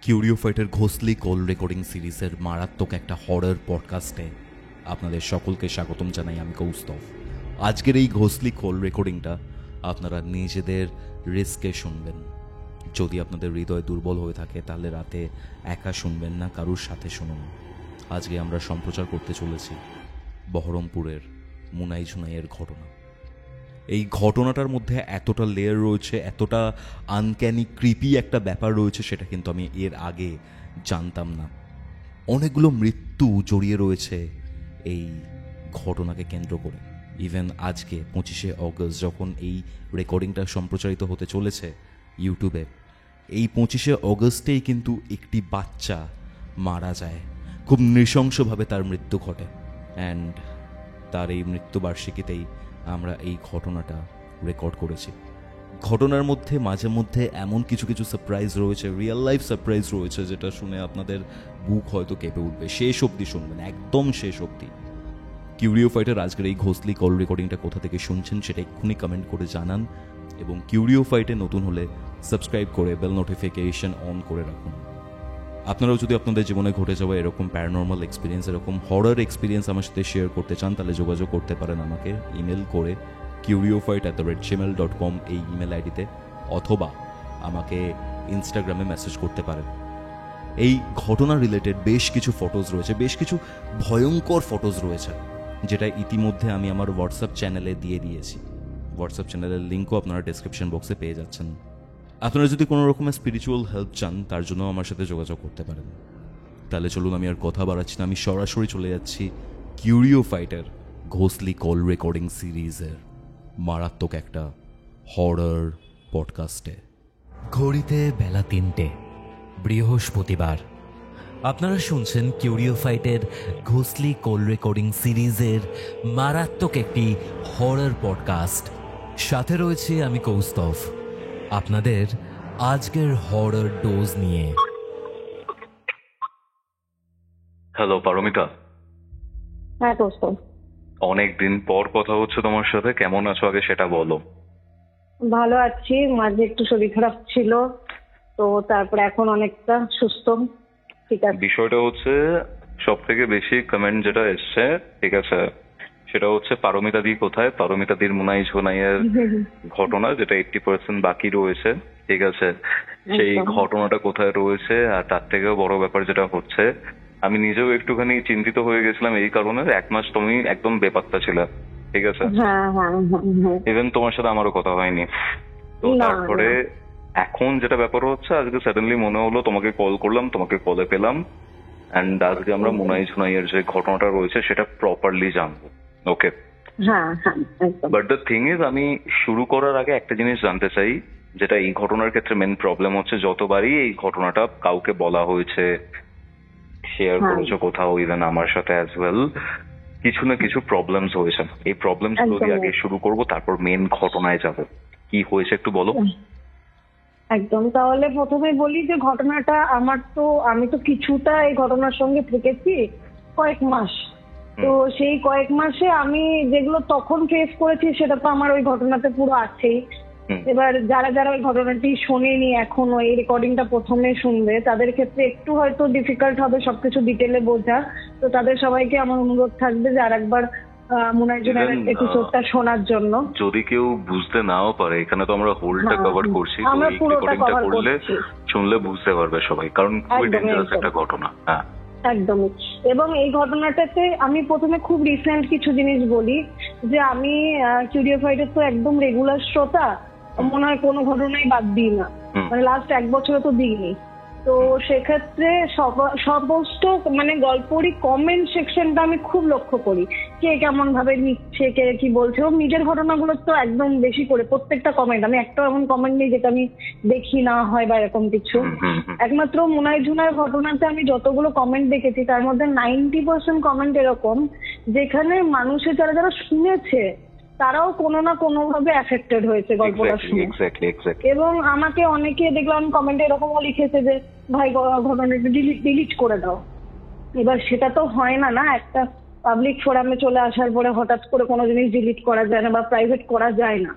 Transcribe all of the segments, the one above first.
কিউরিও ফাইটের ঘোষলি call recording সিরিজের মারাত্মক একটা হরর পডকাস্টে আপনাদের সকলকে স্বাগতম জানাই। আমি কৌস্তভ। আজকের এই ঘোষলি কল রেকর্ডিংটা আপনারা নিজেদের রিস্কে শুনবেন। যদি আপনাদের হৃদয় দুর্বল হয়ে থাকে তাহলে রাতে একা শুনবেন না, কারুর সাথে শুনুন। আজকে আমরা সম্প্রচার করতে চলেছি বহরমপুরের মুনাই ঝুনাইয়ের ঘটনা। এই ঘটনাটার মধ্যে এতটা লেয়ার রয়েছে, এতটা আনক্যানি ক্রিপি একটা ব্যাপার রয়েছে, সেটা কিন্তু আমি এর আগে জানতাম না। অনেকগুলো মৃত্যু জড়িয়ে রয়েছে এই ঘটনাকে কেন্দ্র করে। ইভেন আজকে 25শে অগস্ট যখন এই রেকর্ডিংটা সম্প্রচারিত হতে চলেছে ইউটিউবে, এই 25শে অগস্টেই কিন্তু একটি বাচ্চা মারা যায়। খুব নৃশংসভাবে তার মৃত্যু ঘটে। অ্যান্ড তার এই মৃত্যুবার্ষিকীতেই আমরা এই ঘটনাটা রেকর্ড করেছি। ঘটনার মধ্যে মাঝে মধ্যে এমন কিছু কিছু সারপ্রাইজ রয়েছে, রিয়েল লাইফ সারপ্রাইজ রয়েছে, যেটা শুনে আপনাদের বুক হয়তো কেঁপে উঠবে। শেষ অবধি শুনবেন, একদম শেষ অবধি। কিউরিও ফাইটের আজকের এই ঘোষলি কল রেকর্ডিংটা কোথা থেকে শুনছেন সেটা এক্ষুনি কমেন্ট করে জানান, এবং কিউরিও ফাইটে নতুন হলে সাবস্ক্রাইব করে বেল নোটিফিকেশন অন করে রাখুন। আপনারাও যদি আপনাদের জীবনে ঘটে যাওয়া এরকম প্যারানর্মাল এক্সপিরিয়েন্স, এরকম হরর এক্সপিরিয়েন্স আমার সাথে শেয়ার করতে চান, তাহলে যোগাযোগ করতে পারেন আমাকে ইমেল করে curiofite@gmail.com এই ইমেল আইডিতে, অথবা আমাকে ইনস্টাগ্রামে মেসেজ করতে পারেন। এই ঘটনা রিলেটেড বেশ কিছু ফটোজ রয়েছে, বেশ কিছু ভয়ঙ্কর ফটোজ রয়েছে, যেটা ইতিমধ্যে আমি আমার হোয়াটসঅ্যাপ চ্যানেলে দিয়ে দিয়েছি। হোয়াটসঅ্যাপ চ্যানেলের লিঙ্কও আপনারা ডেসক্রিপশন বক্সে পেয়ে যাচ্ছেন। আপনারা যদি কোনো রকমের স্পিরিচুয়াল হেল্প চান, তার জন্য আমার সাথে যোগাযোগ করতে পারেন। তাহলে চলুন, আমি আর কথা বাড়াচ্ছি না, আমি সরাসরি চলে যাচ্ছি কিউরিও ফাইটার ঘোষলি কল রেকর্ডিং সিরিজের মারাত্মক একটা হরর পডকাস্টে। ঘড়িতে বেলা 3টে, বৃহস্পতিবার। আপনারা শুনছেন কিউরিও ফাইটের ঘোষলি কল রেকর্ডিং সিরিজের মারাত্মক একটি হরর পডকাস্ট। সাথে রয়েছে আমি কৌস্তভ, আপনাদের আজকের হরর ডোজ নিয়ে। হ্যালো পারমিতা। হ্যাঁ দোস্ত, অনেকদিন পর কথা হচ্ছে তোমার সাথে। কেমন আছো আগে সেটা বলো। ভালো আছি। মাঝে একটু শরীর খারাপ ছিল, তো তারপরে এখন অনেকটা সুস্থ, ঠিক আছে। বিষয়টা হচ্ছে সব থেকে বেশি কমেন্ট যেটা এসছে, ঠিক আছে, সেটা হচ্ছে পারমিতা দি কোথায়, পারমিতা দির মুনাই ঝুনাইয়ের ঘটনা, যেটা 80% বাকি রয়েছে, ঠিক আছে, সেই ঘটনাটা কোথায় রয়েছে। আর তার থেকেও বড় ব্যাপার যেটা হচ্ছে, আমি নিজেও একটুখানি চিন্তিত হয়ে গেছিলাম এই কারণে, 1 মাস তুমি একদম বেপাত্তা ছিলে, ঠিক আছে। ইভেন তোমার সাথে আমারও কথা হয়নি। তো তারপরে এখন যেটা ব্যাপার হচ্ছে, আজকে সাডেনলি মনে হলো তোমাকে কল করলাম, তোমাকে কলে পেলাম, এন্ড আজকে আমরা মুনাই ঝুনাইয়ের যে ঘটনাটা রয়েছে সেটা প্রপারলি জানবো। ওকে, বাট দ্য থিং ইজ, আমি শুরু করার আগে একটা জিনিস জানতে চাই, যেটা এই ঘটনার ক্ষেত্রে মেন প্রবলেম হচ্ছে, যতবারই এই ঘটনাটা কাউকে বলা হয়েছে, শেয়ার করেছো কোথাও, ইভেন আমার সাথে অ্যাজ ওয়েল, কিছু না কিছু প্রবলেমস হয়েছে। এই প্রবলেমস গুলো দিয়ে আগে শুরু করব, তারপর মেন ঘটনায় যাব। কি হয়েছে একটু বলো। একদম। তাহলে প্রথমে বলি যে ঘটনাটা আমি তো কিছুটা এই ঘটনার সঙ্গে থেকেছি কয়েক মাস। তো সেই কয়েক মাসে আমি যেগুলো তখন ফেস করেছি সেটা তো আমার ওই ঘটনাতে পুরো আছেই। এবার যারা যারা ওই ঘটনাটি শোনেনি, এখনো এই রেকর্ডিংটা প্রথমে শুনবে, তাদের ক্ষেত্রে একটু হয়তো ডিফিকাল্ট হবে সবকিছু ডিটেলে বোঝা। তো তাদের সবাইকে আমার অনুরোধ থাকবে যে আরেকবার মুনাই ঝুনাইয়ের এপিসোডটা শোনার জন্য। যদি কেউ বুঝতে নাও পারে, এখানে তো আমরা হোলটা কভার করছি, তো এই রেকর্ডিংটা করলে শুনলে বুঝতে পারবে সবাই, কারণ খুবই ডেঞ্জারাস একটা ঘটনা। হ্যাঁ, একদমই। এবং এই ঘটনাটাতে আমি প্রথমে খুব রিসেন্ট কিছু জিনিস বলি, যে আমি কিউরিও ফাইটের তো একদম রেগুলার শ্রোতা, মনে হয় কোনো ঘটনাই বাদ দিই না, মানে লাস্ট 1 বছরে তো দিইনি। তো সেক্ষেত্রে সমস্ত মানে গল্পরই কমেন্ট সেকশনটা আমি খুব লক্ষ্য করি, কে কেমন ভাবে নিচ্ছে, কে কি বলছে। এবং নিজের ঘটনাগুলো তো একদম বেশি করে প্রত্যেকটা কমেন্ট, আমি একটা এমন কমেন্ট নেই যেটা আমি দেখি না হয় বা এরকম কিছু। একমাত্র মুনাই ঝুনাইয়ের ঘটনাতে আমি যতগুলো কমেন্ট দেখেছি তার মধ্যে 90% কমেন্ট এরকম, যেখানে মানুষের যারা যারা শুনেছে তারাও কোনো না কোনো ভাবে এফেক্টেড হয়েছে গল্পটা শুনে। এবং আমাকে অনেকে দেখলাম কমেন্টে এরকমও লিখেছে যে ভাই ঘটনাটা ডিলিট করে দাও। এবার সেটা তো হয় না, একটা পাবলিক ফোরামে চলে আসার পরে হঠাৎ করে কোনো জিনিস ডিলিট করা যায় না বা প্রাইভেট করা যায় না।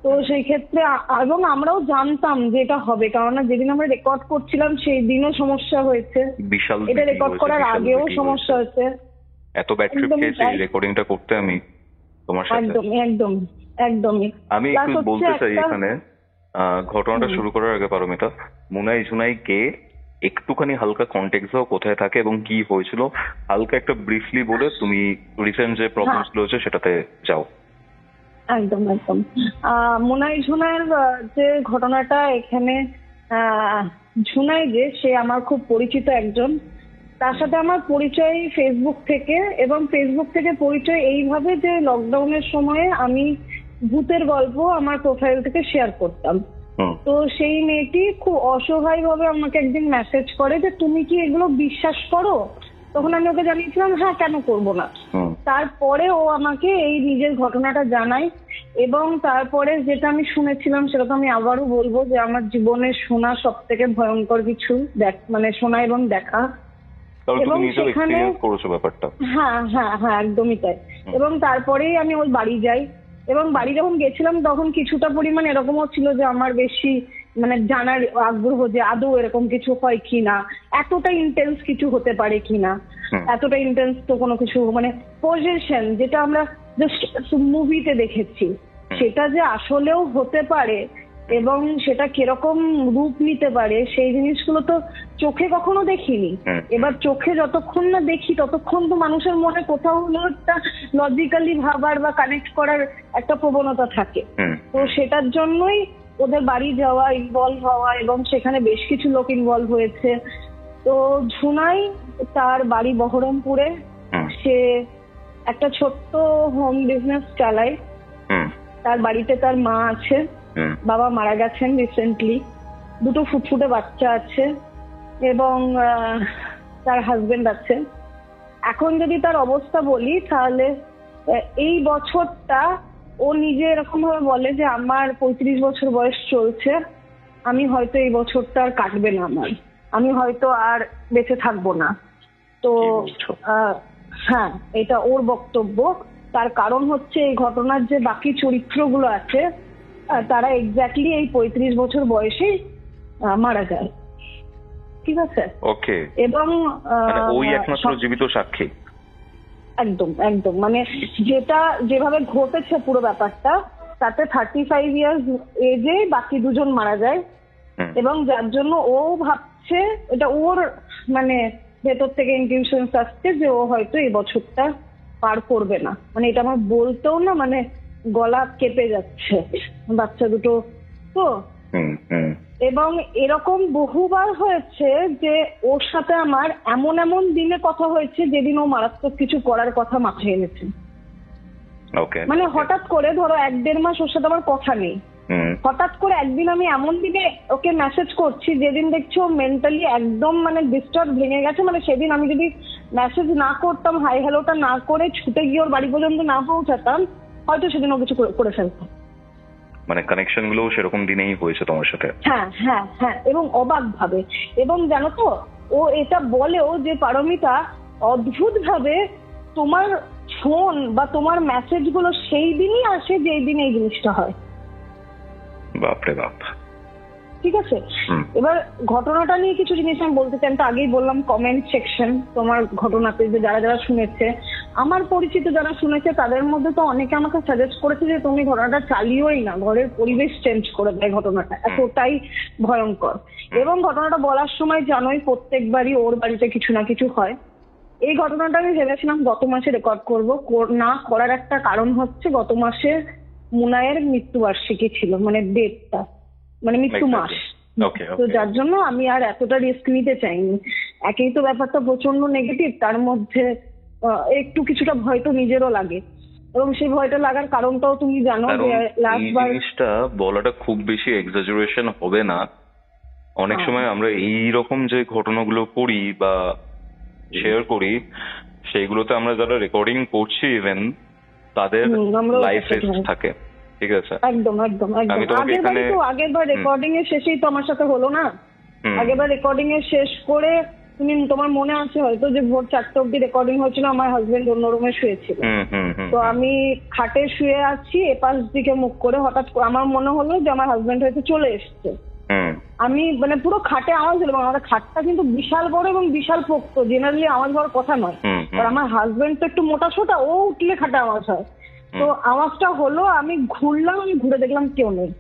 তো সেই ক্ষেত্রে এবং আমরাও জানতাম যে এটা হবে, কারণ যেদিন আমরা রেকর্ড করছিলাম সেই দিনও সমস্যা হয়েছে, বিশাল এটা রেকর্ড করার আগেও সমস্যা হয়েছে। এত ব্যাড ট্রিপ খেয়েছি রেকর্ডিংটা করতে আমি তোমার সাথে। একদমই একদমই একদমই। আমি একটু বলতে চাই এখানে, ঘটনাটা শুরু করার আগে পারমিতা, মুনাই ঝুনাই কে একটুখানি হালকা কন্টেক্সট দাও, কোথায় থাকে এবং কি হয়েছিল, হালকা একটা ব্রিফলি বলে তুমি রিসেন্ট যে প্রবলেমস গুলো হচ্ছে সেটাতে যাও। একদম একদম। মুনাই ঝুনাইয়ের যে ঘটনাটা এখানে, ঝুনাই যে সে আমার খুব পরিচিত একজন, তার সাথে আমার পরিচয় ফেসবুক থেকে, এবং ফেসবুক থেকে পরিচয় এইভাবে যে লকডাউনের সময়ে আমি ভূতের গল্প আমার প্রোফাইল থেকে শেয়ার করতাম। তো সেই মেয়েটি খুব অসহায় ভাবে আমাকে একদিন মেসেজ করে যে তুমি কি এগুলো বিশ্বাস করো? তখন আমি ওকে জানিয়েছিলাম হ্যাঁ, কেন করব না। তারপরে ও আমাকে এই নিজের ঘটনাটা জানায়, এবং তারপরে যেটা আমি শুনেছিলাম সেটা তো আমি আবারও বলবো যে আমার জীবনে শোনা সব থেকে ভয়ঙ্কর কিছু মানে শোনা এবং দেখা। এবং সেখানে হ্যাঁ হ্যাঁ হ্যাঁ একদমই তাই। এবং তারপরেই আমি ওর বাড়ি যাই, এবং বাড়ি যখন গেছিলাম তখন কিছুটা পরিমাণ এরকমও ছিল যে আমার বেশি মানে জানার আগ্রহ যে আদৌ এরকম কিছু হয় কিনা, এতটা ইন্টেন্স কিছু হতে পারে কিনা, এতটা ইন্টেন্স তো কোনো কিছু মানে পজেশন যেটা আমরা জাস্ট মুভিতে দেখেছি সেটা যে আসলেও হতে পারে এবং সেটা কিরকম রূপ নিতে পারে সেই জিনিসগুলো তো চোখে কখনো দেখিনি। এবার চোখে যতক্ষণ না দেখি ততক্ষণ তো মানুষের মনে কোথাও হলো একটা লজিক্যালি ভাবার বা কানেক্ট করার একটা প্রবণতা থাকে। তো সেটার জন্যই ওদের বাড়ি যাওয়া, ইনভলভ হওয়া, এবং সেখানে বেশ কিছু লোক ইনভলভ হয়েছে। তো ঝুনাই তার বাড়ি বহরমপুরে, সে একটা ছোট্ট হোম বিজনেস চালায়। তার বাড়িতে তার মা আছে, বাবা মারা গেছেন রিসেন্টলি, দুটো ফুটফুটে বাচ্চা আছে, এবং তার হাজবেন্ড আছে। এখন যদি তার অবস্থা বলি তাহলে এই বছরটা ও নিজে এরকম ভাবে বলে যে আমার 35 বছর বয়স চলছে, আমি হয়তো এই বছরটা আর কাটবে না, আমি হয়তো আর বেঁচে থাকবো না। তো হ্যাঁ, এটা ওর বক্তব্য। তার কারণ হচ্ছে এই ঘটনার যে বাকি চরিত্রগুলো আছে তারা এক্স্যাক্টলি এই 35 বছর বয়সে মারা যায়। ঠিক আছে, ওকে। এবং ওই একমাত্র জীবিত সাক্ষী। একদম একদম, মানে যেটা যেভাবে ঘটেছে পুরো ব্যাপারটা, তাতে 35 ইয়ার্স এজে বাকি দুজন মারা যায়, এবং যার জন্য ও ভাবছে এটা ওর মানে ভেতর থেকে ইনটিউশনস আসছে যে ও হয়তো এই বছরটা পার করবে না। মানে এটা আমার বলতেও না মানে গলা কেঁপে যাচ্ছে, বাচ্চা দুটো তো। এবং এরকম বহুবার হয়েছে যে ওর সাথে আমার এমন এমন দিনে কথা হয়েছে যেদিন ও মারাত্মক কিছু করার কথা মাথায় এনেছে। মানে হঠাৎ করে ধরো 1-1.5 মাস ওর সাথে আমার কথা নেই, হঠাৎ করে একদিন আমি এমন দিনে ওকে মেসেজ করছি যেদিন দেখছি ও মেন্টালি একদম মানে ডিস্টার্ব ভেঙে গেছে। মানে সেদিন আমি যদি মেসেজ না করতাম, হাই হ্যালোটা না করে ছুটে গিয়ে ওর বাড়ি পর্যন্ত না পৌঁছাতাম, হয়তো সেদিন ও কিছু করে ফেলতাম। মানে কানেকশন গুলো সেরকম দিনেই হয়েছে তোমার সাথে? হ্যাঁ হ্যাঁ হ্যাঁ, এবং অবাক ভাবে। এবং জানো তো ও এটা বলেও যে পারমিতা, অদ্ভুত ভাবে তোমার ফোন বা তোমার মেসেজ গুলো সেই দিনই আসে যেই দিন এই জিনিসটা হয়। বাপরে বাপ। ঠিক আছে, এবার ঘটনাটা নিয়ে কিছু জিনিস আমি বলতে চাই। আমি তো আগেই বললাম কমেন্ট সেকশন তোমার ঘটনাতে যে যারা যারা শুনেছে, আমার পরিচিত যারা শুনেছে তাদের মধ্যে তো অনেকে আমাকে সাজেস্ট করেছে যে তুমি ঘটনাটা চালিওই না, ঘরের পরিবেশ চেঞ্জ করে দেয় ঘটনাটা, এতটাই ভয়ঙ্কর। এবং ঘটনাটা বলার সময় জানোই প্রত্যেকবারই ওর বাড়িতে কিছু না কিছু হয়। এই ঘটনাটা আমি ভেবেছিলাম গত মাসে রেকর্ড করব, না করার একটা কারণ হচ্ছে গত মাসে মুনায়ের মৃত্যুবার্ষিকী ছিল, মানে ডেটটা মানে মৃত্যু মাস। তো যার জন্য আমি আর এতটা রিস্ক নিতে চাইনি। একেই তো ব্যাপারটা প্রচন্ড নেগেটিভ, তার মধ্যে একটু কিছুটা ভয় তো নিজেরও লাগে, এবং সেই ভয়টা লাগার কারণটাও তুমি জানো যে লাস্টবার জিনিসটা বলাটা খুব বেশি এক্সাজারেশন হবে না। অনেক সময় আমরা এই রকম যে ঘটনাগুলো করি বা শেয়ার করি, সেইগুলোতে আমরা যারা রেকর্ডিং করছি ইভেন তাদের লাইফ রিস্ক থাকে। ঠিক আছে, একদম একদম একদম। আগেরবার রেকর্ডিং এর শেষেই তো আমার সাথে হলো না, আগেরবার রেকর্ডিং এর শেষ করে তোমার মনে আছে হয়তো যে ভোর 4টা অব্দি রেকর্ডিং হয়েছিল, আমার হাজবেন্ড অন্য রুমে শুয়েছিল। তো আমি খাটে শুয়ে আছি, এপাশ দিকে মুখ করে, হঠাৎ করে আমার মনে হলো যে আমার হাজবেন্ড হয়তো চলে এসছে। আমি মানে পুরো খাটে আওয়াজ হলো, এবং আমাদের খাটটা কিন্তু বিশাল বড় এবং বিশাল পোক্ত, জেনারেলি আওয়াজ হওয়ার কথা নয়। আর আমার হাজবেন্ড তো একটু মোটা সোটা, ও উঠলে খাটে আওয়াজ হয়। তো আওয়াজটা হলো, আমি ঘুরলাম, আমি ঘুরে দেখলাম কেউ নেই।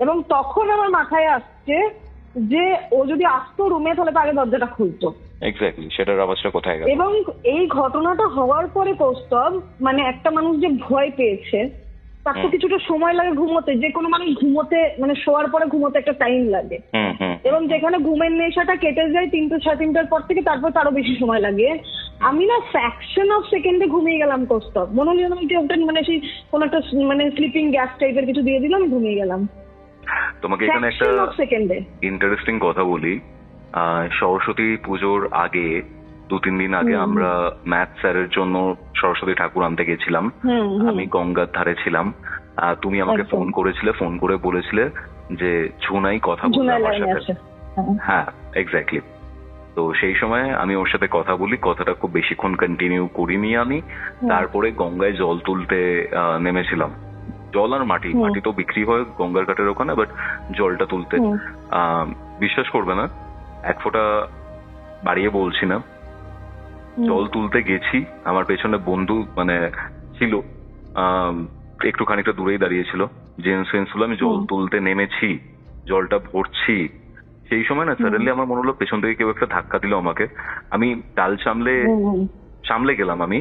এবং তখন আমার মাথায় আসছে যে ও যদি আসতো রুমে তাহলে তো আগে দরজাটা খুলতো। এক্স্যাক্টলি, সেটার আওয়াজটা কোথায় গেল? এবং এই ঘটনাটা হওয়ার পরে কৌস্তব, মানে একটা মানুষ যে ভয় পেয়েছে তার তো কিছুটা সময় লাগে ঘুমোতে, যে কোনো মানুষ ঘুমোতে মানে শোয়ার পরে ঘুমোতে একটা টাইম লাগে। এবং যেখানে ঘুমের নেশাটা কেটে যায় 3টে 3:30টার পর থেকে, তারপর তারও বেশি সময় লাগে। আমি না ফ্র্যাকশন অফ সেকেন্ডে ঘুমিয়ে গেলাম কৌস্তব। মনে হলো মানে সেই কোন একটা মানে স্লিপিং গ্যাস টাইপের কিছু দিয়ে দিলাম, ঘুমিয়ে গেলাম। তোমাকে এখানে একটা ইন্টারেস্টিং কথা বলি। সরস্বতী পুজোর আগে 2-3 দিন আগে আমরা ম্যাথ স্যারের জন্য সরস্বতী ঠাকুর আনতে গেছিলাম। আমি গঙ্গার ধারে ছিলাম। তুমি আমাকে ফোন করেছিলে, ফোন করে বলেছিলে যে ঝুনাই কথা বলবে আমার সাথে। হ্যাঁ, এক্স্যাক্টলি। তো সেই সময় আমি ওর সাথে কথা বলি, কথাটা খুব বেশিক্ষণ কন্টিনিউ করিনি আমি। তারপরে গঙ্গায় জল তুলতে নেমেছিলাম। জল আর মাটি তো বিক্রি হয় গঙ্গার ঘাটের ওখানে, বাট জলটা তুলতে বিশ্বাস করবে না, 1 ফোঁটা বাড়িয়ে বলছি না, জল তুলতে গেছি, আমার পেছনে বন্ধু মানে ছিল, একটু খানিকটা দূরেই দাঁড়িয়েছিল, জেন্টস ফেন্স গুলো। আমি জল তুলতে নেমেছি, জলটা ভরছি, সেই সময় না সাডেনলি আমার মনে হলো পেছন থেকে কেউ একটা ধাক্কা দিল আমাকে। আমি ডাল সামলে গেলাম, আমি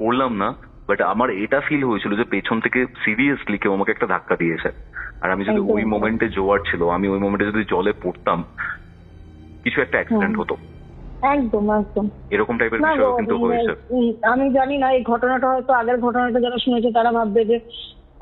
পড়লাম না, বাট আমার এটা ফিল হয়েছিল যে পেছন থেকে সিরিয়াসলি কেউ আমাকে একটা ধাক্কা দিয়েছে। আর আমি যদি ওই মোমেন্টে জোয়ার ছিল, আমি ওই মোমেন্টে যদি জলে পড়তাম, কিছু একটা অ্যাক্সিডেন্ট হতো। একদম একদম এরকম টাইপের বিষয় কিন্তু হয়েছে। আমি জানি না এই ঘটনাটা হয়তো আগের ঘটনাটা যারা শুনেছে তারা ভাববে যে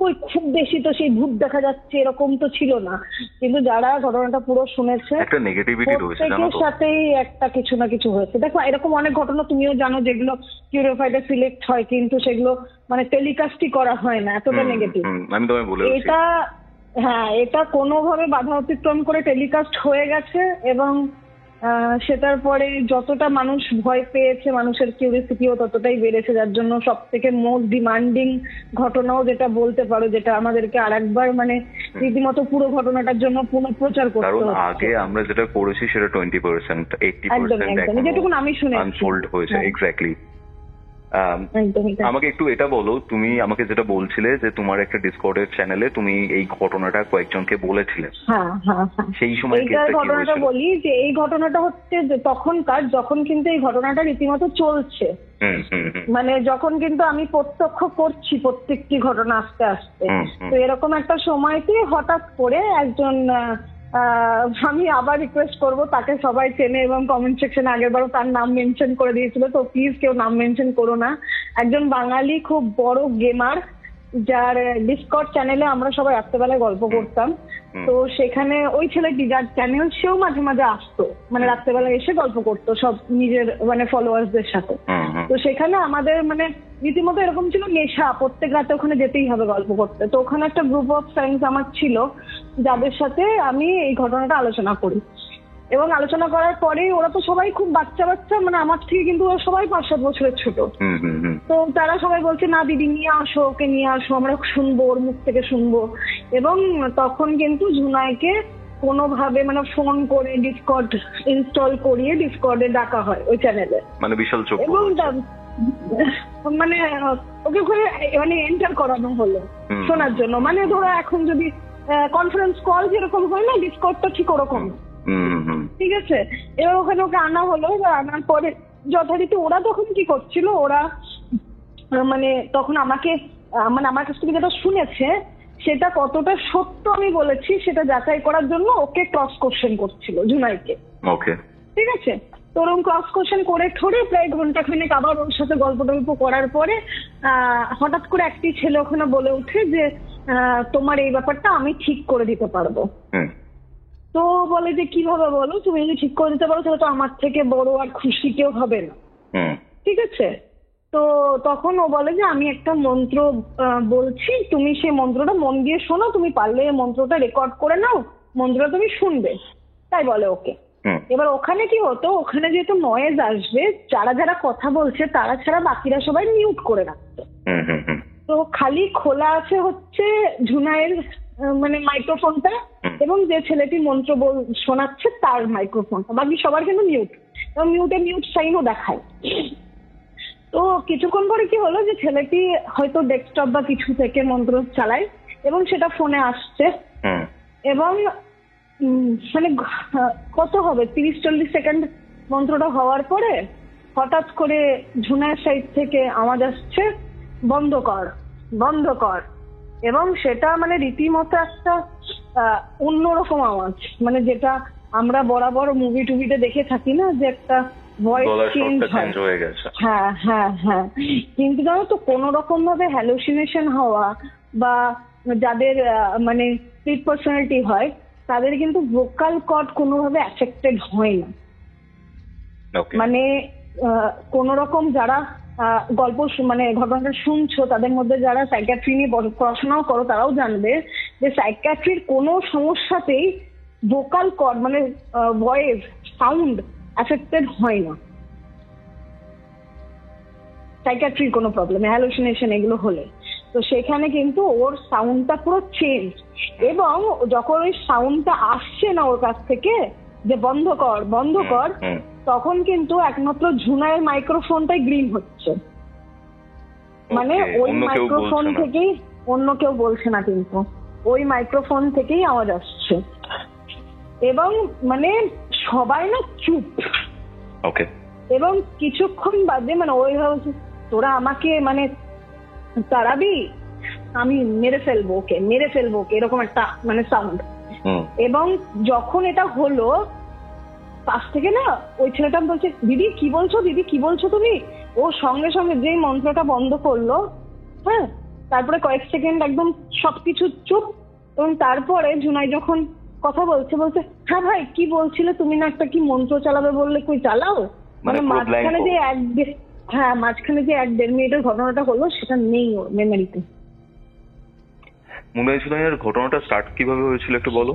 কই খুব বেশি তো সেই ভূত দেখা যাচ্ছে, এরকম তো ছিল না। কিন্তু যারা ঘটনাটা পুরো শুনেছে, একটা নেগেটিভিটি রয়েছে, জানো তো, প্রত্যেকের সাথেই একটা কিছু না কিছু হয়েছে। দেখো এরকম অনেক ঘটনা তুমিও জানো যেগুলো কিউরিওফাইডে সিলেক্ট হয়, কিন্তু সেগুলো মানে টেলিকাস্টই করা হয় না, এতটা নেগেটিভ। আমি তোমায় বলে এটা এটা কোনোভাবে বাধা অতিক্রম করে টেলিকাস্ট হয়ে গেছে। এবং সেটার পরে যতটা মানুষ ভয় পেয়েছে, মানুষের কিউরিওসিটিও ততটাই বেড়েছে, যার জন্য সব থেকে মোস্ট ডিমান্ডিং ঘটনাও যেটা বলতে পারো, যেটা আমাদেরকে আরেকবার মানে রীতিমতো পুরো ঘটনাটার জন্য পুনঃপ্রচার করতে হচ্ছে। কারণ আগে আমরা যেটা করেছি সেটা 20%, 80% যেটুকু আমি শুনেছি আনফোল্ড হয়েছে। এক্স্যাক্টলি। আমাকে একটু এটা বলো, তুমি আমাকে যেটা বলছিলে যে তোমার একটা ডিসকর্ডের চ্যানেলে তুমি এই ঘটনাটা কয়েকজনকে বলেছিলে। সেই সময় ঘটনাটা বলি যে এই ঘটনাটা হচ্ছে যে তখনকার, যখন কিন্তু এই ঘটনাটা রীতিমতো চলছে, মানে যখন কিন্তু আমি প্রত্যক্ষ করছি প্রত্যেকটি ঘটনা আস্তে আস্তে। তো এরকম একটা সময়তে হঠাৎ করে একজন, আমি আবার রিকোয়েস্ট করব, তাকে সবাই চেনে এবং কমেন্ট সেকশনে আগেরবারও তার নাম মেনশন করে দিয়েছিল, তো প্লিজ কেউ নাম মেনশন করো না। একজন বাঙালি খুব বড় গেমার, যার ডিসকর্ড চ্যানেলে আমরা সবাই রাত্রেবেলায় গল্প করতাম। তো সেখানে ওই ছেলেটি যার চ্যানেল, সেও মাঝে মাঝে আসতো, মানে রাত্রেবেলায় এসে গল্প করতো সব নিজের মানে ফলোয়ার্সদের সাথে। তো সেখানে আমাদের মানে রীতিমতো এরকম ছিল নেশা, প্রত্যেক রাতে ওখানে যেতেই হবে গল্প করতে। তো ওখানে একটা গ্রুপ অফ ফ্রেন্ডস আমার ছিল, যাদের সাথে আমি এই ঘটনাটা আলোচনা করি। এবং আলোচনা করার পরেই ওরা তো সবাই খুব বাচ্চা, মানে আমার থেকে কিন্তু ওরা সবাই 5-7 বছরের ছোট। তো তারা সবাই বলছে না দিদি নিয়ে আসো, ওকে নিয়ে আসো, আমরা শুনবো, ওর মুখ থেকে শুনবো। এবং তখন কিন্তু ঝুনাইকে কোনোভাবে মানে ফোন করে ডিসকর্ড ইনস্টল করিয়ে ডিসকর্ডে ডাকা হয় ওই চ্যানেলে, মানে বিশাল চোখ, এবং মানে ওকে ওখানে মানে এন্টার করানো হলো শোনার জন্য। মানে ধরো এখন যদি কনফারেন্স কল যেরকম হয় না, ডিসকর্ডটা ঠিক ওরকম, ঠিক আছে। এবার ওখানে ওকে আনা হলো, আনার পরে যথারীতি ওরা তখন কি করছিল, ওরা মানে তখন আমাকে মানে আমার কাছ থেকে যেটা শুনেছে সেটা কতটা সত্য আমি বলেছি সেটা যাচাই করার জন্য ওকে ক্রস কোশ্চেন করছিল ঝুনাইকে। ওকে, ঠিক আছে। তো ওরকম ক্রস কোশ্চেন করে ঠোরে প্রায় ঘন্টাখানেক আবার ওর সাথে গল্প টল্প করার পরে হঠাৎ করে একটি ছেলে ওখানে বলে ওঠে যে তোমার এই ব্যাপারটা আমি ঠিক করে দিতে পারবো। তো বলে যে কিভাবে বলো, তুমি যদি ঠিক করে দিতে পারো তাহলে তো আমার থেকে বড় আর খুশি কেউ হবে না, ঠিক আছে। তো তখন ও বলে যে আমি একটা মন্ত্র বলছি, তুমি সেই মন্ত্রটা মন দিয়ে শোনো, তুমি পারলে মন্ত্রটা রেকর্ড করে নাও, মন্ত্রটা তুমি শুনবে, তাই বলে ওকে। এবার ওখানে কি হতো, ওখানে যেহেতু নয়েজ আসবে, যারা যারা কথা বলছে তারা ছাড়া বাকিরা সবাই মিউট করে রাখতো। তো খালি খোলা আছে হচ্ছে ঝুনাইয়ের মানে মাইক্রোফোনটা এবং যে ছেলেটি মন্ত্র শোনাচ্ছে তার মাইক্রোফোনটা, বাকি সবার কিন্তু মিউট, এবং মিউট সাইনও দেখায়। তো কিছুক্ষণ পরে কি হলো যে ছেলেটি হয়তো ডেস্কটপ বা কিছু থেকে মন্ত্র চালায় এবং সেটা ফোনে আসছে, এবং মানে কত হবে 30-40 সেকেন্ড মন্ত্রটা হওয়ার পরে হঠাৎ করে ঝুনাইয়ের সাইড থেকে আওয়াজ আসছে, বন্ধ কর বন্ধ কর। এবং সেটা মানে রীতিমতো একটা অন্যরকম আওয়াজ, মানে যেটা আমরা বরাবর মুভি টুভিতে দেখে থাকি না, যে একটা ভয়েস চেঞ্জ হয়ে গেছে। হ্যাঁ হ্যাঁ হ্যাঁ। কিন্তু জানো তো কোনো রকম ভাবে হ্যালুসিনেশন হওয়া বা যাদের মানে স্প্লিট পার্সোনালিটি হয় তাদের কিন্তু ভোকাল কর্ড কোনোভাবে অ্যাফেক্টেড হয় না। মানে কোন রকম যারা গল্প মানে ঘটনাটা শুনছো তাদের মধ্যে যারা সাইকিয়াট্রি নিয়ে পড়াশোনাও করো তারাও জানবে যে সাইকিয়াট্রির কোনো সমস্যাতেই ভোকাল কর্ড মানে ভয়েস সাউন্ড অ্যাফেক্টেড হয় না। সাইকিয়াট্রির কোনো প্রবলেম, হ্যালুসিনেশন এগুলো হলে তো সেখানে কিন্তু ওর সাউন্ডটা পুরো চেঞ্জ, এবং যখন ওই সাউন্ডটা আসছে না ওর কাছ থেকে যে বন্ধ কর বন্ধ কর, তখন কিন্তু একমাত্র ঝুনাইয়ের মাইক্রোফোনটাই গ্রিন হচ্ছে, মানে ওই মাইক্রোফোন থেকেই, অন্য কেউ বলছে না, কিন্তু ওই মাইক্রোফোন থেকেই আওয়াজ আসছে। এবং মানে সবাই না চুপ, এবং কিছুক্ষণ বাদে মানে ওই ভাবছে তোরা আমাকে মানে তাড়াবি, আমি মেরে ফেলবো ওকে এরকম একটা মানে সাউন্ড। এবং যখন এটা হলো পাশ থেকে না ওই ছেলেটা বলছে, দিদি কি বলছো তুমি? ও সঙ্গে সঙ্গে যেই মন্ত্রটা বন্ধ করলো, হ্যাঁ, তারপরে কয়েক সেকেন্ড একদম সবকিছু চুপ, এবং তারপরে ঝুনাই যখন কথা বলছে হ্যাঁ ভাই কি বলছিলে তুমি, না একটা কি মন্ত্র চালাবে বললে, কই চালাও, মানে মাঝখানে যে মাঝখানে যে 1-1.5 মিনিটের ঘটনাটা হলো সেটা নেই ওর মেমোরিতে। মুনাই ঝুনাইয়ের ঘটনাটা স্টার্ট কিভাবে হয়েছিল একটু বলো।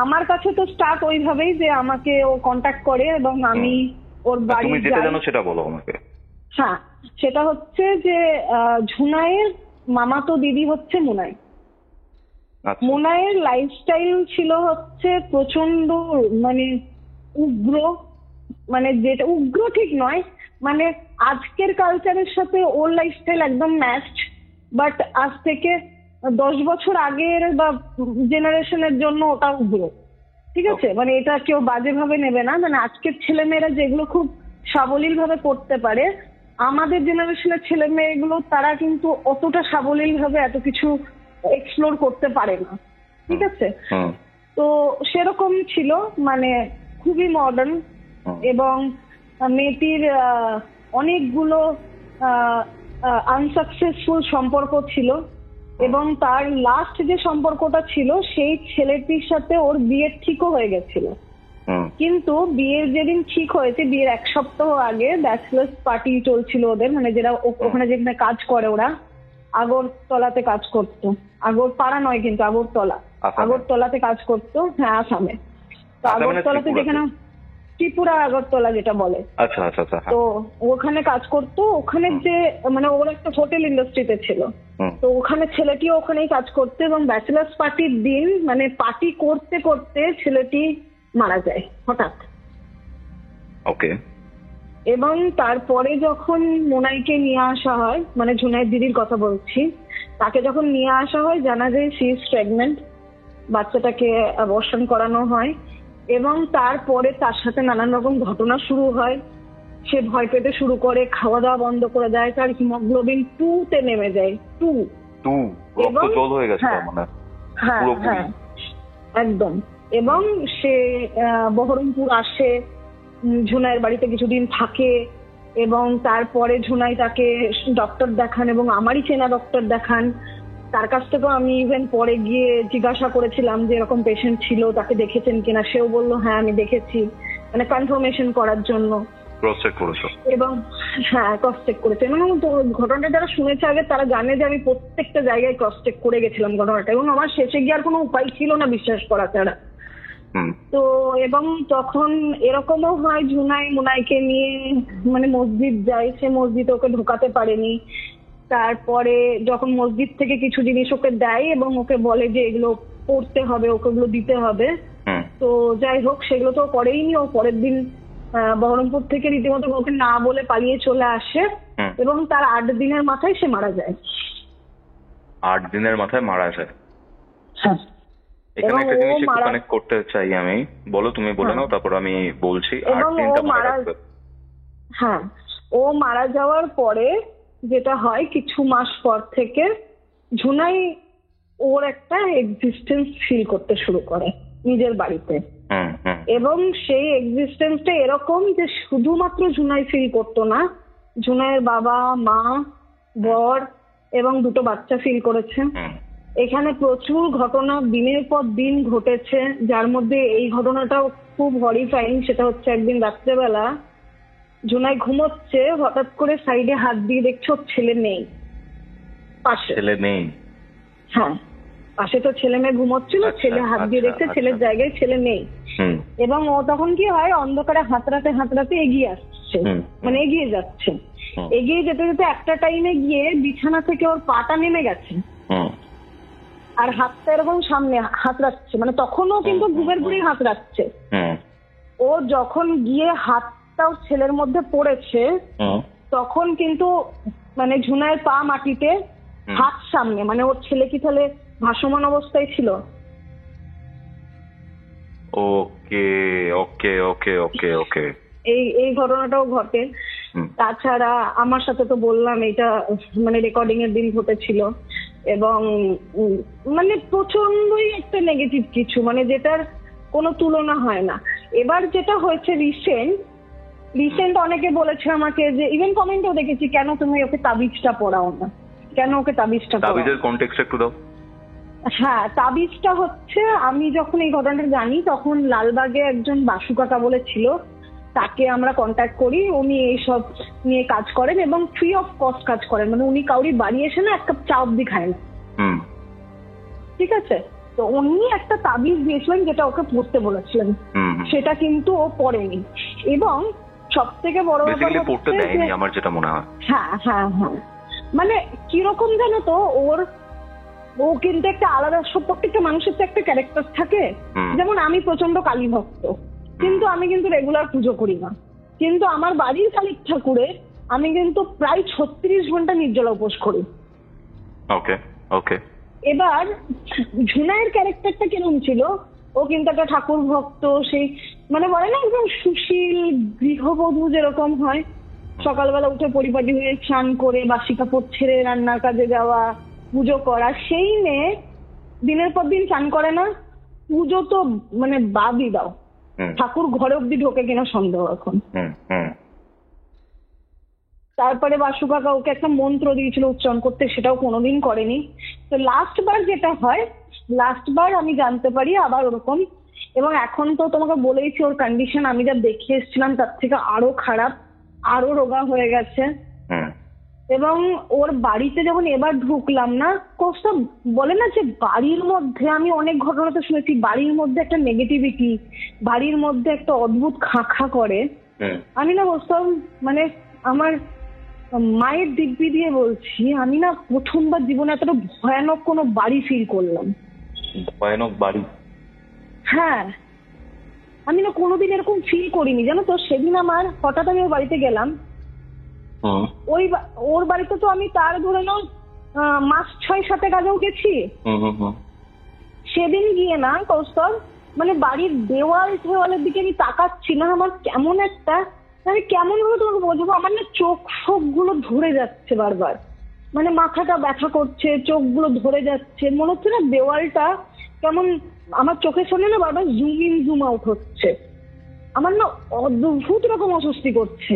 আমার কাছে তো স্টার্ট ওইভাবেই যে আমাকে ও কন্ট্যাক্ট করে এবং আমি ওর বাড়ি তুমি যেটা জানো সেটা বলো আমাকে। হ্যাঁ, সেটা হচ্ছে যে ঝুনাইয়ের মামাতো দিদি হচ্ছে মুনাই। মুনাইয়ের লাইফস্টাইল ছিল হচ্ছে প্রচন্ড মানে উগ্র, মানে যেটা উগ্র ঠিক নয়, মানে আজকের কালচারের সাথে ওর লাইফস্টাইল একদম ম্যাচড, বাট আজ থেকে 10 বছর আগের বা জেনারেশনের জন্য ওটা উগ্র, ঠিক আছে? মানে এটা কেউ বাজে ভাবে নেবে না, মানে আজকের ছেলেমেয়েরা যেগুলো খুব সাবলীল ভাবে করতে পারে, আমাদের জেনারেশনের ছেলে মেয়েগুলো তারা কিন্তু অতটা সাবলীল ভাবে এত কিছু এক্সপ্লোর করতে পারে না, ঠিক আছে? তো সেরকম ছিল, মানে খুবই মডার্ন, এবং মেয়েটির অনেকগুলো আনসাকসেসফুল সম্পর্ক ছিল, এবং তার লাস্ট যে সম্পর্কটা ছিল সেই ছেলেটির সাথে ওর বিয়ের ঠিকও হয়ে গেছিল। কিন্তু বিয়ের যেদিন ঠিক হয়েছে, বিয়ের 1 সপ্তাহ আগে ব্যাচেলার্স পার্টি চলছিল ওদের, মানে যেটা ওখানে যেখানে কাজ করে ওরা, আগরতলাতে কাজ করতো, আগরপাড়া নয় কিন্তু আগরতলাতে কাজ করতো, হ্যাঁ আসামে। তো আগরতলাতে যেখানে ত্রিপুরা আগরতলা যেটা বলে, আচ্ছা আচ্ছা আচ্ছা, তো ওখানে কাজ করতো, ওখানে যে মানে ওর একটা হোটেল ইন্ডাস্ট্রিতে ছিল, তো ওখানে ছেলেটিও ওখানেই কাজ করতো, এবং ব্যাচেলার্স পার্টির দিন মানে পার্টি করতে করতে ছেলেটি মারা যায় হঠাৎ। ওকে। এবং তারপরে যখন মোনাইকে নিয়ে আসা হয়, মানে ঝুনাইয়ের দিদির কথা বলছি, তাকে যখন নিয়ে আসা হয় জানা যায় সি ইজ প্রেগন্যান্ট, বাচ্চাটাকে অ্যাবর্শন করানো হয়, এবং তারপরে তার সাথে নানান রকম ঘটনা শুরু হয়। সে ভয় পেতে শুরু করে, খাওয়া দাওয়া বন্ধ করে দেয়, তার হিমোগ্লোবিন 2-তে নেমে যায়, 2 জল হয়ে গেছে মানে। হ্যাঁ হ্যাঁ একদম। এবং সে বহরমপুর আসে, ঝুনাইয়ের বাড়িতে কিছুদিন থাকে, এবং তারপরে ঝুনাই তাকে ডক্টর দেখান, এবং আমারই চেনা ডক্টর দেখান। তার কাছ থেকেও আমি ইভেন পরে গিয়ে জিজ্ঞাসা করেছিলাম যে এরকম পেশেন্ট ছিল, তাকে দেখেছেন কিনা, সেও বললো হ্যাঁ আমি দেখেছি, মানে কনফার্মেশন করার জন্য। এবং হ্যাঁ ক্রস চেক করেছে, এবং ঘটনাটা যারা শুনেছে আগে তারা জানে যে আমি প্রত্যেকটা জায়গায় ক্রস চেক করে গেছিলাম ঘটনাটা, এবং আমার শেষে গিয়ে আর কোনো উপায় ছিল না বিশ্বাস করা ছাড়া। তো এবং তখন এরকমও হয় ঝুনাই মুনাইকে নিয়ে মানে মসজিদ যায়, সে মসজিদে ওকে ঢোকাতে পারেনি। তারপরে যখন মসজিদ থেকে কিছু জিনিস ওকে দেয় এবং ওকে বলে যে এগুলো পড়তে হবে, ওকে ওগুলো দিতে হবে, তো যাই হোক সেগুলো তো করেইনি। ও পরের দিন বহরমপুর থেকে রীতিমতো ওকে না বলে পালিয়ে চলে আসে এবং তার 8 দিনের মাথায় সে মারা যায়। 8 দিনের মাথায় মারা যায়? হ্যাঁ। এখানে একটা জিনিস একটু কানেক্ট করতে চাই আমি, বলো, তুমি বলে নাও, তারপর আমি বলছি। 8 দিনটা মনে রাখবে। হ্যাঁ, ও মারা যাওয়ার পরে যেটা হয়, কিছু মাস পর থেকে ঝুনাই ওর একটা এক্সিস্টেন্স ফিল করতে শুরু করে নিজের বাড়িতে। এবং সেই এক্সিস্টেন্সটা এরকম যে শুধুমাত্র ঝুনাই ফিল করতো না, ঝুনাইয়ের বাবা মা বর এবং 2টো বাচ্চা ফিল করেছে। এখানে প্রচুর ঘটনা দিনের পর দিন ঘটেছে, যার মধ্যে এই ঘটনাটাও খুব হরিফাইং। সেটা হচ্ছে একদিন রাত্রেবেলা ঝুনাই ঘুমোচ্ছে, হঠাৎ করে সাইডে হাত দিয়ে দেখছো ছেলে নেই পাশে। ছেলে নেই? হ্যাঁ, পাশে তো ছেলে মেয়ে ঘুমোচ্ছিল, ছেলে হাত দিয়ে দেখছে ছেলের জায়গায় ছেলে নেই। এবং ও তখন কি হয়, অন্ধকারে হাতড়াতে এগিয়ে আসছে, মানে এগিয়ে যাচ্ছে। এগিয়ে যেতে যেতে একটা টাইমে গিয়ে বিছানা থেকে ওর পাটা নেমে গেছে আর হাতটা এরকম সামনে হাত রাখছে, মানে তখনও কিন্তু ঘুমের হাত রাখছে। ও যখন গিয়ে হাতটাও ছেলের মধ্যে পড়েছে তখন কিন্তু মানে ঝুনাইয়ের পা মাটিতে, হাত সামনে, মানে ওর ছেলে কি তাহলে ভাসমান অবস্থায় ছিল। ওকে ওকে ওকে ওকে ওকে এই ঘটনাটাও ঘটে। তাছাড়া আমার সাথে তো বললাম এটা মানে রেকর্ডিং এর দিন ঘটেছিল এবং মানে প্রচন্ডই একটা নেগেটিভ কিছু, মানে যেটার কোনো তুলনা হয় না। এবার যেটা হয়েছে রিসেন্ট অনেকে বলেছে আমাকে যে, ইভেন কমেন্টেও দেখেছি, কেন তুমি ওকে তাবিজটা পড়াও না, কেন ওকে তাবিজটা পড়াও। তাবিজের কনটেক্সট একটু দাও। হ্যাঁ, তাবিজটা হচ্ছে, আমি যখন এই ঘটনাটা জানি তখন লালবাগে একজন বাসু কাকা বলেছিল, তাকে আমরা কন্ট্যাক্ট করি, উনি এইসব নিয়ে কাজ করেন এবং ফ্রি অফ কস্ট কাজ করেন, মানে উনি কাউরি বাড়ি এসে না এক কাপ চা অব্দি খায় না। ঠিক আছে, তো উনি একটা তাবিজ দিয়েছিলেন যেটা ওকে পড়তে বলেছিলেন, সেটা কিন্তু ও পড়েনি। এবং সব থেকে বড় ব্যাপার পড়তে দেয়নি আমার যেটা মনে হয়। হ্যাঁ হ্যাঁ হ্যাঁ, মানে কিরকম জানো তো, ও কিন্তু একটা আলাদা, প্রত্যেকটা মানুষের তো একটা ক্যারেক্টার থাকে। যেমন আমি প্রচন্ড কালী ভক্ত, কিন্তু আমি কিন্তু রেগুলার পুজো করি না, কিন্তু আমার বাড়ির কালী ঠাকুরে আমি কিন্তু প্রায় 36 ঘন্টা নির্জলা উপোস করি। ওকে ওকে। এবার ঝুনাইয়ের ক্যারেক্টারটা কেমন ছিল, ও কিন্তু একটা ঠাকুর ভক্ত, সেই মানে বলে না একদম সুশীল গৃহবধূ যেরকম হয়, সকালবেলা উঠে পরিপাটি হয়ে স্নান করে বাসি কাপড় ছেড়ে রান্নার কাজে যাওয়া, পুজো করা। সেই মেয়ে দিনের পর দিন স্নান করে না, পুজো তো মানে বাদই দাও, ঠাকুর ঘরে অব্দি ঢোকে কিনা সন্দেহ এখন। তারপরে বাসু কাকা ওকে একটা মন্ত্র দিয়েছিল উচ্চারণ করতে, সেটাও কোনোদিন করেনি। তো লাস্টবার যেটা হয়, লাস্টবার আমি জানতে পারি আবার ওরকম। এবং এখন তো তোমাকে বলেইছি ওর কন্ডিশন আমি যা দেখে এসেছিলাম তার থেকে আরো খারাপ, আরো রোগা হয়ে গেছে। এবং ওর বাড়িতে যখন এবার ঢুকলাম না, কোসটা বলে না যে বাড়ির মধ্যে, আমি অনেক ঘটনা তো শুনেছি, বাড়ির মধ্যে একটা নেগেটিভিটি, বাড়ির মধ্যে একটা অদ্ভুত খাঁ করে। আমি না বুঝতাম, মানে আমার মায়ের দিব্যি দিয়ে বলছি, আমি না প্রথমবার জীবনে এতটা ভয়ানক কোনো বাড়ি ফিল করলাম। ভয়ানক বাড়ি? হ্যাঁ, আমি না কোনোদিন এরকম ফিল করিনি, জানো তো। সেদিন আমার হঠাৎ আমি ওর বাড়িতে গেলাম, ওর বাড়িতে তো আমি তার ধরে নাও মাস 6-7 আগেও গেছি। সেদিন গিয়ে না কৌস্তব, মানে বাড়ির দেওয়ালের দিকে আমি তাকাচ্ছি না, আমার কেমন একটা, আমি কেমন ভাবে তোমাকে বলবো, আমার না চোখ গুলো ধরে যাচ্ছে বারবার, মানে মাথাটা ব্যথা করছে, চোখগুলো ধরে যাচ্ছে, মনে হচ্ছে না দেওয়ালটা কেমন আমার চোখের সামনে না বারবার জুম ইন জুম আউট হচ্ছে। আমার না অদ্ভুত রকম অস্বস্তি করছে।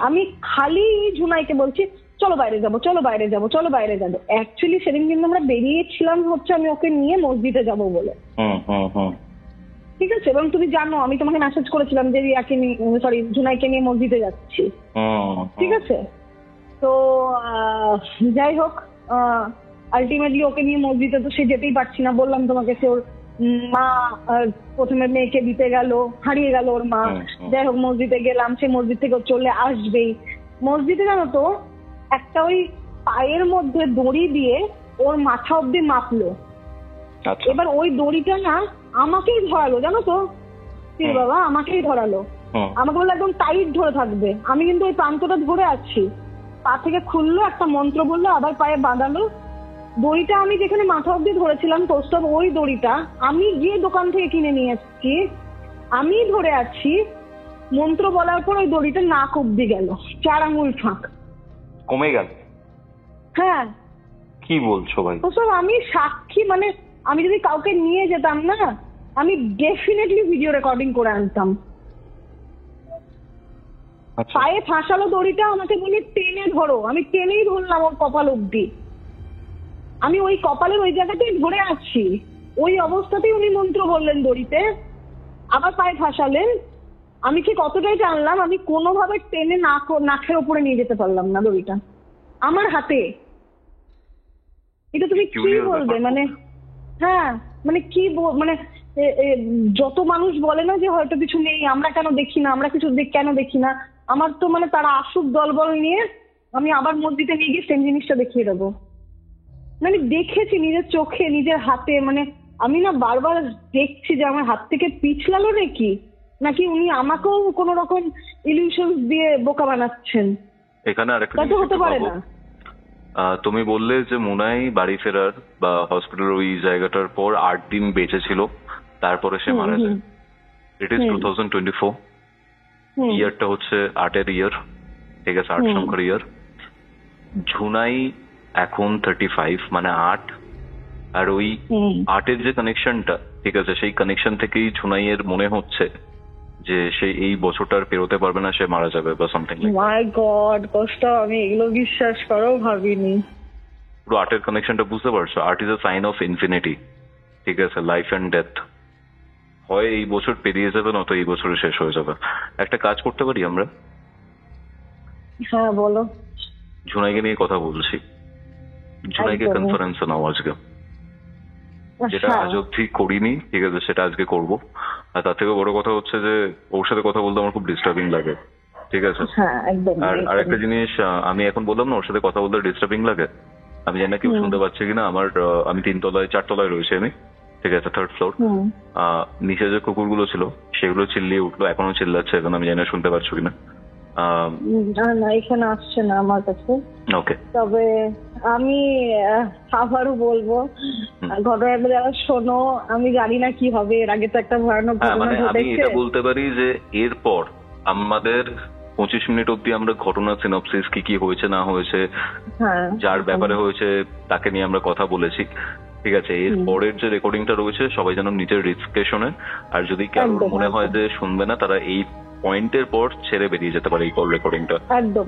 আমি খালি ঝুনাইকে বলছি, চলো বাইরে যাবো, চলো বাইরে যাবো, চলো বাইরে যাবো। অ্যাকচুয়ালি সেদিন কিন্তু আমরা বেরিয়েছিলাম হচ্ছে আমি ওকে নিয়ে মসজিদে যাবো বলে। ঠিক আছে, এবং তুমি জানো আমি তোমাকে মেসেজ করেছিলাম যে রিয়াকে নিয়ে, সরি ঝুনাইকে নিয়ে মসজিদে যাচ্ছি। ঠিক আছে, তো যাই হোক, আলটিমেটলি ওকে নিয়ে মসজিদে তো সে যেতেই পারছি না, বললাম তোমাকে, সে ওর মা প্রথমে মেয়েকে দিতে গেল, হারিয়ে গেল ওর মা। যাই হোক মসজিদে গেলাম, সে মসজিদ থেকে চলে আসবেই। মসজিদে জানো তো একটা ওই পায়ের মধ্যে দড়ি দিয়ে ওর মাথা অব্দি মাপলো। এবার ওই দড়িটা না আমাকেই ধরালো, জানো তো বাবা, আমাকেই ধরালো। আমাকে বললো একদম টাইট ধরে থাকবে। আমি কিন্তু ওই প্রান্তটা ধরে আছি। পা থেকে খুললো, একটা মন্ত্র বললো, আবার পায়ে বাঁধালো। দড়িটা আমি যেখানে মাথা অব্দি ধরেছিলাম তোস্তব, ওই দড়িটা আমি গিয়ে দোকান থেকে কিনে নিয়ে এসেছি। আমি ধরে আছি, মন্ত্র বলার পর ওই দড়িটা নাক অব্দি গেল, 4 আঙুল ফাঁক কমে গেল। হ্যাঁ, কি বলছো ভাই? তোস্তব আমি সাক্ষী, মানে আমি যদি কাউকে নিয়ে যেতাম না, আমি ডেফিনেটলি ভিডিও রেকর্ডিং করে আনতাম। পায়ে ফাঁসালো দড়িটা, আমাকে বলে টেনে ধরো। আমি টেনেই ধরলাম ওর কপাল অব্দি। আমি ওই কপালের ওই জায়গাতেই ধরে আছি। ওই অবস্থাতেই উনি মন্ত্র বললেন দড়িতে, আবার পায়ে ফাঁসালেন। আমি কি কতটাই টানলাম, আমি কোনোভাবে টেনে নাকের ওপরে নিয়ে যেতে পারলাম না দড়িটা আমার হাতে। এটা তুমি কি বলবে? মানে হ্যাঁ, মানে কি মানে যত মানুষ বলে না যে হয়তো কিছু নেই, আমরা কেন দেখি না, আমরা কিছু কেন দেখি না। আমার তো মানে তারা আসুক দলবল নিয়ে, আমি আবার মসজিদে নিয়ে গিয়ে সেম জিনিসটা দেখিয়ে দেবো। মানে দেখেছি নিজের চোখে, নিজের হাতে। মানে আমি না বারবার দেখছি যে আমার হাত থেকে পিছলালো নাকি উনি আমাকেও কোন রকম ইলিউশন দিয়ে বোকা বানাচ্ছেন। এখানে আরেকটা জিনিস হতে পারে না। তুমি বললে যে মুনাই বাড়ি ফেরার বা হসপিটাল ওই জায়গাটার পর 8 দিন বেঁচে ছিল, তারপরে সে মারা যায়। It is 2024। ইয়ারটা হচ্ছে 8-এর ইয়ার, ঠিক আছে, 8 সংখ্যার ইয়ার। ঝুনাই এখন 35, মানে 8। আর ওই 8-এর যে কানেকশনটা, ঠিক আছে, সেই কানেকশন থেকেই ঝুনাইয়ের মনে হচ্ছে যে সে এই বছরটার পেরোতে পারবে না, সে মারা যাবে বা সামথিং। মাই গড, কষ্ট। আমি এগুলো বিশ্বাস করেও ভাবিনি। পুরো 8-এর কানেকশনটা বুঝতে পারছো? 8 is a sign of infinity, ঠিক আছে, লাইফ এন্ড ডেথ। হয় এই বছর পেরিয়ে যাবে, নয়তো এই বছরে শেষ হয়ে যাবে। একটা কাজ করতে পারি আমরা? হ্যাঁ বলো। ঝুনাইকে নিয়ে কথা বলছি, ঝুনাইকে কনফারেন্সে নাও আজকে, যেটা আজ অব্দি করিনি, ঠিক আছে, সেটা আজকে করব। আর তার থেকে বড় কথা হচ্ছে যে ওর সাথে কথা বলতে আমার খুব ডিস্টার্বিং লাগে, ঠিক আছে। আর আরেকটা জিনিস, আমি এখন বললাম না ওর সাথে কথা বলতে ডিস্টার্বিং লাগে, আমি জানি না কেউ শুনতে পাচ্ছে কিনা। আমি 3 তলায় 4 তলায় রয়েছি আমি, ঠিক আছে, 3rd ফ্লোর। নিচে যে কুকুরগুলো ছিল সেগুলো চিল্লিয়ে উঠলো, এখনো চিল্লাচ্ছে, এখন আমি জানি না শুনতে পাচ্ছ কিনা। না, এখানে আসছে না আমার কাছে। ওকে, তবে আমি আবারও বলবো, ঘটনাটা যারা শোনো, আমি জানি না কি হবে। এর আগে তো একটা ভয়ানক ঘটনা ঘটেছে। আমি এটা বলতে পারি যে এরপর আমাদের 25 মিনিট অব্দি আমরা ঘটনা সিনপসিস কি হয়েছে না হয়েছে, যার ব্যাপারে হয়েছে তাকে নিয়ে আমরা কথা বলেছি, ঠিক আছে। এর পরের যে রেকর্ডিংটা রয়েছে সবাই যেন নিজের রিস্কে শোনে। আর যদি কারোর মনে হয় যে শুনবে না, তারা এই পয়েন্টের পর ছেড়ে বেরিয়ে যেতে পারে এই কল রেকর্ডিংটা। একদম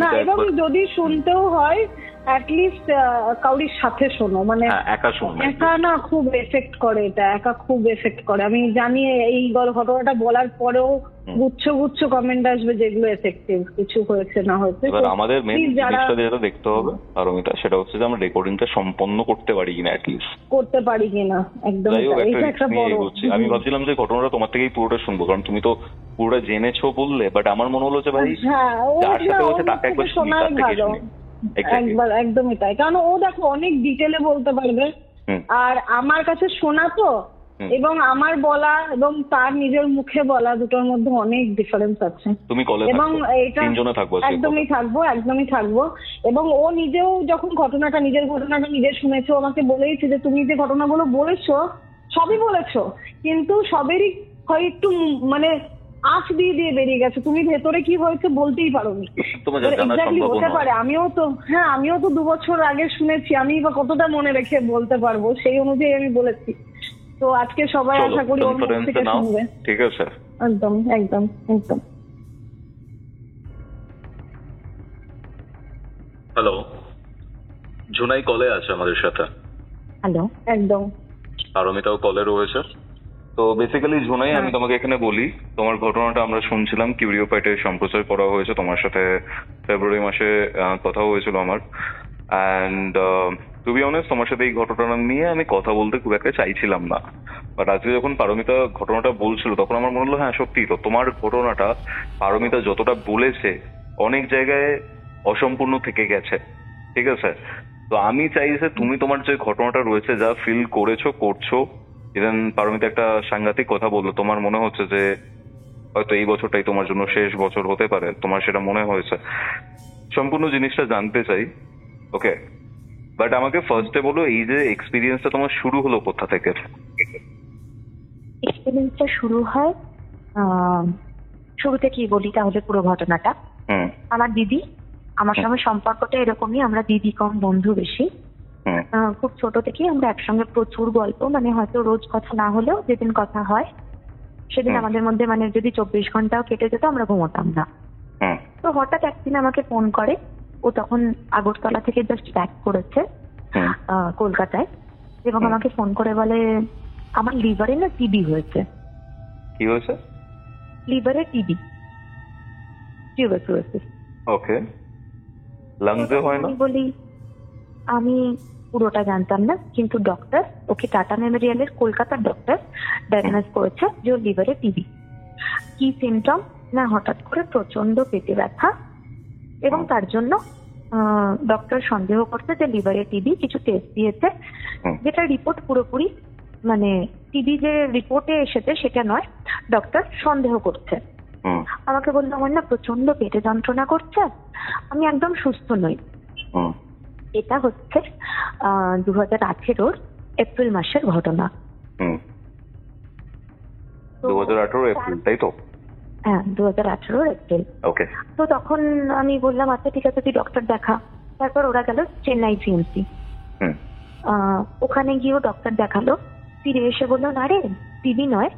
না, এবং যদি শুনতেও হয় অ্যাটলিস্ট কাউরির সাথে শোনো। মানে একা না, খুব এফেক্ট করে এটা, একা খুব এফেক্ট করে। আমি জানি এই ঘটনাটা বলার পরেও গুচ্ছ কমেন্ট আসবে যেগুলো এফেক্টিভ, কিছু হয়েছে না হয়েছে। এবার আমাদের মেইন জিনিসটা যেটা দেখতে হবে পারমিতা, সেটা হচ্ছে যে আমরা রেকর্ডিংটা সম্পন্ন করতে পারি কিনা, অ্যাটলিস্ট করতে পারি কিনা। একদম, এটা একটা বড়। আমি ভাবছিলাম যে ঘটনাটা তোমার থেকেই পুরোটা শুনবো, কারণ তুমি তো পুরোটা জেনেছো বললে, বাট আমার মনে হলো যে ভাই যার সাথে হচ্ছে তাকে একবার শুনি, তার থেকে শুনি। একদমই তাই, কারণ ও দেখো অনেক ডিটেলে বলতে পারবে। আর আমার কাছে শোনা তো, এবং আমার বলা এবং তার নিজের মুখে বলা, দুটোর মধ্যে অনেক ডিফারেন্স আছে। এবং এটা একদমই থাকবো। এবং ও নিজেও যখন নিজের ঘটনাটা নিজে শুনেছো, আমাকে বলেইছে যে তুমি যে ঘটনাগুলো বলেছো সবই বলেছো, কিন্তু সবেরই হয় একটু মানে আঁচ দিয়ে বেরিয়ে গেছে, তুমি ভেতরে কি হয়েছে বলতেই পারোনি। এক্স্যাক্টলি হতে পারে। আমিও তো 2 বছর আগে শুনেছি, আমি বা কতটা মনে রেখে বলতে পারবো, সেই অনুযায়ী আমি বলেছি। তো আজকে সবাই আশা করি ওর মুখ থেকে শুনবে, ঠিক আছে। একদম। হ্যালো, ঝুনাই কলে আছে আমাদের সাথে। হ্যালো, একদম। পারমিতাও কলে রয়েছে। তো বেসিক্যালি ঝুনাই, আমি তোমাকে এখানে বলি, তোমার ঘটনাটা আমরা শুনছিলাম, কিউরিওফাইটে সম্প্রচার করা হয়েছে, তোমার সাথে ফেব্রুয়ারি মাসে কথা হয়েছিল আমার। অ্যান্ড টু বি অনেস্ট তোমার সাথে এই ঘটনাটা নিয়ে আমি কথা বলতে খুব একটা চাইছিলাম না, বাট আজকে যখন পারমিতা ঘটনাটা বলছিল তখন আমার মনে হলো হ্যাঁ সত্যি তো, তোমার ঘটনাটা পারমিতা যতটা বলেছে অনেক জায়গায় অসম্পূর্ণ থেকে গেছে, ঠিক আছে? তো আমি চাই যে তুমি তোমার যে ঘটনাটা রয়েছে যা ফিল করেছো করছো, ইভেন পারমিতা একটা সাংঘাতিক কথা বললো, তোমার মনে হচ্ছে যে হয়তো এই বছরটাই তোমার জন্য শেষ বছর হতে পারে, তোমার সেটা মনে হয়েছে, সম্পূর্ণ জিনিসটা জানতে চাই, ওকে? বাট আমাকে ফার্স্টে বলো এই যে এক্সপিরিয়েন্সটা তোমার শুরু হলো কোথা থেকে? এক্সপিরিয়েন্সটা শুরু হয় শুরু থেকেই বলি তাহলে পুরো ঘটনাটা। হুম আমার দিদি, আমার সঙ্গে সম্পর্কটা এরকমই, আমরা দিদি কম বন্ধু বেশি। হুম খুব ছোট থেকেই আমরা একসঙ্গে প্রচুর গল্প, মানে হয়তো রোজ কথা না হলেও যেদিন কথা হয় সেদিন আমাদের মধ্যে মানে যদি 24 ঘন্টাও কেটে যেত আমরা ঘুমোতাম না। হুম তো হঠাৎ একদিন আমাকে ফোন করে, ও তখন আগরতলা থেকে জাস্ট ব্যাক করেছে হুম কলকাতায়, এবং আমাকে ফোন করে বলে আমার লিভারে না টিবি হয়েছে। কি হয়েছে? লিভারে টিবি, টিউবারকুলোসিস। ওকে, লাংসে হয় না? আমি বলি আমি পুরোটা জানতাম না, কিন্তু ডক্টর ওকে টাটা মেমোরিয়ালের কলকাতার ডক্টর ডায়াগনোজ করেছে যে ওর লিভারে টিবি। কি সিমটম না, হঠাৎ করে প্রচন্ড পেটে ব্যথা, এবং তার জন্য ডক্টর সন্দেহ করছে যে লিভারে টিবি। কিছু টেস্ট দিয়েছে, যেটা রিপোর্ট পুরোপুরি মানে টিবি যে রিপোর্টে এসেছে সেটা নয়, ডক্টর সন্দেহ করছে। আমাকে বললো আমার না প্রচন্ড পেটে যন্ত্রণা করছে, আমি একদম সুস্থ নই। এটা হচ্ছে 2018 এপ্রিল মাসের ঘটনা। 2018 এপ্রিল, তাই তো? হ্যাঁ, 2018 এপ্রিল। ওকে। তো তখন আমি বললাম আচ্ছা ঠিক আছে তুই ডক্টর দেখা। তারপর ওরা গেল চেন্নাই সিএমসি, ওখানে গিয়েও ডক্টর দেখালো। ফিরে এসে বললো না রে টিবি নয়,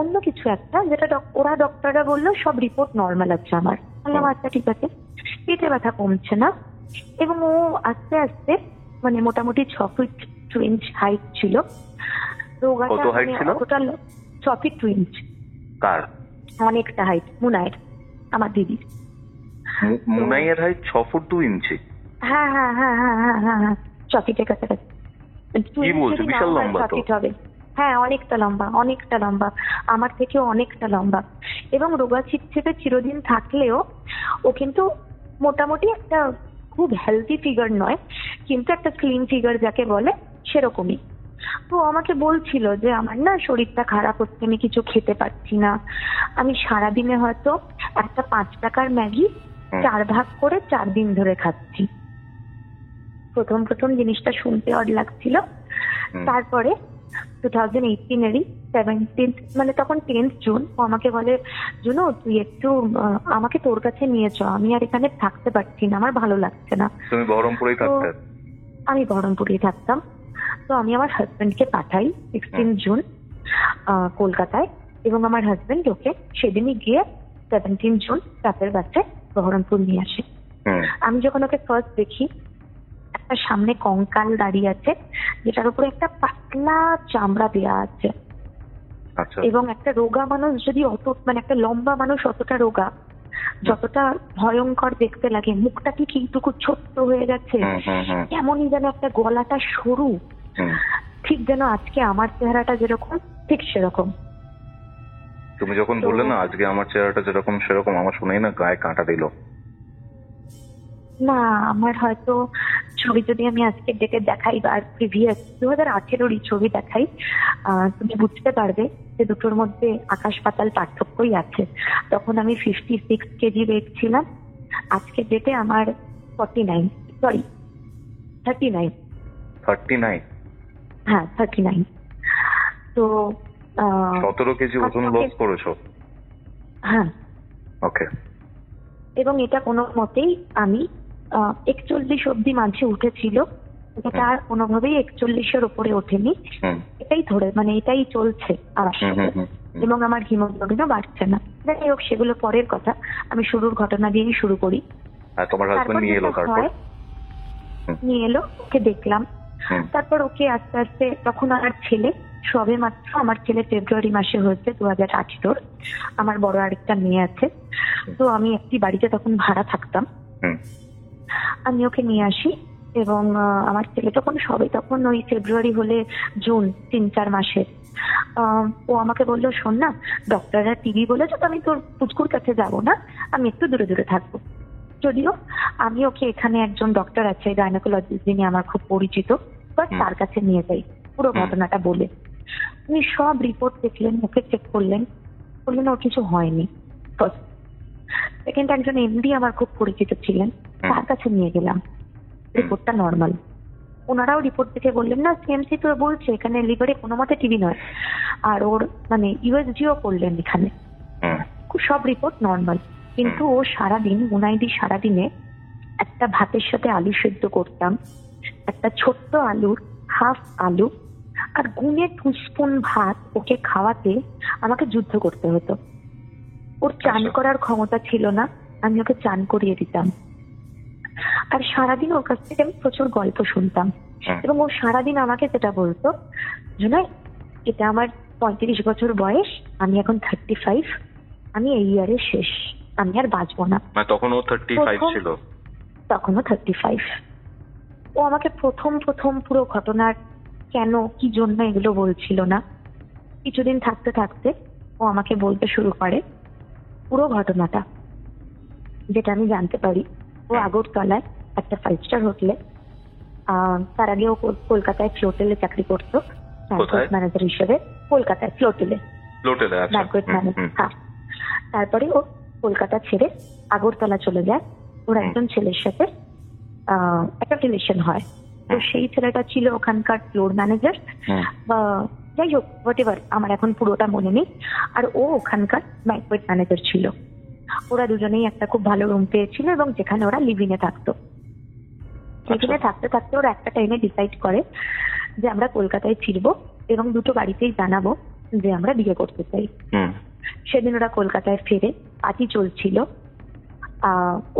অন্য কিছু একটা, যেটা ওরা ডক্টররা বললো সব রিপোর্ট নর্মাল আছে আমার। বললাম আচ্ছা ঠিক আছে। পেটে ব্যথা কমছে না, এবং ও আস্তে আস্তে মানে মোটামুটি 6 ফিট 2 ইঞ্চ হাইট ছিল। কত হাইট ছিল? Total 6 feet 2 inch. কার? অনেকটা হাইট, মুনায়ের, আমার দিদি। মুনাইয়ের হাইট 6 ফুট 2 ইঞ্চি? হ্যাঁ হ্যাঁ হ্যাঁ হ্যাঁ হ্যাঁ হ্যাঁ হ্যাঁ, 6 ফিটের কাছাকাছি। কি বলছো, বিশাল লম্বা তো। হবে, হ্যাঁ অনেকটা লম্বা, অনেকটা লম্বা, আমার থেকেও অনেকটা লম্বা। এবং রোগা ছিপছিপে চিরদিন থাকলেও ও কিন্তু মোটামুটি একটা খুব হেলদি ফিগার নয়, কিন্তু একটা স্লিম ফিগার যাকে বলে সেরকমই। তো আমাকে বলছিল যে আমার না শরীরটা খারাপ হচ্ছে, আমি কিছু খেতে পারছি না, আমি সারাদিনে হয়তো একটা 5 টাকার ম্যাগি 4 ভাগ করে 4 দিন ধরে খাচ্ছি। প্রথম প্রথম জিনিসটা শুনতে অড লাগছিল। তারপরে 2018-এরই 17 মানে তখন 10th জুন ও আমাকে বলে জুনু তুই একটু আমাকে তোর কাছে নিয়ে চ, আমি আর এখানে থাকতে পারছি না, আমার ভালো লাগছে না। তুমি বহরমপুরেই থাকতে? আমি বহরমপুরেই থাকতাম। তো আমি আমার হাজবেন্ডকে পাঠাই 16 জুন কলকাতায়, এবং আমার হাজবেন্ড ওকে সেদিনই গিয়ে 17 জুন রাতের বাসে বহরমপুর নিয়ে আসে। আমি যখন ওকে ফার্স্ট দেখি, একটা সামনে কঙ্কাল দাঁড়িয়ে আছে যেটার উপরে একটা পাতলা চামড়া দেওয়া আছে, এবং একটা রোগা মানুষ যদি অত মানে একটা লম্বা মানুষ অতটা রোগা, যতটা ভয়ঙ্কর দেখতে লাগে, মুখটা ঠিক এইটুকু ছোট্ট হয়ে গেছে, এমনই যেন একটা গলাটা সরু, ঠিক যেন আজকে আমার চেহারাটা যেরকম ঠিক সেরকম। তুমি যখন বললে না আজকে আমার চেহারাটা যেরকম সেরকম, আমার শুনেই না গায়ে কাঁটা দিল। না আমার হয়তো ছবি যদি আমি আজকে ডেটে দেখাই বা প্রিভিয়াস 2018-রই ছবি দেখাই, তুমি বুঝতে পারবে যে দুটোর মধ্যে আকাশ পাতাল পার্থক্যই আছে। তখন আমি 56 কেজি ওয়েট ছিলাম, আজকে ডেটে আমার 39। হ্যাঁ 39। তো 17 কেজি ওজন লস করেছো? হ্যাঁ। ওকে। এবং এটা কোনো মতেই আমি 41 অব্দি মাঝে উঠেছিল, এটা আর কোনোভাবেই 41-এর উপরে ওঠেনি, এটাই ধরে মানে এটাই চলছে আমার সাথে, এবং আমার হিমোগ্লোবিনও বাড়ছে না। যাই হোক সেগুলো পরের কথা, আমি শুরুর ঘটনা দিয়েই শুরু করি। তোমার হাজবেন্ড নিয়ে এলো? তারপর নিয়ে এলো, ওকে দেখলাম। তারপর ওকে আস্তে আস্তে, তখন আমার ছেলে সবে মাত্র, আমার ছেলে ফেব্রুয়ারি মাসে হয়েছে 2018। আমার বড় আরেকটা মেয়ে আছে। তো আমি একটি বাড়িতে তখন ভাড়া থাকতাম, আমি ওকে নিয়ে আসি এবং আমার ছেলে তখন ওই ফেব্রুয়ারি হলে জুন, 3-4 মাসের। ও আমাকে বললো, শোন না, ডক্টররা টিভি বলেছে তো আমি তোর পুচকুর কাছে যাব না, আমি একটু দূরে দূরে থাকবো। যদিও আমি ওকে এখানে একজন ডক্টর আছে গাইনোকোলজিস্ট, যিনি আমার খুব পরিচিত, বাট তার কাছে নিয়ে যাই পুরো ঘটনাটা বলে। উনি সব রিপোর্ট দেখলেন, ওকে চেক করলেন, বললেন ওর কিছু হয়নি। ফার্স্ট। সেকেন্ড, একজন এমডি আমার খুব পরিচিত ছিলেন, তার কাছে নিয়ে গেলাম, রিপোর্টটা নর্মাল। ওনারাও রিপোর্ট দেখে বললেন, না সিএমসি তো বলছে এখানে লিভারে কোনো মতে টিবি নয়, আর ওর মানে ইউএসজিও করলেন এখানে, সব রিপোর্ট নর্মাল। কিন্তু ও সারাদিন, মুনাইদি সারাদিনে একটা ভাতের সাথে আলু সেদ্ধ করতাম, একটা ছোট্ট আলুর হাফ আলু আর গুনে 2 স্পুন ভাত ওকে খাওয়াতে আমাকে যুদ্ধ করতে হতো। ওর চান করার ক্ষমতা ছিল না, আমি ওকে চান করিয়ে দিতাম। আর সারাদিন ওর কাছ থেকে আমি প্রচুর গল্প শুনতাম, এবং ও সারাদিন আমাকে যেটা বলতো, জুনাই এটা আমার 35 বছর বয়স, আমি এখন 35, আমি এই ইয়ারে শেষ, আমি আর বাঁচবো না। তখন ও 35 ছিল? তখনও 35। ও আমাকে প্রথম পুরো ঘটনার কেন কি জন্য এগুলো বলছিল না। কিছুদিন থাকতে থাকতে ও আমাকে বলতে শুরু করে পুরো ঘটনাটা, যেটা আমি জানতে পারি। ও আগরতলায় একটা 5 স্টার হোটেলে, তার আগে ও কলকাতায় ফ্লোটেলে চাকরি করতো ব্যাংকুয়েট ম্যানেজার হিসেবে। কলকাতায় ফ্লোটেলে ব্যাংকুয়েট ম্যানেজার। হ্যাঁ, তারপরে ও কলকাতা ছেড়ে আগরতলা চলে যায়। ওর একজন ছেলের সাথে একটা রিলেশন হয়। তো সেই ছেলেটা ছিল ওখানকার ফ্লোর ম্যানেজার, বা যাই হোক হোয়াট এভার, আমার এখন পুরোটা মনে নেই। আর ও ওখানকার ব্যাংকুয়েট ম্যানেজার ছিল। ওরা দুজনেই একটা খুব ভালো রুম পেয়েছিল, এবং যেখানে ওরা লিভিনে থাকতো। লিভিনে থাকতে থাকতে ওরা একটা টাইমে ডিসাইড করে যে আমরা কলকাতায় ফিরবো এবং দুটো বাড়িতেই জানাবো যে আমরা বিয়ে করতে চাই। সেদিন ওরা কলকাতায় ফেরে, পার্টি চলছিল।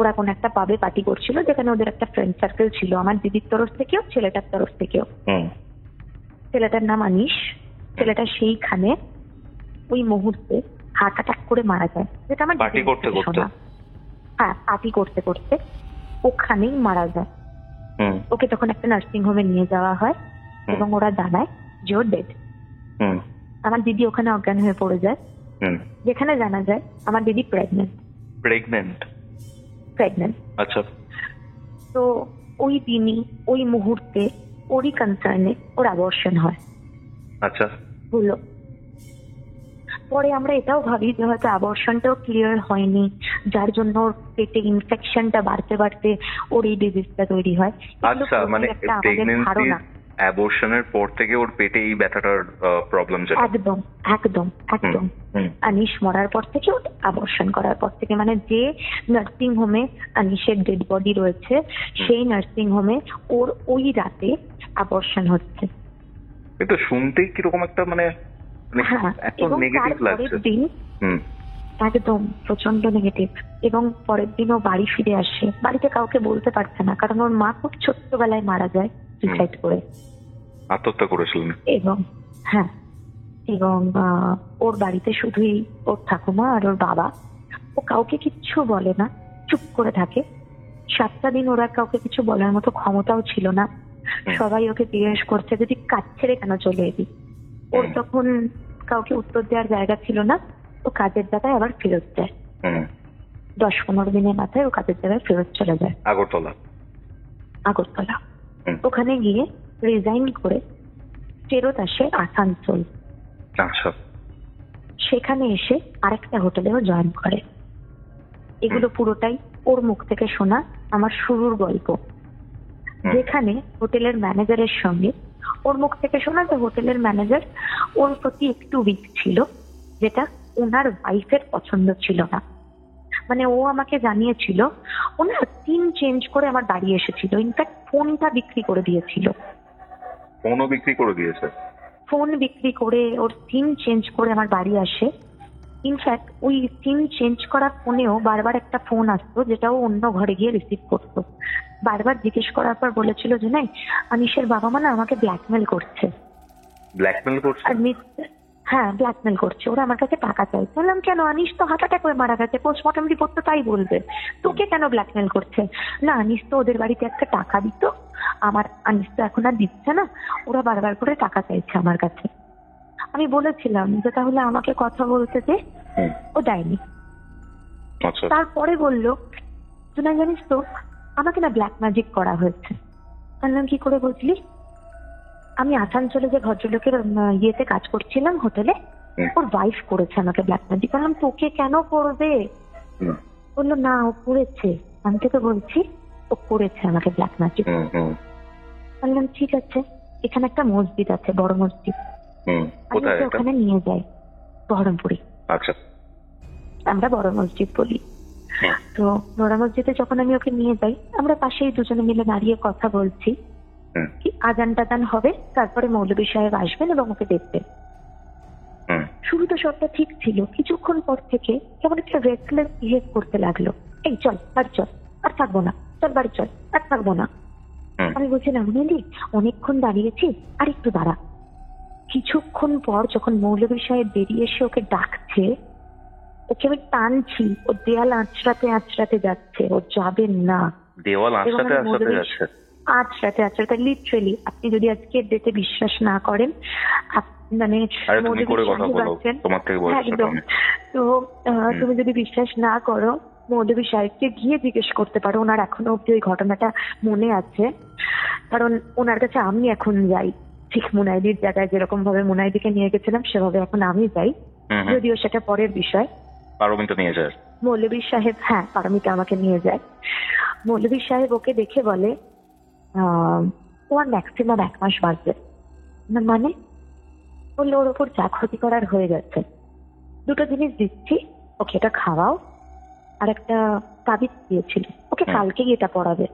ওরা কোন একটা পাবে পার্টি করছিল, যেখানে ওদের একটা ফ্রেন্ড সার্কেল ছিল, আমার দিদির তরফ থেকেও ছেলেটার তরফ থেকেও। ছেলেটার নাম আনিশ। ছেলেটা সেইখানে ওই মুহূর্তে হার্ট অ্যাটাক করে মারা যায়, যেটা আমার পার্টি করতে করতে। হ্যাঁ, পার্টি করতে করতে ওখানেই মারা যায়। ওকে তখন একটা নার্সিং হোমে নিয়ে যাওয়া হয়, এবং ওরা জানায় যে ও ডেড। আমার দিদি ওখানে অজ্ঞান হয়ে পড়ে যায়, যেখানে জানা যায় আমার দিদি প্রেগনেন্ট। আচ্ছা। তো ওই দিনই, ওই মুহূর্তে, ওরই কনসার্নে ওর অ্যাবর্শন হয়। আচ্ছা। হলো। পরে আমরা এটাও ভাবি যে হয়তো অ্যাবর্শনটাও ক্লিয়ার হয়নি, যার জন্য ওর পেটে ইনফেকশনটা বাড়তে বাড়তে ওর এই ডিজিজটা তৈরি হয়। আচ্ছা, মানে প্রেগন্যান্সি অ্যাবর্শনের পর থেকে ওর পেটে এই ব্যথাটার প্রবলেম যেটা। একদম একদম একদম। আনিশ মরার পর থেকে, অ্যাবর্শন করার পর থেকে, মানে যে নার্সিং হোমে আনিশের ডেড বডি রয়েছে, সেই নার্সিং হোমে ওর ওই রাতে অ্যাবর্শন হচ্ছে। এটা শুনতেই কিরকম একটা মানে এত নেগেটিভ লাগছে। একদম প্রচন্ড নেগেটিভ। এবং পরের দিন ও বাড়ি ফিরে আসে, বাড়িতে কাউকে বলতে পারছে না, কারণ ওর মা খুব ছোট্টবেলায় মারা যায় সুইসাইড করে, আত্মহত্যা করেছিলেন। এবং হ্যাঁ, এবং ওর বাড়িতে শুধুই ওর ঠাকুমা আর ওর বাবা। ও কাউকে কিচ্ছু বলে না, চুপ করে থাকে। 7টা দিন ওরা কাউকে কিছু বলার মতো ক্ষমতাও ছিল না। সবাই ওকে জিজ্ঞেস করছে যদি কাজ ছেড়ে কেন চলে এলি। ওর তখন কাউকে উত্তর দেওয়ার জায়গা ছিল না। ও কাজের জায়গায় আবার ফেরত যায়। 10-15 দিনের মাথায় ও কাজের জায়গায় ফেরত চলে যায় আগরতলা। ওখানে গিয়ে রিজাইন করে ফেরত আসে আসানসোল। সেখানে এসে আরেকটা হোটেলেও জয়েন করে। এগুলো পুরোটাই ওর মুখ থেকে শোনা আমার শুরুর গল্প, যেখানে হোটেলের ম্যানেজারের সঙ্গে ওর মুখ থেকে শোনা যে হোটেলের ম্যানেজার ওর প্রতি একটু উইক ছিল, যেটা ওনার ওয়াইফের পছন্দ ছিল না। মানে ও আমাকে জানিয়েছিল ওনার সিম চেঞ্জ করে আমার বাড়ি এসেছিল, ইনফ্যাক্ট ফোনটা বিক্রি করে দিয়েছিল। ফোনও বিক্রি করে দিয়েছে? ফোন বিক্রি করে ওর সিম চেঞ্জ করে আমার বাড়ি আসে। ইনফ্যাক্ট ওই সিম চেঞ্জ করা ফোনেও বারবার একটা ফোন আসতো, যেটাও অন্য ঘরে গিয়ে রিসিভ করতো। বারবার জিজ্ঞেস করার পর বলেছিল যে না, আনিশের বাবা মা না আমাকে ব্ল্যাকমেল করছে। ব্ল্যাকমেল করছে? আর হ্যাঁ ব্ল্যাকমেল করছে, ওরা আমার কাছে টাকা চাইছে। বললাম কেন, আনিস তো হার্ট অ্যাটাক করে মারা গেছে, পোস্টমর্টম রিপোর্ট তো তাই বলবে, তোকে কেন ব্ল্যাকমেল করছে? না আনিস তো ওদের বাড়িতে একটা টাকা দিত, আমার আনিস তো এখন আর দিচ্ছে না, ওরা বারবার করে টাকা চাইছে আমার কাছে। আমি বলেছিলাম যে তাহলে আমাকে কথা বলতে দে, ও দেয়নি। আচ্ছা। তারপরে বললো তুই না জানিস তো আমাকে না ব্ল্যাক ম্যাজিক করা হয়েছে। বললাম কি করে বুঝলি? আমি আসানসোলে যে ভদ্রলোকের ইয়েতে কাজ করছিলাম হোটেলে, ওর ওয়াইফ করেছে আমাকে ব্ল্যাক ম্যাজিক। বললাম তোকে কেন করবে? বললো না ও করেছে, আমি তোকে বলছি ও করেছে আমাকে ব্ল্যাক ম্যাজিক। বললাম ঠিক আছে, এখানে একটা মসজিদ আছে, বড় মসজিদ, আমি ওকে ওখানে নিয়ে যাই, বহরমপুরে। আচ্ছা, আমরা বড় মসজিদ বলি। তো বড় মসজিদে যখন আমি ওকে নিয়ে যাই, আমরা পাশেই দুজনে মিলে দাঁড়িয়ে কথা বলছি, কি আজান টাজান হবে, তারপরে মৌলভী সাহেব আসবেন এবং ওকে দেখবেন। শুরু তো সবটা ঠিক ছিল, কিছুক্ষণ পর থেকে কেমন একটা রেসলেস বিহেভ করতে লাগলো। এই চল বাড়ি চল, আর থাকবো না, চল বাড়ি চল, আর থাকবো না। আমি বলছিলাম মেহেদি অনেকক্ষণ দাঁড়িয়েছি, আর একটু দাঁড়া। কিছুক্ষণ পর যখন মৌলভী সাহেব বেরিয়ে এসে ওকে ডাকছে, ওকে আমি টানছি, ও দেয়াল আঁচড়াতে আঁচড়াতে যাচ্ছে, ও যাবেন না। দেওয়াল আঁচড়াতে আঁচড়াতে যাচ্ছে? আঁচড়াতে আঁচড়াতে, লিটারেলি। আপনি যদি আজকে ডেটে বিশ্বাস না করেন, মানে একদম, তো তুমি যদি বিশ্বাস না করো, মৌলভী সাহেবকে গিয়ে জিজ্ঞেস করতে পারো, ওনার এখনো অব্দি ওই ঘটনাটা মনে আছে। কারণ ওনার কাছে আমি এখন যাই, ঠিক মুনাইদির জায়গায় যেরকম ভাবে মুনাইদিকে নিয়ে গেছিলাম সেভাবে এখন আমি যাই, যদিও সেটা পরের বিষয়। পারমিতা নিয়ে যায় মৌলভী সাহেব, হ্যাঁ পারমিতা আমাকে নিয়ে যায়। মৌলভী সাহেব ওকে দেখে বলে তোমার ম্যাক্সিমাম 1 মাস বাঁচবে। মানে বললো ওর ওপর যা ক্ষতি করার হয়ে গেছে, 2টো জিনিস দিচ্ছি, ওকে এটা খাওয়াও, আর একটা তাবিজ দিয়েছিল, ওকে কালকেই এটা পড়াবে।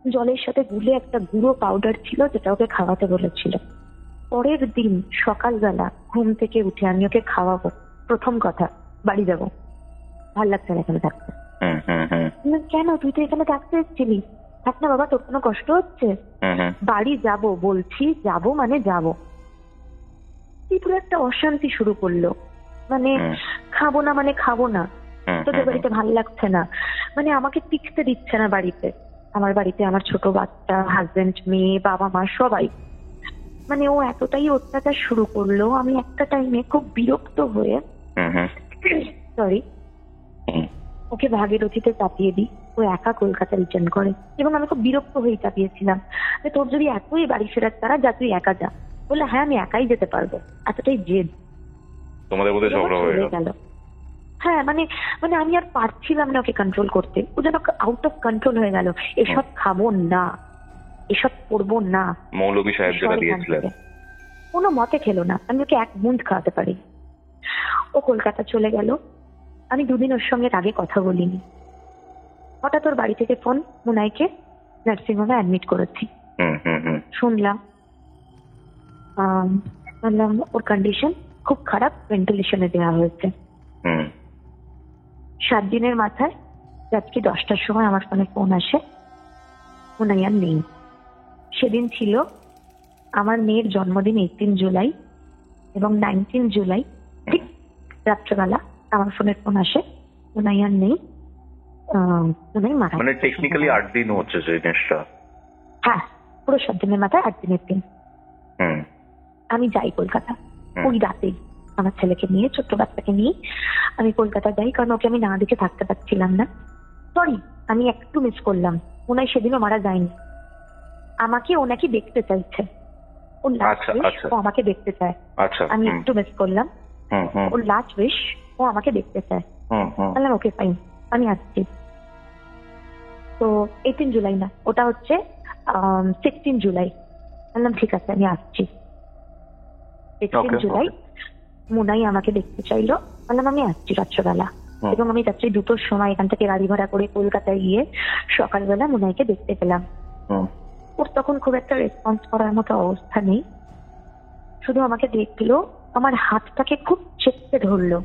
জলের সাথে গুলে একটা গুঁড়ো পাউডার ছিল যেটা ওকে খাওয়াতে বলেছিল। পরের দিন সকালবেলা ঘুম থেকে উঠে আমি ওকে খাওয়াবো, প্রথম কথা বাড়ি যাবো, ভাল লাগছে না এখানে থাকতে। কেন, তুই তো এখানে থাকতে এসেছিলি, থাক না বাবা, তোর কোনো কষ্ট হচ্ছে? বাড়ি যাব বলছি, যাব মানে যাব। পুরো একটা অশান্তি শুরু করলো, মানে খাবো না মানে খাবো না, তোদের বাড়িতে ভাল লাগছে না, মানে আমাকে টিকতে দিচ্ছে না বাড়িতে। আমার বাড়িতে আমার ছোট বাচ্চা, হাজবেন্ড, মেয়ে, বাবা মা সবাই, মানে ও এতটাই অত্যাচার শুরু করলো। আমি একটা টাইমে খুব বিরক্ত হয়ে সরি ওকে ভাগীরথীতে চাপিয়ে দিই, ও একা কলকাতা রিটার্ন করে। এবং আমি খুব বিরক্ত হয়ে চাপিয়েছিলাম যে তোর যদি এতই বাড়ি ফেরার তারা, যা তুই একা যা। বললে হ্যাঁ আমি একাই যেতে পারবো, এতটাই জেদ। তোমাদের মধ্যে ঝগড়া হয়ে গেল? হ্যাঁ, মানে মানে আমি আর পারছিলাম না ওকে কন্ট্রোল করতে, ও যেন আউট অফ কন্ট্রোল হয়ে গেল। এসব খাবো না, এসব করবো না। মৌলভী সাহেব যেটা দিয়েছিলেন কোনো মতে খেলো না, আমি ওকে এক মুন্ড খাওয়াতে পারি। ও কলকাতা চলে গেল, আমি 2 দিন ওর সঙ্গে আগে কথা বলিনি। হঠাৎ ওর বাড়ি থেকে ফোন, মুনাইকে নার্সিংহোমে অ্যাডমিট করেছি। শুনলাম বললাম ওর কন্ডিশন খুব খারাপ, ভেন্টিলেশনে দেওয়া হয়েছে। 7 দিনের মাথায় রাত্রি 10টার সময় আমার ফোনে ফোন আসে, মুনাই আর নেই। সেদিন ছিল আমার মেয়ের জন্মদিন, 18 জুলাই, এবং 19 জুলাই ঠিক রাত্রেবেলা আমার ফোনের ফোন আসে, মুনাই আর নেই, মুনাই মারা গেছে। মানে টেকনিক্যালি 8 দিন হচ্ছে জিনিসটা? হ্যাঁ, পুরো 7 দিনের মাথায় 8 দিনের দিন। আমি যাই কলকাতা ওই রাতেই, আমার ছেলেকে নিয়ে, ছোট্ট বাচ্চাকে নিয়ে আমি কলকাতা যাই, কারণ ওকে আমি না দেখে থাকতে পারছিলাম না। সরি, আমি একটু মিস করলাম, মুনাই সেদিনও মারা যায়নি, আমাকে ও নাকি দেখতে চাইছে, ও আমাকে দেখতে চায়। আমি একটু মিস করলাম, ওর লাস্ট উইশ ও আমাকে দেখতে চায়। বললাম ওকে ফাইন, আমি আসছি। তো 18 জুলাই না, ওটা হচ্ছে 16 জুলাই। বললাম ঠিক আছে আমি আসছি। 16 জুলাই মুনাই আমাকে দেখতে চাইলো, বললাম আমি আসছি রাত্রবেলা। এবং আমি রাত্রি 2টোর সময় এখান থেকে গাড়ি ভাড়া করে কলকাতায় গিয়ে সকালবেলা মুনাইকে দেখতে পেলাম। ওর তখন খুব একটা রেসপন্স করার মতো অবস্থা নেই, শুধু আমাকে দেখলো, আমার হাতটাকে খুব চেপে ধরলো,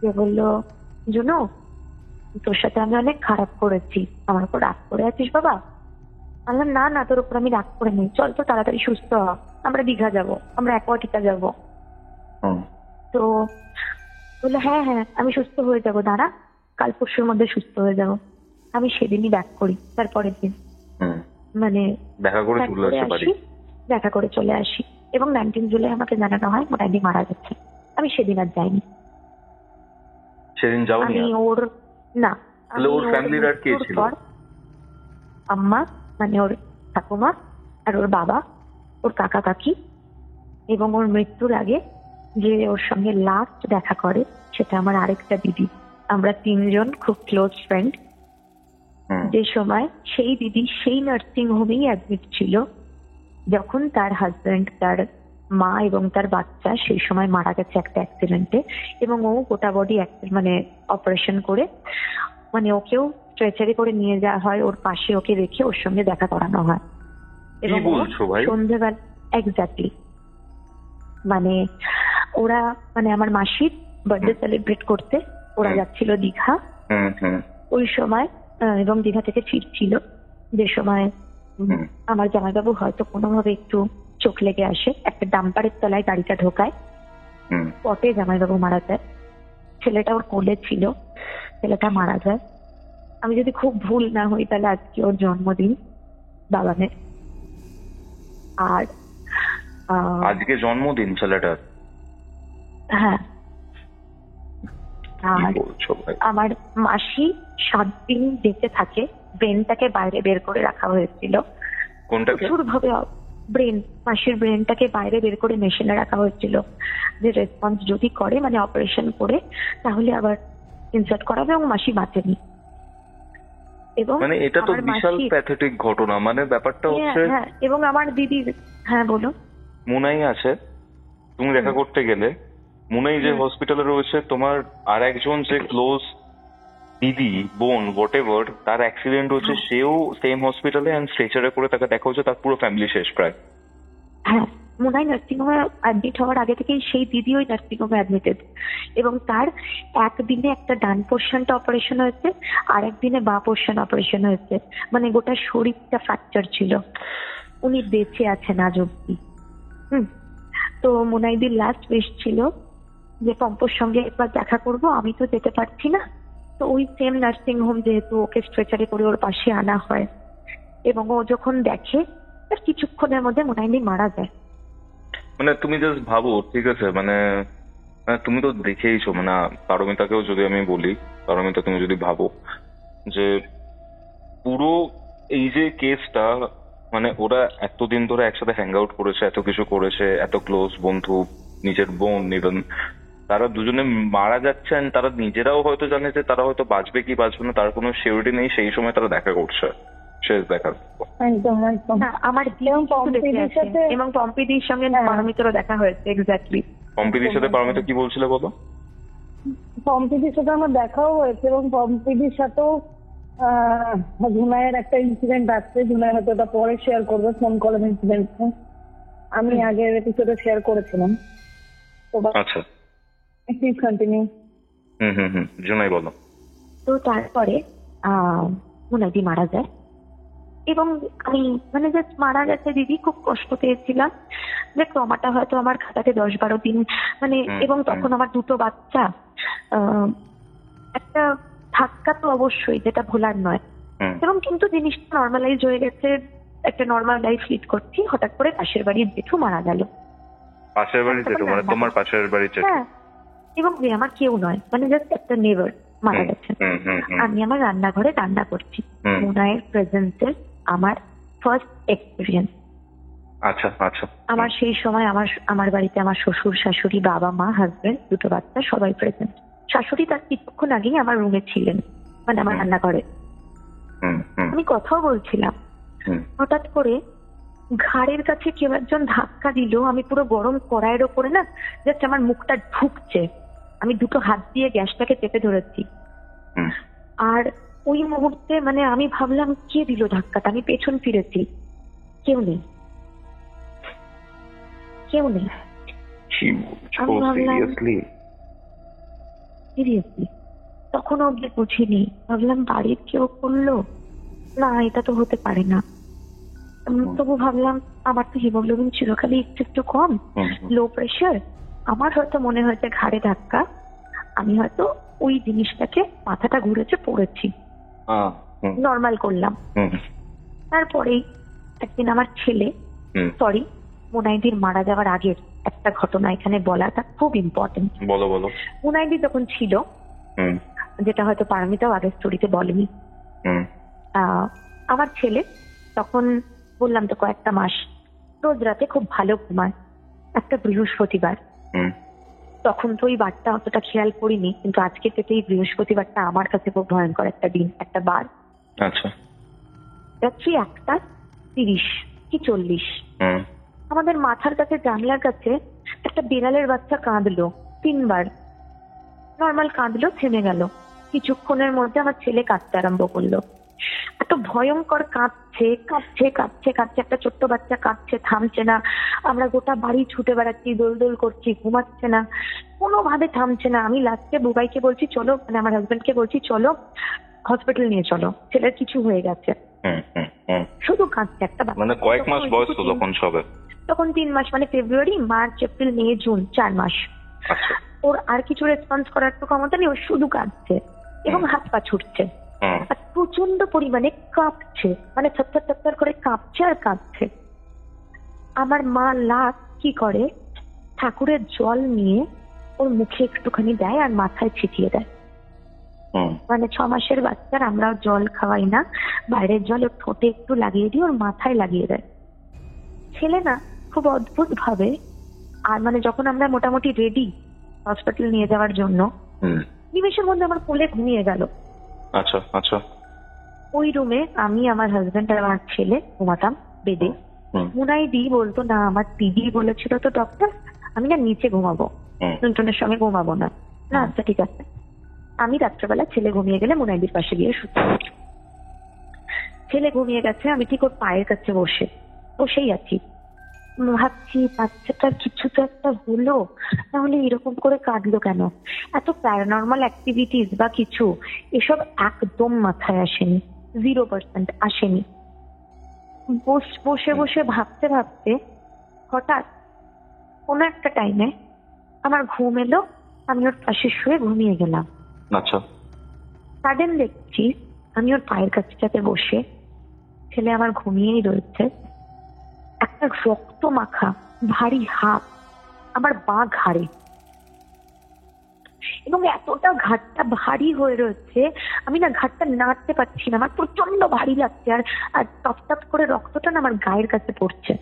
যে বললো জুনো তোর সাথে আমি অনেক খারাপ করেছি, আমার উপর রাগ করে আছিস বাবা? বললাম না না, তোর উপর আমি রাগ করে নেই, চল তো তাড়াতাড়ি সুস্থ হ। আমরা দীঘা যাব, আমরা অ্যাকোয়াটিকা যাব। হুম, তো বললো হ্যাঁ হ্যাঁ আমি সুস্থ হয়ে যাব, দাঁড়া কাল পরশুর মধ্যে সুস্থ হয়ে যাব। আমি সেদিনই ব্যাক করি, তারপরের দিন হুম। মানে দেখা করে back চলে করে আসতে পারি। আসি, দেখা করে চলে আসি। এবং 19 জুলাই আমাকে জানানো হয় মোটামুটি মারা গেছে। আমি সেদিন আর যাইনি। সেদিন যাওনি আমি আর? ওর না, তাহলে আমি ওর ফ্যামিলির আর কে মৃত্যুর ছিল? পর আম্মা মানে ওর ঠাকুমা আর ওর বাবা, ওর কাকা কাকি, এবং ওর মৃত্যুর আগে যে ওর সঙ্গে লাস্ট দেখা করে সেটা আমার আরেকটা দিদি। আমরা 3 জন খুব ক্লোজ ফ্রেন্ড। হুম, যে সময় সেই দিদি সেই নার্সিং হোমেই অ্যাডমিট ছিল যখন তার হাজবেন্ড, তার মা এবং তার বাচ্চা সেই সময় মারা গেছে একটা অ্যাক্সিডেন্টে। এবং ও গোটা বডি মানে অপারেশন করে মানে ওকেও স্ট্রেচারে করে নিয়ে যাওয়া হয়, ওর পাশে ওকে রেখে ওর সঙ্গে দেখা করানো হয়। এবং কি বলছো ভাই? সন্ধ্যেবেলা এক্স্যাক্টলি মানে ওরা মানে আমার মাসির বার্থডে সেলিব্রেট করতে ওরা যাচ্ছিল দীঘা হুম, হুম, ওই সময়, এবং দীঘা থেকে ফিরছিল যে সময় আমার জামাইবাবু হয়তো কোনোভাবে একটু চোখ লেগে আসে, একটা ডাম্পারের তলায় গাড়িটা ঢোকায়, হুম। পটে জামাইবাবু মারা যায়। ছেলেটা ওর কোলে ছিল, ছেলেটা মারা যায়। আমি যদি খুব ভুল না হই তাহলে আজকে ওর জন্মদিন বাবানের। আর আজকে জন্মদিন ছেলেটার? হ্যাঁ, কি আর বলছো ভাই? আমার মাসি 7 দিন বেঁচে থাকে, ব্রেনটাকে বাইরে বের করে রাখা হয়েছিল। কোনটাকে? প্রচুর ভাবে ব্রেন, মাসির ব্রেনটাকে বাইরে বের করে মেশিনে রাখা হয়েছিল, যে রেসপন্স যদি করে মানে অপারেশন করে তাহলে আবার ইনসার্ট করাবে, এবং মাসি বাঁচেনি। এবং মানে এটা তো আমার বিশাল মাসির- প্যাথেটিক ঘটনা। মানে ব্যাপারটা হ্যাঁ, হচ্ছে হ্যাঁ, এবং আমার দিদির, হ্যাঁ বলো। মুনাই আছে, তুমি দেখা করতে গেলে মুনাই যে হসপিটালে রয়েছে, তোমার আর একজন যে ক্লোজ দিদি বোন হোয়াট এভার তার অ্যাক্সিডেন্ট হচ্ছে, সেও সেম হসপিটালে অ্যান্ড স্ট্রেচারে করে তাকে দেখা হচ্ছে, তার পুরো ফ্যামিলি শেষ প্রায়। হ্যাঁ, মোনাই নার্সিং হোমে অ্যাডমিট হওয়ার আগে থেকেই সেই দিদি ওই নার্সিং হোমে অ্যাডমিটেড, এবং তার একদিনে একটা ডান পোর্শনটা অপারেশন হয়েছে, আর একদিনে বাঁ পোর্শন অপারেশন হয়েছে, মানে গোটা শরীরটা ফ্র্যাকচার ছিল। উনি বেঁচে আছেন আজ অব্দি। তো মোনাইদির লাস্ট উইশ ছিল যে পম্পোর সঙ্গে একবার দেখা করব, আমি তো যেতে পারছি না। তো ওই সেম নার্সিং হোম যেহেতু, ওকে স্ট্রেচারে করে ওর পাশে আনা হয়, এবং ও যখন দেখে তার কিছুক্ষণের মধ্যে মোনাইদি মারা যায়। মানে তুমি জাস্ট ভাবো, ঠিক আছে, মানে তুমি তো দেখেইছো, মানে পারমিতাকেও যদি আমি বলি, পারমিতা তুমি যদি ভাবো যে পুরো এই যে কেসটা, মানে ওরা এতদিন ধরে একসাথে হ্যাং আউট করেছে, এত কিছু করেছে, এত ক্লোজ বন্ধু, নিজের বোন ইভেন, তারা দুজনে মারা যাচ্ছেন, তারা নিজেরাও হয়তো জানে যে তারা হয়তো বাঁচবে কি বাঁচবে না, তার কোনো সিউরিটি নেই, সেই সময় তারা দেখা করছে শেষ দেখার। একদম একদম। না, আমার এবং দিদি পম্পিদির বেঁচে আছে, সাথে- এবং পম্পিদির সঙ্গে হ্যাঁ। পারমিতারও দেখা হয়েছে। এক্স্যাক্টলি পম্পিদির সাথে পারমিতা কি বলছিলে বলো? পম্পিদির সাথে আমার দেখাও হয়েছে, এবং পম্পিদির সাথেও জুনাইয়ের একটা ইনসিডেন্ট আছে, জুনাই হয়তো ওটা পরে শেয়ার করবে, ফোন কলের ইনসিডেন্ট। আমি আগের এপিসোডে শেয়ার করেছিলাম। তো আচ্ছা, প্লিজ কন্টিনিউ। জুনাই বলো। তো তারপরে মোনাইদি মারা যায়, এবং আমি মানে জাস্ট মারা গেছে দিদি, খুব কষ্ট পেয়েছিলাম যে ট্রমাটা হয়তো আমার খাতাতে 10-12 দিন মানে, এবং তখন আমার 2টো বাচ্চা, একটা ধাক্কা তো অবশ্যই, যেটা ভোলার নয়। এবং কিন্তু জিনিসটা নর্মালাইজ হয়ে গেছে, একটা নর্মাল লাইফ লিড করছি, হঠাৎ করে পাশের বাড়ির জেঠু মারা গেল। পাশের বাড়ি জেঠু মানে তোমার পাশের বাড়ি জেঠু? হ্যাঁ, এবং যে আমার কেউ নয়, মানে জাস্ট একটা নেবার মারা গেছে। আমি আমার রান্নাঘরে রান্না করছি, মোনায়ের প্রেজেন্সের আমার ফার্স্ট এক্সপিরিয়েন্স। আচ্ছা আচ্ছা। আমার সেই সময় আমার বাড়িতে আমার শ্বশুর শাশুড়ি, বাবা মা, হাজবেন্ড, 2টো বাচ্চা সবাই প্রেজেন্ট। শাশুড়ি তার কিছুক্ষণ আগেই আমার রুমে ছিলেন, মানে আমার রান্নাঘরে। আমি কথাও বলছিলাম, হঠাৎ করে ঘাড়ের কাছে কেউ একজন ধাক্কা দিল, আমি পুরো গরম কড়াইয়ের ওপরে না জাস্ট আমার মুখটা ঢুকছে, আমি 2টো হাত দিয়ে গ্যাসটাকে চেপে ধরেছি। আর ওই মুহূর্তে মানে আমি ভাবলাম কে দিল ধাক্কাটা, আমি পেছন ফিরেছি, কেউ নেই, কেউ নেই। আমি ভাবলাম সিরিয়াসলি, তখন অব্দি বুঝিনি, ভাবলাম বাড়ির কেউ করলো, না এটা তো হতে পারে না। তবু ভাবলাম আমার তো হিমোগ্লোবিন চিরকালই একটু একটু কম, লো প্রেশার, আমার হয়তো মনে হয়েছে ঘাড়ে ধাক্কা, আমি হয়তো ওই জিনিসটাকে মাথাটা ঘুরেছে পড়েছি, নর্মাল করলাম। তারপরেই একদিন আমার ছেলে, সরি মুনাইদির মারা যাওয়ার আগের একটা ঘটনা এখানে বলাটা খুব ইম্পর্টেন্ট। বলো বলো। মুনাইদি যখন ছিল, যেটা হয়তো পারমিতাও আগের স্টোরিতে বলেনি, আমার ছেলে তখন বললাম তো কয়েকটা মাস রোজ রাতে খুব ভালো ঘুমায়। একটা বৃহস্পতিবার, তখন তো ওই বারটা অতটা খেয়াল করিনি, কিন্তু আজকে থেকে এই বৃহস্পতিবারটা আমার কাছে খুব ভয়ঙ্কর একটা দিন, একটা বার। আচ্ছা। রাত্রি 1:30 কি 40 আমাদের মাথার কাছে জানলার কাছে একটা বিড়ালের বাচ্চা কাঁদলো 3 বার। নর্মাল কাঁদলো, থেমে গেল। কিছুক্ষণের মধ্যে আমার ছেলে কাঁদতে আরম্ভ করলো। এত ভয়ঙ্কর কাঁদছে কাঁদছে কাঁদছে কাঁদছে, একটা ছোট্ট বাচ্চা কাঁদছে, থামছে না। আমরা গোটা বাড়ি ছুটে বেড়াচ্ছি, দোল করছি, ঘুমাচ্ছে না, কোনোভাবে থামছে না। আমি লাস্টে বুবাইকে বলছি চলো, মানে আমার হাজবেন্ডকে বলছি চলো হসপিটাল নিয়ে চলো, ছেলের কিছু হয়ে গেছে। শুধু কাঁদছে একটা বাচ্চা। মানে কয়েক মাস বয়স তো তখন সবে? তখন 3 মাস, মানে ফেব্রুয়ারি, মার্চ, এপ্রিল, মে, জুন, 4 মাস। ওর আর কিছু রেসপন্স করার তো ক্ষমতা নেই, ও শুধু কাঁদছে এবং হাত পা ছুটছে আর প্রচন্ড পরিমাণে কাঁপছে, মানে থরথর করে কাঁপছে আর কাঁদছে। আমার মা লাস্ট কি করে, ঠাকুরের জল নিয়ে ওর মুখে একটুখানি দেয় আর মাথায় ছিটিয়ে দেয়। মানে 6 মাসের বাচ্চার আমরাও জল খাওয়াই না, বাইরের জল ওর ঠোঁটে একটু লাগিয়ে দিয়ে ওর মাথায় লাগিয়ে দেয়। ছেলে না খুব অদ্ভুত ভাবে, আর মানে যখন আমরা মোটামুটি রেডি হসপিটাল নিয়ে যাওয়ার জন্য, নিমেষের মধ্যে আমার কোলে ঘুমিয়ে গেল। আচ্ছা আচ্ছা। ওই রুমে আমি, আমার হাজবেন্ড আর আমার ছেলে ঘুমাতাম বেডে। মুনাইদি বলতো না আমার দিদি বলেছিল তো ডক্টর আমি না নিচে ঘুমাবো, টুনটুনের সঙ্গে ঘুমাবো না। না আচ্ছা ঠিক আছে। আমি রাত্রেবেলা ছেলে ঘুমিয়ে গেলে মুনাইদির পাশে গিয়ে শুতে। ছেলে ঘুমিয়ে গেছে, আমি ঠিক ওর পায়ের কাছে বসেই আছি। ভাবছি বাচ্চাটার কিছু তো একটা হলো, তাহলে এরকম করে কাঁদলো কেন? এত প্যারানর্মাল অ্যাক্টিভিটিস বা কিছু এসব একদম মাথায় আসেনি, 0% আসেনি। বসে বসে ভাবতে ভাবতে হঠাৎ কোনো একটা টাইমে আমার ঘুম এলো, আমি ওর পাশে শুয়ে ঘুমিয়ে গেলাম। আচ্ছা। সাডেন দেখছি আমি ওর পায়ের কাছটাতে বসে, ছেলে আমার ঘুমিয়েই রয়েছে, একটা রক্ত মাখা ভারী হাত আমার বাঁ ঘাড়ে, এবং এতটা ঘাটটা ভারী হয়ে রয়েছে আমি না ঘাটটা নাড়তে পারছি না, আমার প্রচন্ড ভারী লাগছে। আর টপ টপ করে রক্তটা না আমার গায়ের কাছে পড়ছে।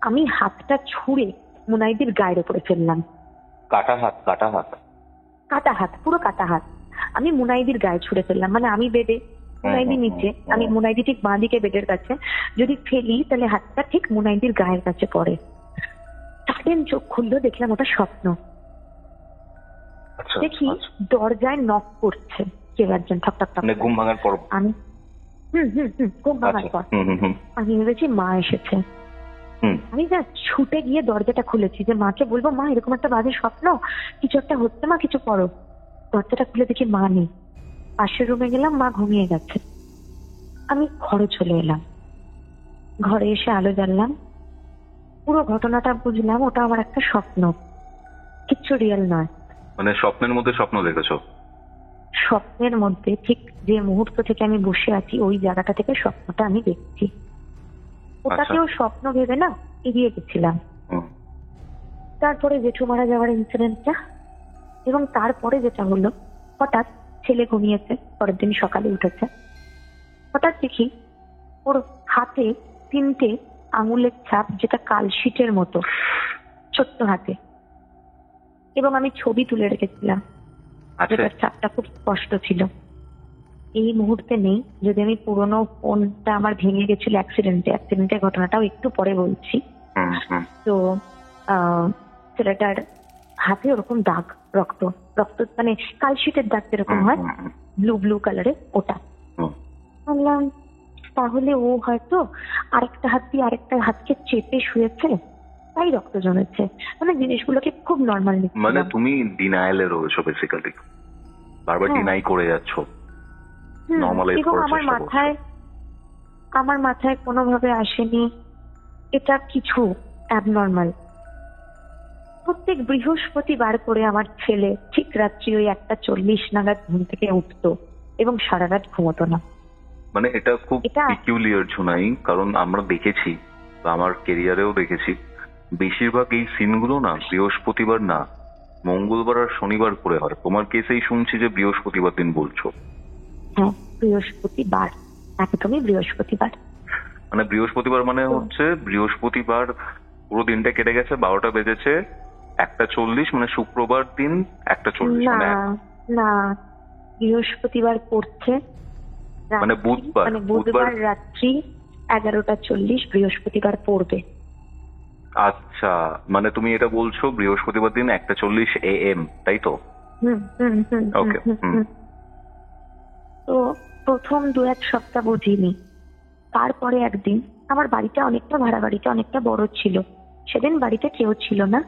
আমি হাতটা ছুঁড়ে মুনাইদির গায়ের উপরে ফেললাম। কাটা হাত? কাটা হাত, পুরো কাটা হাত আমি মুনাইদির গায়ে ছুঁড়ে ফেললাম। মানে আমি বেডে, মুনাইদি নিচে, আমি মুনাইদি ঠিক বাঁ দিকে বেডের কাছে, যদি ফেলি তাহলে হাতটা ঠিক মুনাইদির গায়ের কাছে পড়ে। সাডেন চোখ খুললো, দেখলাম ওটা স্বপ্ন। দেখি দরজায় নক করছে কেউ একজন, ঠক ঠক ঠক। ঘুম ভাঙার পর? আমি ঘুম ভাঙার পর আমি ভেবেছি মা এসেছে। আমি যা ছুটে গিয়ে দরজাটা খুলেছি যে মাকে বলবো মা এরকম একটা বাজে স্বপ্ন, কিছু একটা হচ্ছে, মা কিছু করো। দরজাটা খুলে দেখি মা নেই। পাশের রুমে গেলাম, মা ঘুমিয়ে গেছে। আমি ঘরে চলে এলাম, ঘরে এসে আলো জ্বাললাম, পুরো ঘটনাটা বুঝলাম ওটা আমার একটা স্বপ্ন, কিচ্ছু রিয়েল নয়। মানে স্বপ্নের মধ্যে স্বপ্ন দেখেছো? স্বপ্নের মধ্যে ঠিক যে মুহূর্ত থেকে আমি বসে আছি ওই জায়গাটা থেকে স্বপ্নটা আমি দেখছি। ওটাকেও স্বপ্ন ভেবে না এগিয়ে গেছিলাম। তারপরে জেঠু মারা যাওয়ার ইনসিডেন্টটা, এবং তারপরে যেটা হলো, হঠাৎ ছেলে ঘুমিয়েছে, পরের দিন সকালে উঠেছে, হঠাৎ দেখি ওর হাতে 3টে আঙুলের ছাপ, যেটা কালশিটের মতো ছোট্ট হাতে, এবং আমি ছবি তুলে রেখেছিলাম, যেটার ছাপটা খুব স্পষ্ট ছিল। এই মুহূর্তে নেই, যদি আমি পুরোনো ফোনটা আমার ভেঙে গেছিল অ্যাক্সিডেন্টের ঘটনাটাও একটু পরে বলছি। তো ছেলেটার হাতে ওরকম দাগ, রক্ত মানে কালশিটের দাগ যেরকম হয় ব্লু কালারের, ওটা। বললাম তাহলে ও হয়তো আরেকটা হাত দিয়ে আরেকটা হাতকে চেপে শুয়েছে, তাই রক্ত জমেছে। মানে জিনিসগুলোকে খুব নর্মাল নিচ্ছি। মানে তুমি ডিনায়ালে রয়েছো বেসিক্যালি, বারবার ডিনাই করে যাচ্ছ। এবং আমার মাথায় আমার মাথায় কোনোভাবে আসেনি এটা কিছু অ্যাবনর্মাল। প্রত্যেক বৃহস্পতিবার করে আমার ছেলে ঠিক রাত্রি ওই 1:40 নাগাদ ঘুম থেকে উঠতো এবং সারা রাত ঘুমতো না। মানে এটা খুব এটা- পিকিউলিয়ার ঝুনাই, কারণ আমরা দেখেছি বা আমার কেরিয়ারেও দেখেছি বেশিরভাগ এই সিনগুলো না বৃহস্পতিবার না, মঙ্গলবার আর শনিবার করে হয়। তোমার কেসেই শুনছি যে বৃহস্পতিবার দিন বলছো। হ্যাঁ, বৃহস্পতিবার, একদমই বৃহস্পতিবার। মানে বৃহস্পতিবার মানে হচ্ছে বৃহস্পতিবার পুরো দিনটা কেটে গেছে, 12টা বেজেছে, 1:40, মানে শুক্রবার দিন 1:40, না মানে না, বৃহস্পতিবার পড়ছে মানে রাত্রি, বুধবার, মানে বুধবার রাত্রি 11:40 বৃহস্পতিবার পড়বে। আচ্ছা, মানে তুমি এটা বলছো বৃহস্পতিবার দিন 1:40 AM, তাই তো? হুম হুম হুম Okay, হুম, হুম। হুম। তো প্রথম 2-1 সপ্তাহ বুঝিনি। তারপরে একদিন আমার বাড়িটা অনেকটা, ভাড়া বাড়িটা অনেকটা বড় ছিল। সেদিন বাড়িতে কেউ ছিল না।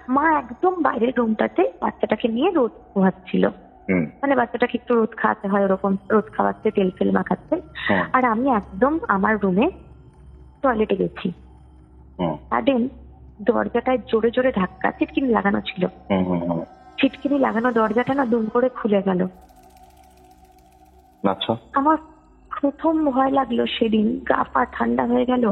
মা একদম বাইরের রুমটাতে বাচ্চাটাকে নিয়ে রোদ পোহাচ্ছিল। হুম, মানে বাচ্চাটাকে একটু রোদ খাওয়াতে হয়, ওরকম রোদ খাওয়াচ্ছে, তেল ফেল মাখাচ্ছে। হুম, আর আমি একদম আমার রুমে টয়লেটে গেছি। হুম, সাডেন দরজাটায় জোরে জোরে ধাক্কা, ছিটকিনি লাগানো ছিল। হুম, হুম, হুম। ছিটকিনি লাগানো দরজাটা না দুম করে খুলে গেল। আচ্ছা, আমার প্রথম ভয় লাগলো সেদিন, গা পা ঠান্ডা হয়ে গেল।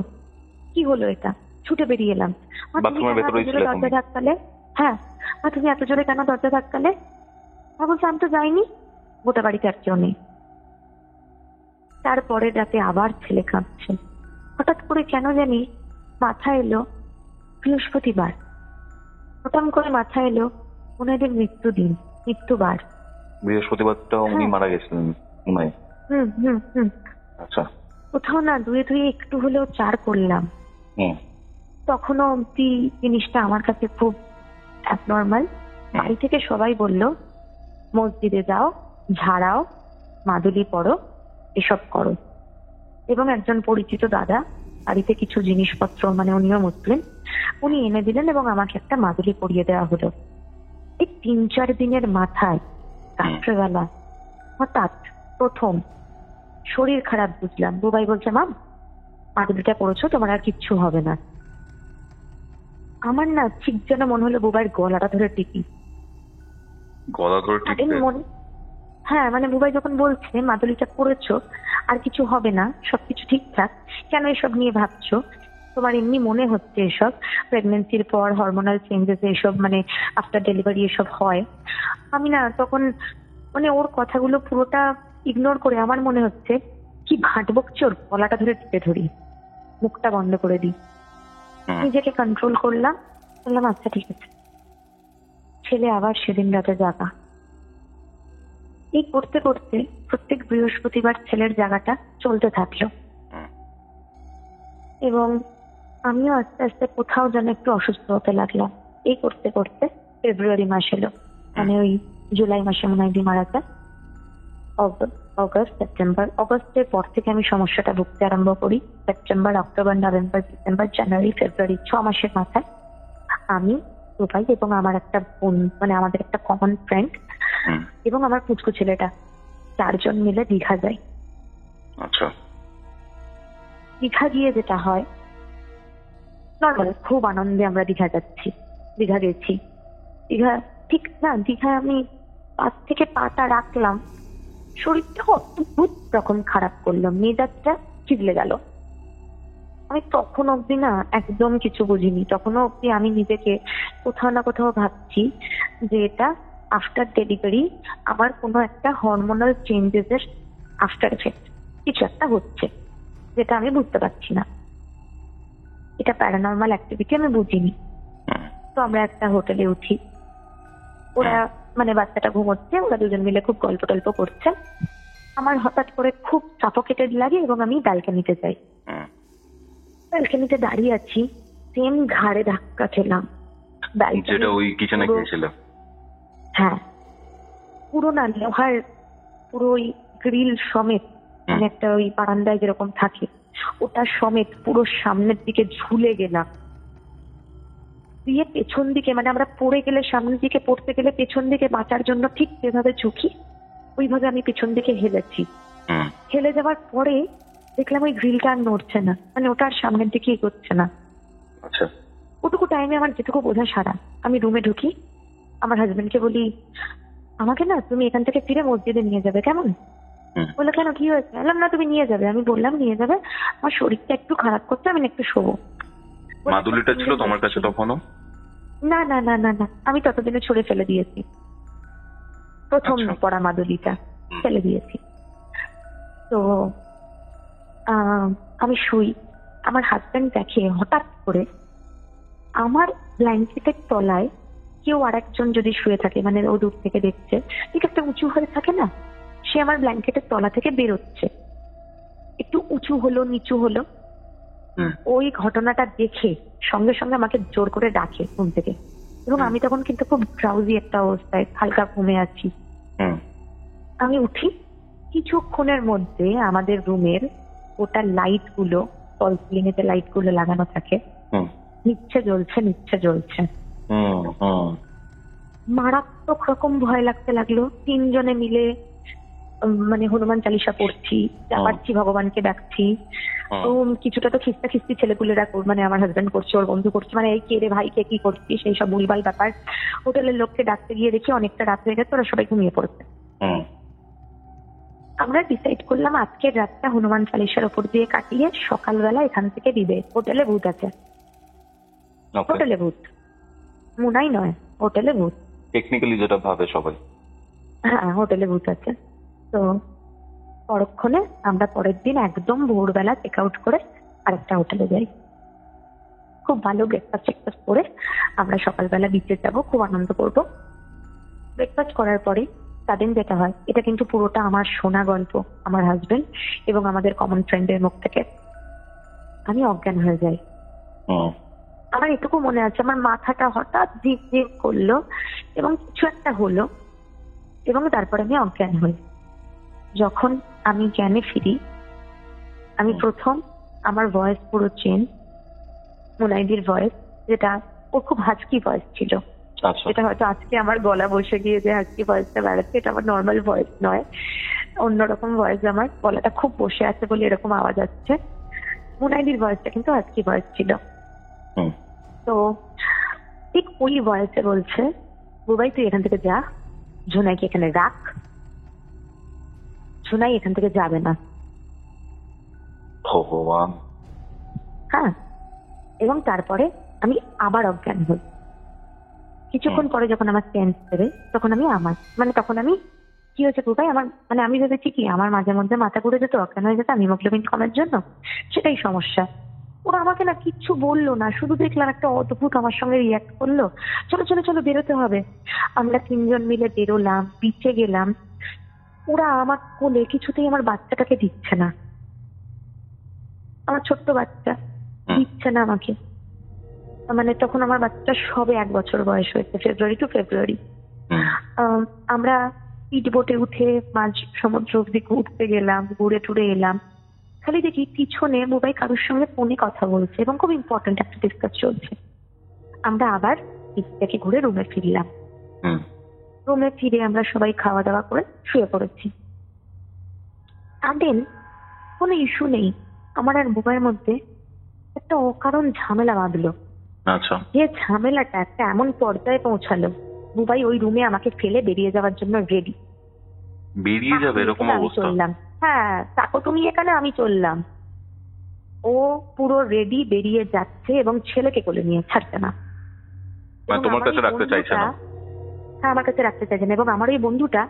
কি হলো এটা? ছুটে বেরিয়ে এলাম। মা, তুমি বাথরুমের কেন এত ভেতরেই জোরে ছিলে দরজা তুমি? ধাক্কালে? হ্যাঁ। মা, তুমি এত জোরে কেন দরজা ধাক্কালে? মা বলছে, আমি তো যাইনি, গোটা বাড়িতে আর কেউ নেই। তারপরে রাতে আবার ছেলে কাঁদছে। হঠাৎ করে কেন জানি মাথা এলো বৃহস্পতিবার। হঠাৎ করে মাথা এলো ওনাদের মৃত্যুদিন, মৃত্যুবার। বৃহস্পতিবারটা উনি হ্যাঁ। মারা গেছিলেন উনাই? হুম হুম হুম। আচ্ছা, কোথাও না ধুয়ে ধুয়ে একটু হলেও চার করলাম। হুম, তখনও অব্দি জিনিসটা আমার কাছে খুব অ্যাবনর্মাল। বাড়ি থেকে সবাই বলল মসজিদে যাও, ঝাড়াও, মাদুলি পড়ো, এসব করো। এবং একজন পরিচিত দাদা বাড়িতে কিছু জিনিসপত্র, মানে উনিও মুসলিম, উনি এনে দিলেন এবং আমাকে একটা মাদুলি পরিয়ে দেওয়া হলো। এই 3-4 দিনের মাথায় রাত্রেবেলা হঠাৎ প্রথম শরীর খারাপ বুঝলাম। বুবাই বলছে, মা মাদুলিটা পড়েছো, তোমার আর কিচ্ছু হবে না। আমার না ঠিক যেন মনে হলো বুবাইয়ের গলাটা ধরে টিপি। গলা ধরে Sudden টিপতে? মনে, হ্যাঁ, মানে বুবাই যখন বলছে মাদুলিটা পড়েছো, আর কিছু হবে না, সবকিছু ঠিকঠাক, কেন এসব নিয়ে ভাবছো? তোমার এমনি মনে হচ্ছে এসব প্রেগনেন্সির পর হরমোনাল চেঞ্জেস, এসব মানে আফটার ডেলিভারি এসব হয়। আমি না তখন মানে ওর কথাগুলো পুরোটা ইগনোর করে আমার মনে হচ্ছে কি ভাট বকছে, ওর গলাটা ধরে টিপে ধরি, মুখটা বন্ধ করে দিই। হুম, নিজেকে কন্ট্রোল করলাম, বললাম আচ্ছা ঠিক আছে। ছেলে আবার সেদিন রাতে জাগা। এই করতে করতে প্রত্যেক বৃহস্পতিবার ছেলের জায়গাটা চলতে থাকলো হুম। এবং আমিও আস্তে আস্তে কোথাও যেন একটু অসুস্থ হতে লাগলাম। এই করতে করতে ফেব্রুয়ারি মাস এলো, মানে ওই জুলাই মাসে মনে হয় মারা যায়। অগস্ট, সেপ্টেম্বর, অগস্টের পর থেকে আমি সমস্যাটা ভুগতে আরম্ভ করি। সেপ্টেম্বর, অক্টোবর, নভেম্বর, ডিসেম্বর, জানুয়ারি, ফেব্রুয়ারি, 6 মাসের মাথায় আমি, দুবাই এবং আমার একটা বোন, মানে আমাদের একটা কমন ফ্রেন্ড হুম, এবং আমার পুচকু ছেলেটা, 4 জন মিলে দীঘা যাই। আচ্ছা, দীঘা গিয়ে যেটা হয়, নর্মাল খুব আনন্দে আমরা দীঘা যাচ্ছি, দীঘা গেছি। দীঘা ঠিক না, দীঘায় আমি 5 থেকে পাটা রাখলাম, শরীরটা অদ্ভুত রকম খারাপ করলো, মেজাজটা চিগলে গেল। আমি তখন অব্দি না একদম কিছু বুঝিনি। তখনও অব্দি আমি নিজেকে কোথাও না কোথাও ভাবছি যে এটা আফটার ডেলিভারি আমার কোনো একটা হরমোনাল চেঞ্জেস এর আফটার এফেক্ট কিছু একটা হচ্ছে, যেটা আমি বুঝতে পারছি না। এটা প্যারানর্মাল অ্যাক্টিভিটি, আমি বুঝিনি। হুম, তো আমরা একটা হোটেলে উঠি, ওরা মানে বাচ্চাটা ঘুমোচ্ছে, ওরা দুজন মিলে খুব গল্প টল্প করছে। আমার হঠাৎ করে খুব সাফোকেটেড লাগে এবং আমি ব্যালকনিতে যাই। হুম। ব্যালকনিতে দাঁড়িয়ে আছি, সেম ঘাড়ে ধাক্কা খেলাম। balcony যেটা ওই কিচেনে পুরো- খেয়েছিল? হ্যাঁ, পুরো না লোহার, পুরো ওই গ্রিল সমেত, মানে একটা ওই বারান্দায় যেরকম থাকে ওটা সমেত পুরো সামনের দিকে ঝুলে গেলাম। দিয়ে পেছন দিকে, মানে আমরা পড়ে গেলে সামনের দিকে, পড়তে গেলে পেছন দিকে বাঁচার জন্য ঠিক যেভাবে ঝুঁকি, ওইভাবে আমি পেছন দিকে হেলেছি। হুম, হেলে যাওয়ার পরে দেখলাম ওই গ্রিলটা আর নড়ছে না, মানে ওটা আর সামনের দিকে এগোচ্ছে না। আচ্ছা। ওটুকু টাইমে আমার যেটুকু বোঝা সারা, আমি রুমে ঢুকি, আমার হাজবেন্ডকে বলি আমাকে না তুমি এখান থেকে ফিরে মসজিদে নিয়ে যাবে, কেমন? বললো কেন, কি হয়েছে? বললাম না তুমি নিয়ে যাবে। আমি বললাম নিয়ে যাবে, আমার শরীরটা একটু খারাপ করছে, আমি একটু শোবো। মাদুলিটা ছিল তোমার কাছে তখনও? না না না না না, আমি ততদিনে ছুঁড়ে ফেলে দিয়েছি, প্রথম আচ্ছা। পড়া মাদুলিটা ফেলে দিয়েছি। তো আমি শুই, আমার হাজবেন্ড দেখে হঠাৎ করে আমার ব্ল্যাঙ্কেটের তলায় কেউ আর একজন যদি শুয়ে থাকে, মানে ও দূর থেকে দেখছে, ঠিক একটা উঁচু হয়ে থাকে না, সে আমার ব্ল্যাঙ্কেটের তলা থেকে বেরোচ্ছে, একটু উঁচু হলো নিচু হলো। ওই ঘটনাটা দেখে সঙ্গে সঙ্গে আমাকে জোর করে ডাকে ঘুম থেকে, এবং আমি তখন কিন্তু খুব ড্রাউজি একটা অবস্থায়, হালকা ঘুমে আছি। আমি উঠি, কিছুক্ষণের মধ্যে আমাদের রুমের ওটা লাইট গুলো, ফল সিলিংয়ে লাইট গুলো লাগানো থাকে, নিচ্ছে জ্বলছে নিচ্ছে জ্বলছে। মারাত্মক রকম ভয় লাগতে লাগলো। তিনজনে মিলে মানে হনুমান চালিসা পড়ছি, চাপাচ্ছি, ভগবানকে ডাকছি। তো কিছুটা তো খিস্তা খিস্তি ছেলেপুলেরা মানে আমার হাজবেন্ড করছে, ওর বন্ধু করছে, মানে এই কে রে ভাই, কে কি করছি, সেই সব ভুলভাল ব্যাপার। হোটেলের লোককে ডাকতে গিয়ে দেখি অনেকটা রাত হয়ে গেছে, ওরা সবাই ঘুমিয়ে পড়ছে। আমরা ডিসাইড করলাম আজকের রাতটা হনুমান চালিসার ওপর দিয়ে কাটিয়ে সকালবেলা এখান থেকে দিবে। হোটেলে ভূত আছে, হোটেলে ভূত, মুনাই নয়, হোটেলে ভূত, টেকনিক্যালি যেটা ভাবে সবাই। হ্যাঁ, হোটেলে ভূত আছে। তো পরক্ষণে আমরা পরের দিন একদম ভোরবেলা চেক আউট করে আরেকটা হোটেলে যাই। খুব ভালো ব্রেকফাস্ট করে আমরা সকালবেলা বিচে যাব, খুব আনন্দ করব। ব্রেকফাস্ট করার পরে তাদের যেটা হয়, এটা কিন্তু পুরোটা আমার শোনা গল্প, আমার হাজবেন্ড এবং আমাদের কমন ফ্রেন্ডের মুখ থেকে। আমি অজ্ঞান হয়ে যাই। আমার এটুকু মনে আছে, আমার মাথাটা হঠাৎ ঝিক ঝিক করলো এবং কিছু একটা হলো, এবং তারপরে আমি অজ্ঞান হই। যখন আমি জ্ঞানে ফিরি, আমি প্রথম আমার ভয়েস পুরো চেঞ্জ, মুনাইদির ভয়েস, যেটা ওর খুব হাস্কি ভয়েস ছিল, এটা হয়তো আজকে আমার গলা বসে গিয়ে যে হাস্কি ভয়েসটা বেড়াচ্ছে, এটা আমার নর্মাল ভয়েস নয়, অন্যরকম ভয়েস। আমার গলাটা খুব বসে আছে বলে এরকম আওয়াজ আসছে। মুনাইদির ভয়েসটা কিন্তু হাস্কি ভয়েস ছিল। তো ঠিক ওই ভয়েসে বলছে, বুবাই তুই এখান থেকে যা, ঝুনাইকে এখানে রাখ, ঝুনাই এখান থেকে যাবে না। ভগবান। হ্যাঁ, এবং তারপরে আমি আবার অজ্ঞান হই। কিছুক্ষণ পরে যখন আমার সেন্স ফেরে, তখন আমি তখন আমি কি হয়েছে বুবাই, আমার মানে আমি ভেবেছি কি আমার মাঝে মধ্যে মাথা ঘুরে যেত, অজ্ঞান হয়ে যেত হিমোগ্লোবিন কমের জন্য, সেটাই সমস্যা। ওরা আমাকে না কিচ্ছু বললো না, শুধু দেখলাম একটা অদ্ভুত আমার সঙ্গে রিয়াক্ট করলো, চলো চলো চলো বেরোতে হবে। আমরা তিনজন মিলে বেরোলাম, বিচে গেলাম। ওরা আমার কোলে কিছুতেই আমার বাচ্চাটাকে দিচ্ছে না, আমার ছোট্ট বাচ্চা দিচ্ছে না আমাকে। মানে তখন আমার বাচ্চা সবে 1 বছর বয়স হয়েছে, ফেব্রুয়ারি টু ফেব্রুয়ারি। আমরা স্পিড বোটে উঠে মাঝ সমুদ্র অব্দি ঘুরতে গেলাম, ঘুরে টুরে এলাম। খালি দেখি পিছনে বুবাই কারোর সঙ্গে ফোনে কথা বলছে এবং খুব ইম্পর্টেন্ট একটা ডিসকাস চলছে। আমরা আবার বিচ থেকে ঘুরে রুমে ফিরলাম। রুমে ফিরে আমরা সবাই খাওয়া দাওয়া করে শুয়ে পড়েছি। সাডেন কোনো ইস্যু নেই, আমার আর বুবাইয়ের মধ্যে একটা অকারণ ঝামেলা বাঁধলো। যে ঝামেলাটা একটা এমন পর্যায়ে পৌঁছালো, বুবাই ওই রুমে আমাকে ফেলে বেরিয়ে যাওয়ার জন্য রেডি। বেরিয়ে যাবে এরকম অবস্থা? চললাম, হ্যাঁ, তাকো তুমি এখানে, আমি চললাম। ও পুরো রেডি, বেরিয়ে যাচ্ছে এবং ছেলেকে কোলে নিয়ে ছাড়ছে না। তোমার কাছে রাখতে চাইছে না? হ্যাঁ, আমার কাছে রাখতে চাইছে না। এবং আমার এই বন্ধুটা,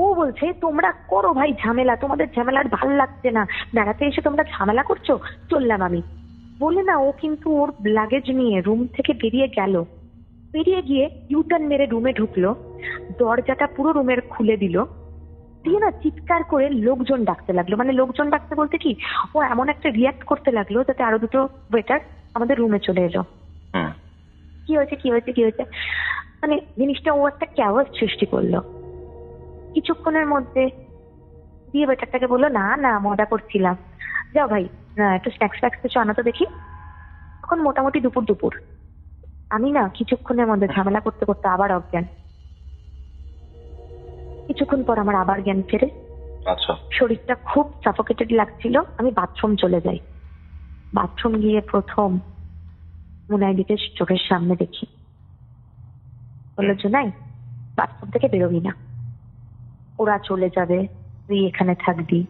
ও বলছে তোমরা করো ভাই ঝামেলা, তোমাদের ঝামেলার ভাল লাগছে না, বেড়াতে এসে তোমরা ঝামেলা করছো, চললাম আমি বলে। না, ও কিন্তু ওর লাগেজ নিয়ে রুম থেকে বেরিয়ে গেল। বেরিয়ে গিয়ে ইউটার্ন মেরে রুমে ঢুকলো, দরজাটা পুরো রুমের খুলে দিল, দিয়ে না চিৎকার করে লোকজন ডাকতে লাগলো। মানে লোকজন ডাকতে বলতে কি, ও এমন একটা রিয়াক্ট করতে লাগলো যাতে আরো দুটো ওয়েটার আমাদের রুমে চলে এলো। কি হয়েছে কি হয়েছে কি হয়েছে, মানে জিনিসটা ও একটা ক্যাওয়াস সৃষ্টি করলো। কিছুক্ষণের মধ্যে দিয়ে ওয়েটারটাকে বললো না না মজা করছিলাম, যাও ভাই একটু স্ন্যাক্স ফ্যাক্স কিছু আনো তো দেখি। তখন মোটামুটি দুপুর। আমি না কিছুক্ষণের মধ্যে ঝামেলা করতে করতে আবার অজ্ঞান। কিছুক্ষণ পর আমার আবার জ্ঞান ফেরে, আচ্ছা। শরীরটা খুব সাফোকেটেড লাগছিল, আমি বাথরুম চলে যাই। বাথরুম গিয়ে প্রথম মুনাইদিকে চোখের সামনে দেখি। বললো, জুনাই বাথরুম থেকে বেরোবি না, ওরা চলে যাবে, তুই এখানে থাকবি,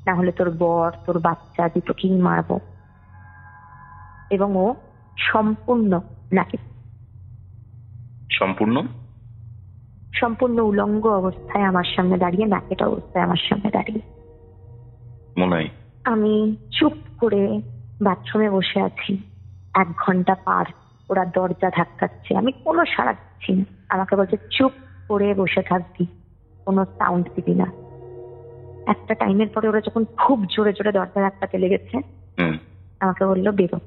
না হলে তোর বর তোর বাচ্চা দুটোকেই মারবো। এবং ও সম্পূর্ণ নাকি সম্পূর্ণ উলঙ্গ অবস্থায় আমার সামনে দাঁড়িয়ে, নাকেট অবস্থায় আমার সামনে দাঁড়িয়ে। মুনাই, আমি চুপ করে বাথরুমে বসে আছি। 1 ঘন্টা পার, ওরা দরজা ধাক্কাচ্ছে, আমি কোনো সাড়া দিচ্ছি না। আমাকে বলছে চুপ করে বসে থাকবি, কোনো সাউন্ড দিবি না। একটা টাইমের পরে ওরা যখন খুব জোরে জোরে দরজা ধাক্কাতে লেগেছে, আমাকে বললো বেরো।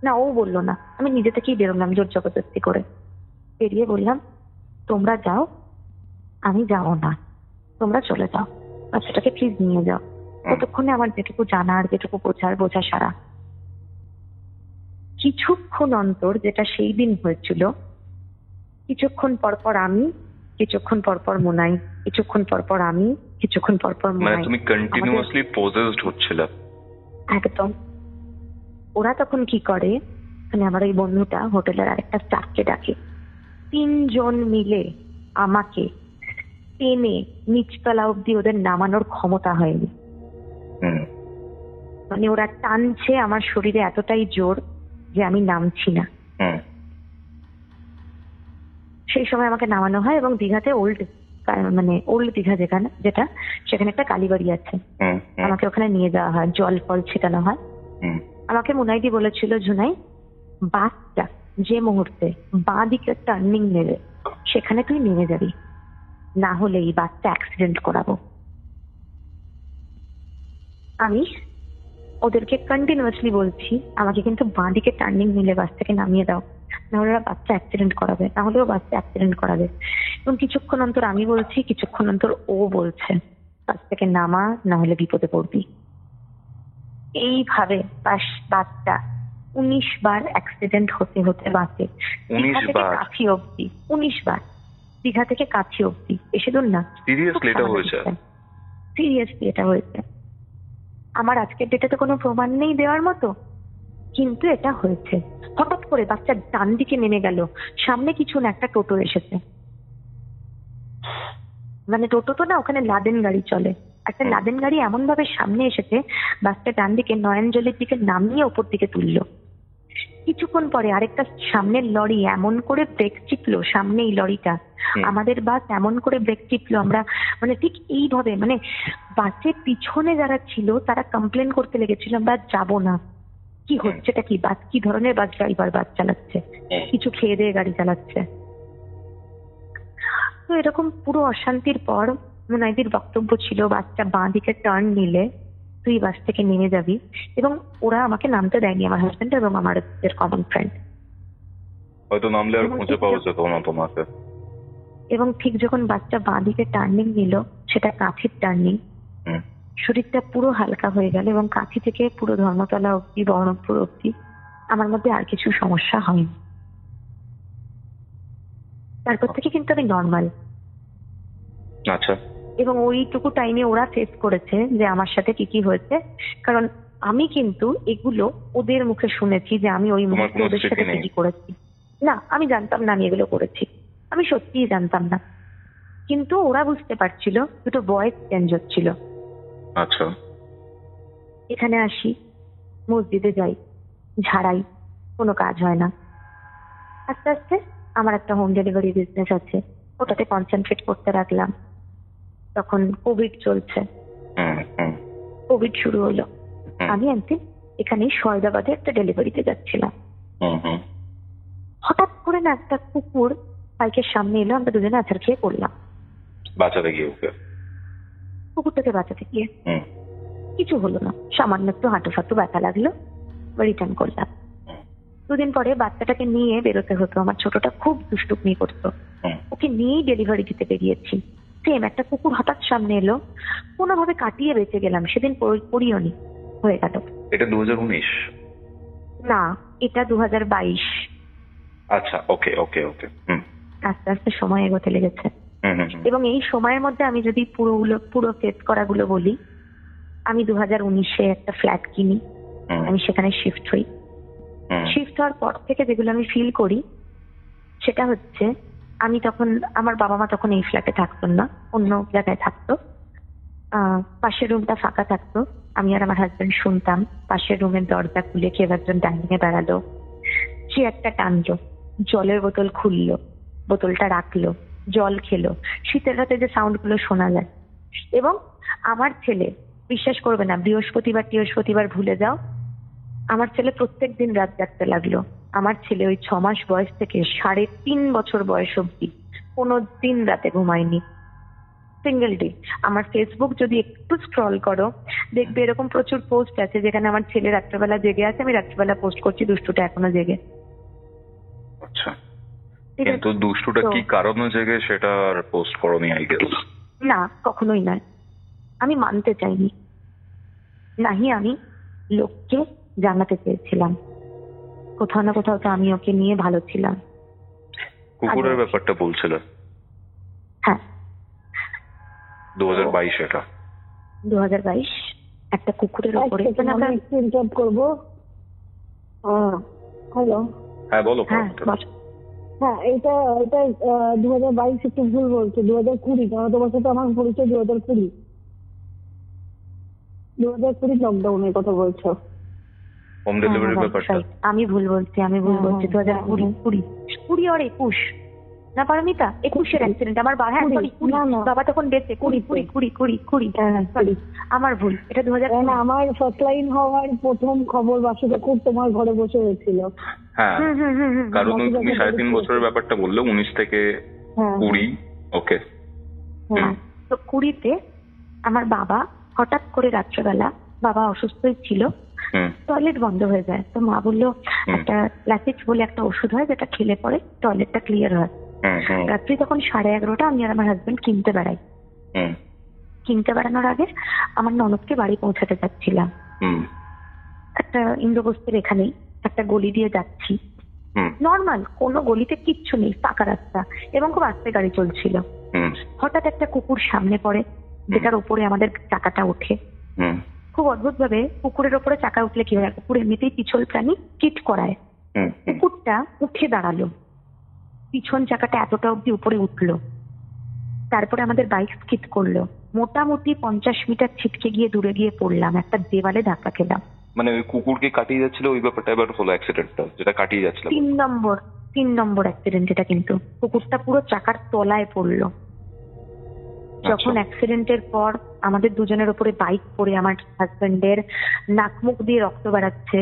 না, ও বললো না, আমি নিজে থেকেই বেরোলাম জোর জবরদস্তি করে। বেরিয়ে বললাম, তোমরা যাও, আমি যাবো না, তোমরা চলে যাও, বাচ্চাটাকে প্লিজ নিয়ে যাও। ততক্ষণে আমার যেটুকু জানার, যেটুকু বোঝা সারা। কিছুক্ষণ অন্তর, যেটা সেই দিন হয়েছিল, কিছুক্ষণ পরপর আমি, কিছুক্ষণ পরপর মুনাই, কিছুক্ষণ পরপর আমি, কিছুক্ষণ পরপর মানে মুনাই। তুমি কন্টিনিউয়াসলি পজেসড হচ্ছিল? একদম। ওরা তখন কি করে, মানে আমার ওই বন্ধুটা হোটেলের আরেকটা স্টাফকে ডাকে। 3 জন মিলে আমাকে টেনে নিচতলা অব্দি ওদের নামানোর ক্ষমতা হয়নি। মানে ওরা টানছে আমার শরীরে এতটাই জোর যে আমি নামছি না। সেই সময় আমাকে নামানো হয় এবং দীঘাতে ওল্ড দীঘা যেটা সেখানে একটা কালীবাড়ি আছে, আমাকে ওখানে নিয়ে যাওয়া হয়, জল ফল ছেটানো হয়। আমাকে মুনাইদি বলেছিল, জুনাই বাসটা যে মুহূর্তে বাঁ দিকে টার্নিং নেবে সেখানে তুই নেমে যাবি, না হলে এই বাসটা অ্যাক্সিডেন্ট করাবো। আমি ওদেরকে কন্টিনিউয়াসলি বলছি, আমাকে কিন্তু বাঁ দিকে টার্নিং নিলে বাস থেকে নামিয়ে দাও, নাহলে ওরা বাচ্চা অ্যাক্সিডেন্ট করাবে, নাহলে ও বাচ্চা অ্যাক্সিডেন্ট করাবে। এবং কিছুক্ষণ অন্তর আমি বলছি, কিছুক্ষণ অন্তর ও বলছে, বাস থেকে নামা, না হলে বিপদে পড়বি। এইভাবে বাসটা 19 বার অ্যাক্সিডেন্ট হতে হতে বাসে 19 বার কাছি অব্দি, 19 বার দীঘা থেকে কাছি অব্দি, বেশি দূর না। সিরিয়াসলি এটা হয়েছে? সিরিয়াসলি এটা হয়েছে। আমার আজকের ডেটে তো কোনো প্রমাণ নেই দেওয়ার মতো, কিন্তু এটা হয়েছে। হঠাৎ করে বাচ্চা ডান দিকে নেমে গেল, সামনে কিছু না, একটা টোটো এসেছে, মানে টোটো তো না, ওখানে লাদেন গাড়ি চলে, একটা লাদেন গাড়ি এমন ভাবে সামনে এসেছে, বাচ্চা ডান দিকে নয়নজলির দিকে নামিয়ে ওপর দিকে তুললো। কিছুক্ষণ পরে আরেকটা সামনের লরি এমন করে ব্রেক চিপলো, সামনে এই লরিটা, আমাদের বাস এমন করে ব্রেক চিপলো, আমরা মানে ঠিক এইভাবে, মানে বাসের পিছনে যারা ছিল তারা কমপ্লেন করতে লেগেছিল, আমরা যাবো না, কি হচ্ছেটা কি, বাস কি ধরনের বাস ড্রাইভার বাস চালাচ্ছে, কিছু খেয়ে দিয়ে গাড়ি চালাচ্ছে। তো এরকম পুরো অশান্তির পর মুনাইদির বক্তব্য ছিল, বাসটা বাঁ দিকে টার্ন নিলে তুই বাস থেকে নেমে যাবি। এবং ওরা আমাকে নামতে দেয়নি, আমার হাজবেন্ড এবং আমার কমন ফ্রেন্ড। হয়তো নামলে আর খুঁজে পাওয়া যেত না তোমাকে। এবং ঠিক যখন বাসটা বাঁ দিকে টার্নিং নিল, সেটা কাঁথির টার্নিং, শরীরটা পুরো হালকা হয়ে গেল এবং কাঁথি থেকে পুরো ধর্মতলা অব্দি, বহরমপুর অব্দি আমার মধ্যে আর কিছু সমস্যা হয়নি। তারপর থেকে কিন্তু আমি নর্মাল। আচ্ছা। এবং ওইটুকু টাইমে ওরা ফেস করেছে যে আমার সাথে কি কি হয়েছে, কারণ আমি কিন্তু এগুলো ওদের মুখে শুনেছি যে আমি ওই মুহূর্তে ওদের সাথে কি করেছি। না, আমি জানতাম না আমি এগুলো করেছি, আমি সত্যিই জানতাম না, কিন্তু ওরা বুঝতে পারছিল, দুটো ভয়েস চেঞ্জ হচ্ছিল। আচ্ছা। এখানে আসি, মসজিদে যাই, ঝাড়াই, কোনো কাজ হয় না। আস্তে আস্তে আমার একটা হোম ডেলিভারি বিজনেস আছে, ওটাতে কনসেন্ট্রেট করতে রাখলাম। তখন কোভিড চলছে, কোভিড শুরু হলো, আমি একদিন এখানে সয়দাবাদে একটা ডেলিভারিতে যাচ্ছিলাম। হঠাৎ করে না একটা কুকুর বাইকের সামনে এলো, আমরা দুজনে আছাড় খেয়ে পড়লাম। বাঁচাতে গিয়ে? কুকুরটাকে বাঁচাতে গিয়ে কিছু হলো না, সামান্য একটু হাঁটু ফাটু ব্যথা লাগলো, রিটার্ন করলাম। 2 দিন পরে বাচ্চাটাকে নিয়ে বেরোতে হতো, আমার ছোটটা খুব দুষ্টুমি করতো, ওকে নিয়েই ডেলিভারি দিতে বেরিয়েছি। সেম একটা কুকুর হঠাৎ সামনে এলো, কোনোভাবে কাটিয়ে বেঁচে গেলাম, সেদিন পড়িওনি, হয়ে গেল। এটা 2019? না, এটা 2022। আচ্ছা, ওকে ওকে ওকে। আস্তে আস্তে সময় এগোতে লেগেছে। এবং এই সময়ের মধ্যে আমি যদি পুরো ফেস করাগুলো বলি, আমি 2019-এ একটা ফ্ল্যাট কিনি, আমি সেখানে শিফট হই। শিফট হওয়ার পর থেকে যেগুলো আমি ফিল করি সেটা হচ্ছে, আমি তখন, আমার বাবা মা তখন এই ফ্ল্যাটে থাকতো না, অন্য জায়গায় থাকতো। পাশের রুমটা ফাঁকা থাকতো, আমি আর আমার হাজবেন্ড শুনতাম পাশের রুমের দরজা খুলে কেউ একজন ডাইনিং এ দাঁড়ালো, সে একটা টানলো, জলের বোতল খুললো, বোতলটা রাখলো, জল খেলো, শীতের রাতে যে সাউন্ড গুলো শোনা যায়। এবং আমার ছেলে, বিশ্বাস করবে না, বৃহস্পতিবার ভুলে যাও, আমার ছেলে প্রত্যেক দিন রাত জাগতে লাগলো। আমার ছেলে ওই 6 মাস বয়স থেকে 3.5 বছর বয়স অব্দি কোনো দিন রাতে ঘুমায়নি, সিঙ্গেল ডে। আমার ফেসবুক যদি একটু স্ক্রল করো, দেখবে এরকম প্রচুর পোস্ট আছে যেখানে আমার ছেলে রাত্রেবেলা জেগে আছে, আমি রাত্রেবেলা পোস্ট করছি দুষ্টুটা এখনো জেগে। আচ্ছা, কিন্তু দুষ্টুটা কি কারণে জেগে সেটা আর পোস্ট করোনি আই গেস? না, কখনোই নয়, আমি মানতে চাইনি, নাহি আমি লোককে জানাতে চেয়েছিলাম। কোথাও না কোথাও তো আমি ওকে নিয়ে ভালো ছিলাম। কুকুরের ব্যাপারটা বলছিল? হ্যাঁ, 2022 এটা 2022 একটা কুকুরের উপরে। ইন্টারাপ্ট করবো। হ্যালো, হ্যাঁ বলো। হ্যাঁ, এটা 2022 একটু ভুল বলছে, 2020। কারণ তোমার সাথে আমার পরিচয় 2020 লকডাউনের কথা বলছো। হোম ডেলিভারির ব্যাপারটা আমি ভুল বলছি 2020 আর 21 না পারমিতা, 21-এর অ্যাক্সিডেন্ট আমার বাবা তখন বেঁচে 20 আমার ভুল, এটা 2000। আমার ফার্স্ট লাইন হওয়ার প্রথম খবর বাসুদা খুব তোমার ঘরে বসে হয়েছিল। হ্যাঁ, কারণ তুমি 3.5 বছরের ব্যাপারটা বললে, 19 থেকে 20। ওকে, তো 20-তে আমার বাবা হঠাৎ করে রাত্রেবেলা, বাবা অসুস্থই ছিল, টয়লেট বন্ধ হয়ে যায়। তো মা বললো একটা ল্যাসিক্স বলে একটা ওষুধ হয় যেটা খেলে পরে টয়লেটটা ক্লিয়ার হয়। রাত্রি তখন 11:30, আমি আর আমার হাজবেন্ড কিনতে বেড়াই। কিনতে বেড়ানোর আগে আমার ননদকে বাড়ি পৌঁছাতে যাচ্ছিলাম। একটা ইন্দ্রপ্রস্থের এখানেই একটা গলি দিয়ে যাচ্ছি, নর্মাল কোনো গলিতে কিচ্ছু নেই, পাকা রাস্তা এবং খুব আস্তে গাড়ি চলছিল। হঠাৎ একটা কুকুর সামনে পড়ে, যেটার উপরে আমাদের চাকাটা ওঠে। খুব অদ্ভুত ভাবে কুকুরের ওপরে চাকা উঠলে কি হয়, কুকুর এমনিতেই পিছল প্রাণী, কিট করায়। কুকুরটা উঠে দাঁড়ালো, পিছন চাকাটা এতটা অব্দি উপরে উঠলো, তারপরে আমাদের বাইক স্কিড করলো, মোটামুটি 50 মিটার ছিটকে গিয়ে দূরে গিয়ে পড়লাম, একটা দেওয়ালে ধাক্কা খেলাম। মানে ওই কুকুরকে কাটিয়ে যাচ্ছিল ওই ব্যাপারটা এবার হলো অ্যাক্সিডেন্টটা, যেটা কাটিয়ে যাচ্ছিল 3 নম্বর অ্যাক্সিডেন্ট এটা। কিন্তু কুকুরটা পুরো চাকার তলায় পড়লো। যখন অ্যাক্সিডেন্টের পর আমাদের দুজনের উপরে বাইক পড়ে আমার হাজবেন্ডের নাক মুখ দিয়ে রক্ত বেরাচ্ছে,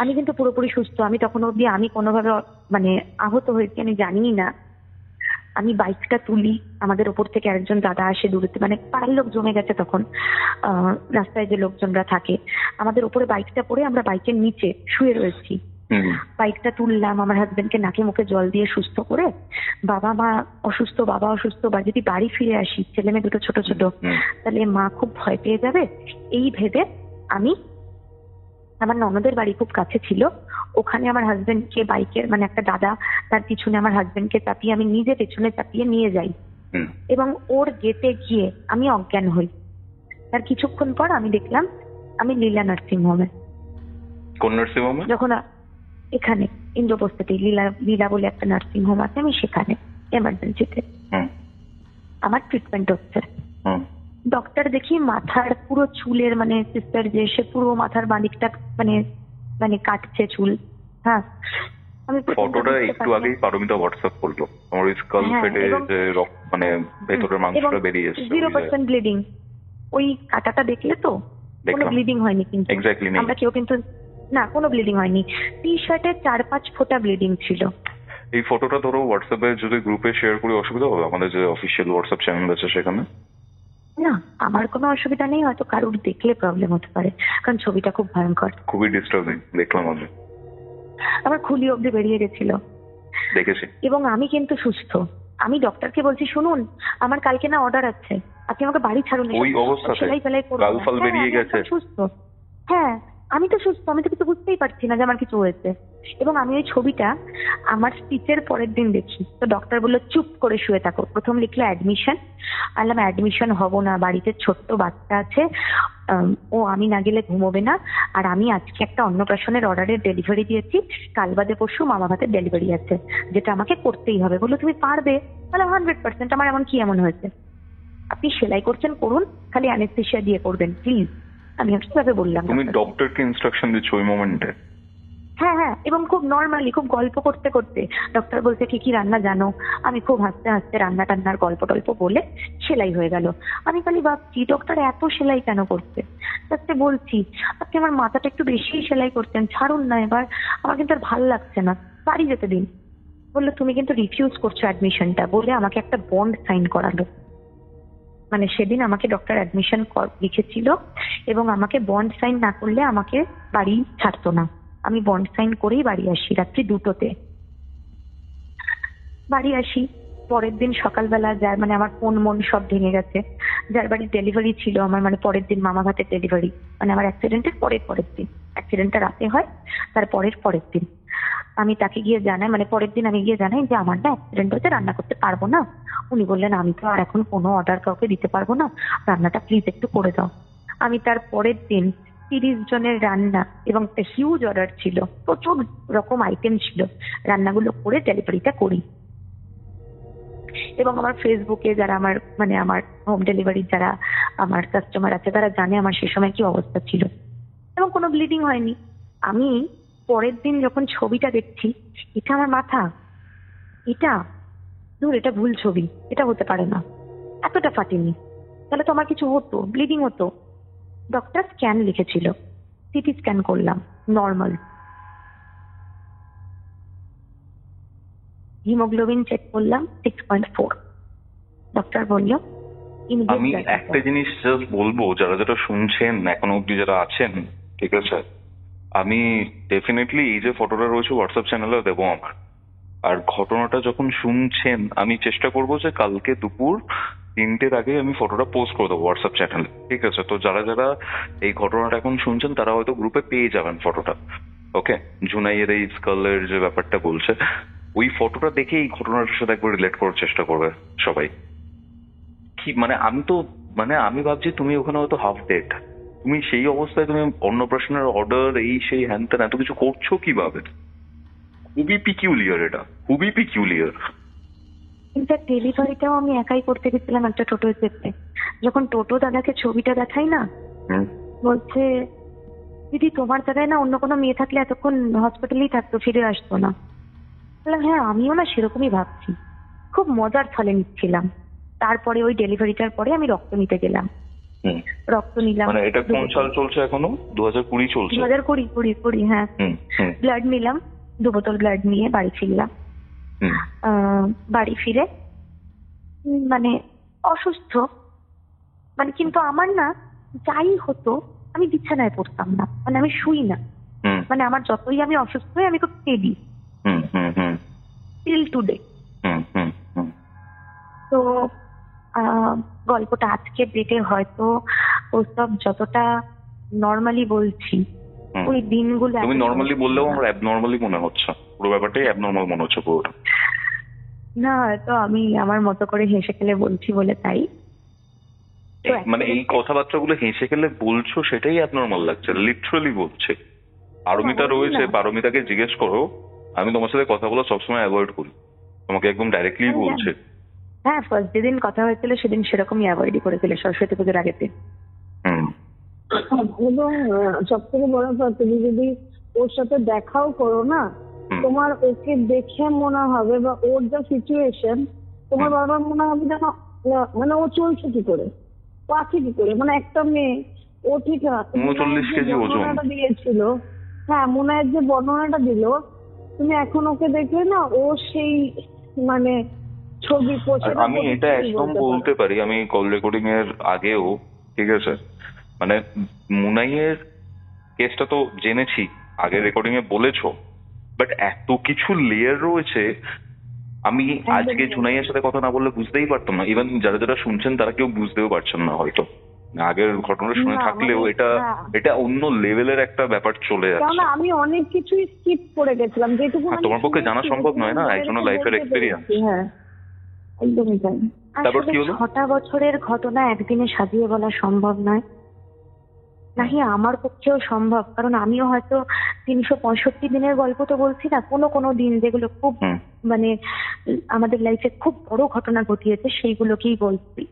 আমি কিন্তু পুরোপুরি সুস্থ। আমি তখন অব্দি আমি কোনোভাবে মানে আহত হয়েছি আমি জানি না। আমি বাইকটা তুলি, আমাদের ওপর থেকে আরেকজন দাদা আসে দূরত্বে, মানে পাড়ার লোক জমে গেছে তখন, রাস্তায় যে লোকজনরা থাকে, আমাদের উপরে বাইকটা পড়ে আমরা বাইকের নিচে শুয়ে রয়েছি। বাইকটা তুললাম, আমার হাজবেন্ডকে নাকে মুখে জল দিয়ে সুস্থ করে, বাবা অসুস্থ, বা যদি বাড়ি ফিরে আসি, ছেলে মেয়ে দুটো ছোট ছোট, তাহলে মা খুব ভয় পেয়ে যাবে, এই ভেবে আমি, আমার ননদের বাড়ি খুব কাছে ছিল, ওখানে আমার হাজবেন্ডকে বাইকের, মানে একটা দাদা তার পিছনে আমার হাজবেন্ডকে চাপিয়ে আমি নিজে পেছনে চাপিয়ে নিয়ে যাই এবং ওর গেটে গিয়ে আমি অজ্ঞান হই। তার কিছুক্ষণ পর আমি দেখলাম আমি লীলা নার্সিং হোমে। কোন নার্সিং হোমে? যখন এখানে ইন্দ্রপ্রস্থতে লীলা বলে একটা নার্সিং হোম আছে, আমি সেখানে এমার্জেন্সিতে আমার ট্রিটমেন্ট হচ্ছে। ডক্টর দেখি মাথার পুরো চুলের, মানে সিস্টার যে সে পুরো মাথার বাঁদিকটা মানে মানে কাটছে চুল। হ্যাঁ, আমি ফটোটা একটু আগেই পারমিতা হোয়াটসঅ্যাপ করলো, আমার স্কাল ফেটে যে মানে ভেতরের মাংসটা বেরিয়ে এসেছে, 0% ব্লিডিং। ওই কাটাটা দেখলে তো কোনো ব্লিডিং হয়নি, কিন্তু আমরা কেউ কিন্তু না, কোনো ব্লিডিং হয়নি। টি শার্টে 4-5 ফোঁটা ব্লিডিং ছিল। এই ফটোটা ধরো হোয়াটসঅ্যাপে যদি গ্রুপে শেয়ার করি অসুবিধা হবে? আমাদের যে অফিসিয়াল হোয়াটসঅ্যাপ চ্যানেল আছে সেখানে? না, আমার কোনো অসুবিধা নেই, হয়তো কারোর দেখলে প্রবলেম হতে পারে, কারণ ছবিটা খুব ভয়ঙ্কর, খুবই ডিস্টার্বিং। দেখলাম আমি, আমার খুলি অব্দি বেরিয়ে গেছিল, দেখেছি। এবং আমি কিন্তু সুস্থ। আমি ডক্টরকে বলছি, শুনুন আমার কালকে না অর্ডার আছে, আপনি আমাকে বাড়ি ছাড়ুন। ওই অবস্থাতে গালফাল বেরিয়ে গেছে? সুস্থ, হ্যাঁ আমি তো সুস্থ, আমি তো কিছু বুঝতেই পারছি না যে আমার কিছু হয়েছে। এবং আমি ওই ছবিটা আমার স্পিচের পরের দিন দেখি, তো ডক্টর বললো চুপ করে শুয়ে থাকো। প্রথম লিখলো অ্যাডমিশন, আনলাম অ্যাডমিশন হব না, বাড়িতে ছোট্ট বাচ্চা আছে, ও আমি না গেলে ঘুমোবে না, আর আমি আজকে একটা অন্নপ্রাশনের অর্ডারের ডেলিভারি দিয়েছি, কাল বাদে পরশু মামা ভাতের ডেলিভারি আছে, যেটা আমাকে করতেই হবে। বললো তুমি পারবে? তাহলে 100%, আমার এমন কি এমন হয়েছে, আপনি সেলাই করছেন করুন, খালি অ্যানেস্থেশিয়া দিয়ে করবেন প্লিজ। আমি কিভাবে বললাম, তুমি ডক্টরকে ইনস্ট্রাকশন দিচ্ছ ওই মোমেন্টে? হ্যাঁ হ্যাঁ, এবং খুব নর্মালি, খুব গল্প করতে করতে ডক্টর বলছে কি কি রান্না জানো, আমি খুব হাসতে হাসতে রান্না টান্নার গল্প টল্প বলে সেলাই হয়ে গেল। আমি খালি ভাবছি ডক্টর এত সেলাই কেন করছে, তাতে বলছি আজকে আমার মাথাটা একটু বেশি সেলাই করছেন, ছাড়ুন না এবার, আমার কিন্তু আর ভালো লাগছে না, বাড়ি যেতে দিন। বললো তুমি কিন্তু রিফিউজ করছো অ্যাডমিশনটা, বলে আমাকে একটা বন্ড সাইন করালো। মানে সেদিন আমাকে ডক্টর অ্যাডমিশন লিখেছিল এবং আমাকে বন্ড সাইন না করলে আমাকে বাড়ি ছাড়তো না। আমি বন্ড সাইন করেই বাড়ি আসি রাত্রি 2টোতে। বাড়ি আসি পরের দিন সকালবেলা, যার মানে আমার ফোন মন সব ভেঙে গেছে, যার বাড়ির ডেলিভারি ছিল আমার, মানে পরের দিন মামা ভাতের ডেলিভারি, মানে আমার অ্যাক্সিডেন্টের পরের দিন, অ্যাক্সিডেন্টটা রাতে হয়, তার পরের দিন আমি তাকে গিয়ে জানাই, মানে পরের দিন আমি গিয়ে জানাই যে আমার না অ্যাক্সিডেন্ট হয়েছে, রান্না করতে পারবো না। উনি বললেন আমি তো আর এখন কোনো অর্ডার কাউকে দিতে পারবো না, রান্নাটা প্লিজ একটু করে দাও। আমি তার পরের দিন 30 জনের রান্না এবং একটা হিউজ অর্ডার ছিল, প্রচুর রকম আইটেম ছিল, রান্নাগুলো করে ডেলিভারিটা করি। এবং আমার ফেসবুকে যারা আমার মানে আমার হোম ডেলিভারির যারা আমার কাস্টমার আছে তারা জানে আমার সে সময় কি অবস্থা ছিল, এবং কোনো ব্লিডিং হয়নি। আমি পরের দিন যখন ছবিটা দেখছি, এটা আমার মাথা, এটা এটা ভুল ছবি, এটা হতে পারে না, এতটা ফাটেনি, তাহলে তো আমার কিছু হতো, ব্লিডিং হতো। ডক্টর স্ক্যান লিখেছিল, সিটি স্ক্যান করলাম, নর্মাল। হিমোগ্লোবিন চেক করলাম 6.4। ডক্টর বলল আমি একটা জিনিস জাস্ট বলবো, যারা যারা শুনছেন এখনো অব্দি যারা আছেন, ঠিক আছে, আমি ডেফিনেটলি এই যে ফটোটা রয়েছে হোয়াটসঅ্যাপ চ্যানেলে দেবো আমার। আর ঘটনাটা যখন শুনছেন আমি চেষ্টা করবো যে কালকে দুপুর 3টের আগে আমি ফটোটা পোস্ট করে দেবো হোয়াটসঅ্যাপ চ্যানেলে, ঠিক আছে? তো যারা যারা এই ঘটনাটা এখন শুনছেন তারা হয়তো গ্রুপে পেয়ে যাবেন ফটোটা। ওকে, জুনাইয়ের এই স্কালের যে ব্যাপারটা বলছে, ওই ফটোটা দেখে এই ঘটনাটার সাথে একবার রিলেট করার চেষ্টা করবে সবাই। কি মানে আমি ভাবছি তুমি ওখানে হয়তো হাফ ডেড, তুমি সেই অবস্থায় তুমি অন্নপ্রাশনের অর্ডার এই সেই হ্যান ত্যান এত কিছু করছো কিভাবে? খুবই পিকিউলিয়ার, এটা খুবই পিকিউলিয়ার। ইনফ্যাক্ট ডেলিভারিটাও আমি একাই করতে গেছিলাম একটা টোটো চেপে। যখন টোটো দাদাকে ছবিটা দেখাই না, বলছে দিদি তোমার জায়গায় না অন্য কোনো মেয়ে থাকলে এতক্ষণ হসপিটালেই থাকতো, ফিরে আসতো না। বললাম হ্যাঁ আমিও না সেরকমই ভাবছি, খুব মজার ছলে নিচ্ছিলাম। তারপরে ওই ডেলিভারিটার পরে আমি রক্ত নিতে গেলাম, রক্ত নিলাম। মানে এটা কোন সাল চলছে এখনো? 2020 চলছে? 2020 হ্যাঁ। ব্লাড নিলাম, 2 বোতল ব্লাড নিয়ে বাড়ি ফিরলাম। বাড়ি ফিরে মানে অসুস্থ, মানে কিন্তু আমার না যাই হতো আমি বিছানায় পড়তাম না, মানে আমি শুই না, মানে আমার যতই আমি অসুস্থ হই আমি খুব স্টেডি টিল টুডে। তো গল্পটা আজকে ডেটে হয়তো ওসব যতটা নর্মালি বলছি, ওই দিনগুলো তুমি নর্মালি বললেও আমার অ্যাবনর্মালি মনে হচ্ছে, পুরো ব্যাপারটাই অ্যাবনর্মাল মনে হচ্ছে পুরোটা। না হয়তো আমি আমার মতো করে হেসে খেলে বলছি বলে তাই। মানে এই কথাবার্তাগুলো হেসে খেলে বলছো সেটাই অ্যাবনর্মাল লাগছে, লিটারালি বলছে। পারমিতা রয়েছে, পারমিতাকে জিজ্ঞেস করো, আমি তোমার সাথে কথা বলা সবসময় অ্যাভয়েড করি, তোমাকে একদম ডাইরেক্টলি বলছে। হ্যাঁ ফার্স্ট যেদিন কথা হয়েছিল সেদিন সেরকমই অ্যাভয়েডই করেছিল, সরস্বতী পুজোর আগের দিন। এবং সব থেকে বড় কথা, তুমি যদি ওর সাথে দেখাও করো না, তোমার ওকে দেখে মনে হবে বা ওর যা সিচুয়েশন, তোমার বারবার মনে হবে যেন মানে ও চলছে কি করে, পাখি কি করে, মানে একটা মেয়ে। ও ঠিক 39 কেজি ওজন দিয়েছিল, হ্যাঁ মুনায়ের যে বর্ণনাটা দিল, তুমি এখন ওকে দেখলে না ও সেই মানে ছবি পোস্ট। আমি এটা একদম বলতে পারি, আমি কল রেকর্ডিং এর আগেও, ঠিক আছে, মানে মুনাইয়ের কেসটা তো জেনেছি, আগে রেকর্ডিং এ বলেছো, বাট এত কিছু লেয়ার রয়েছে আমি আজকে জুনাইয়ের সাথে কথা না বললে বুঝতেই পারতাম না। ইভেন যারা যারা শুনছেন তারা কেউ বুঝতেও পারছেন না হয়তো, আগের ঘটনা শুনে না, থাকলেও মানে, এটা হ্যাঁ। এটা অন্য লেভেলের একটা ব্যাপার চলে কারণ যাচ্ছে। আমি অনেক কিছুই স্কিপ করে গেছিলাম যেটুকু হ্যাঁ, আমি তোমার পক্ষে জানা শুনেছি, সম্ভব নয় না, যেটুকু একজনের বলতে লাইফের এক্সপিরিয়েন্স। পেরেছি, হ্যাঁ একদমই তাই। তারপর আসলে কি হলো? 6টা বছরের ঘটনা একদিনে সাজিয়ে বলা সম্ভব নয়, নাহি আমার পক্ষেও সম্ভব, কারণ আমিও হয়তো 365 দিনের গল্প তো বলছি না, কোনো কোনো দিন যেগুলো খুব হুম। মানে আমাদের লাইফে খুব বড় ঘটনা ঘটিয়েছে সেইগুলোকেই বলছি।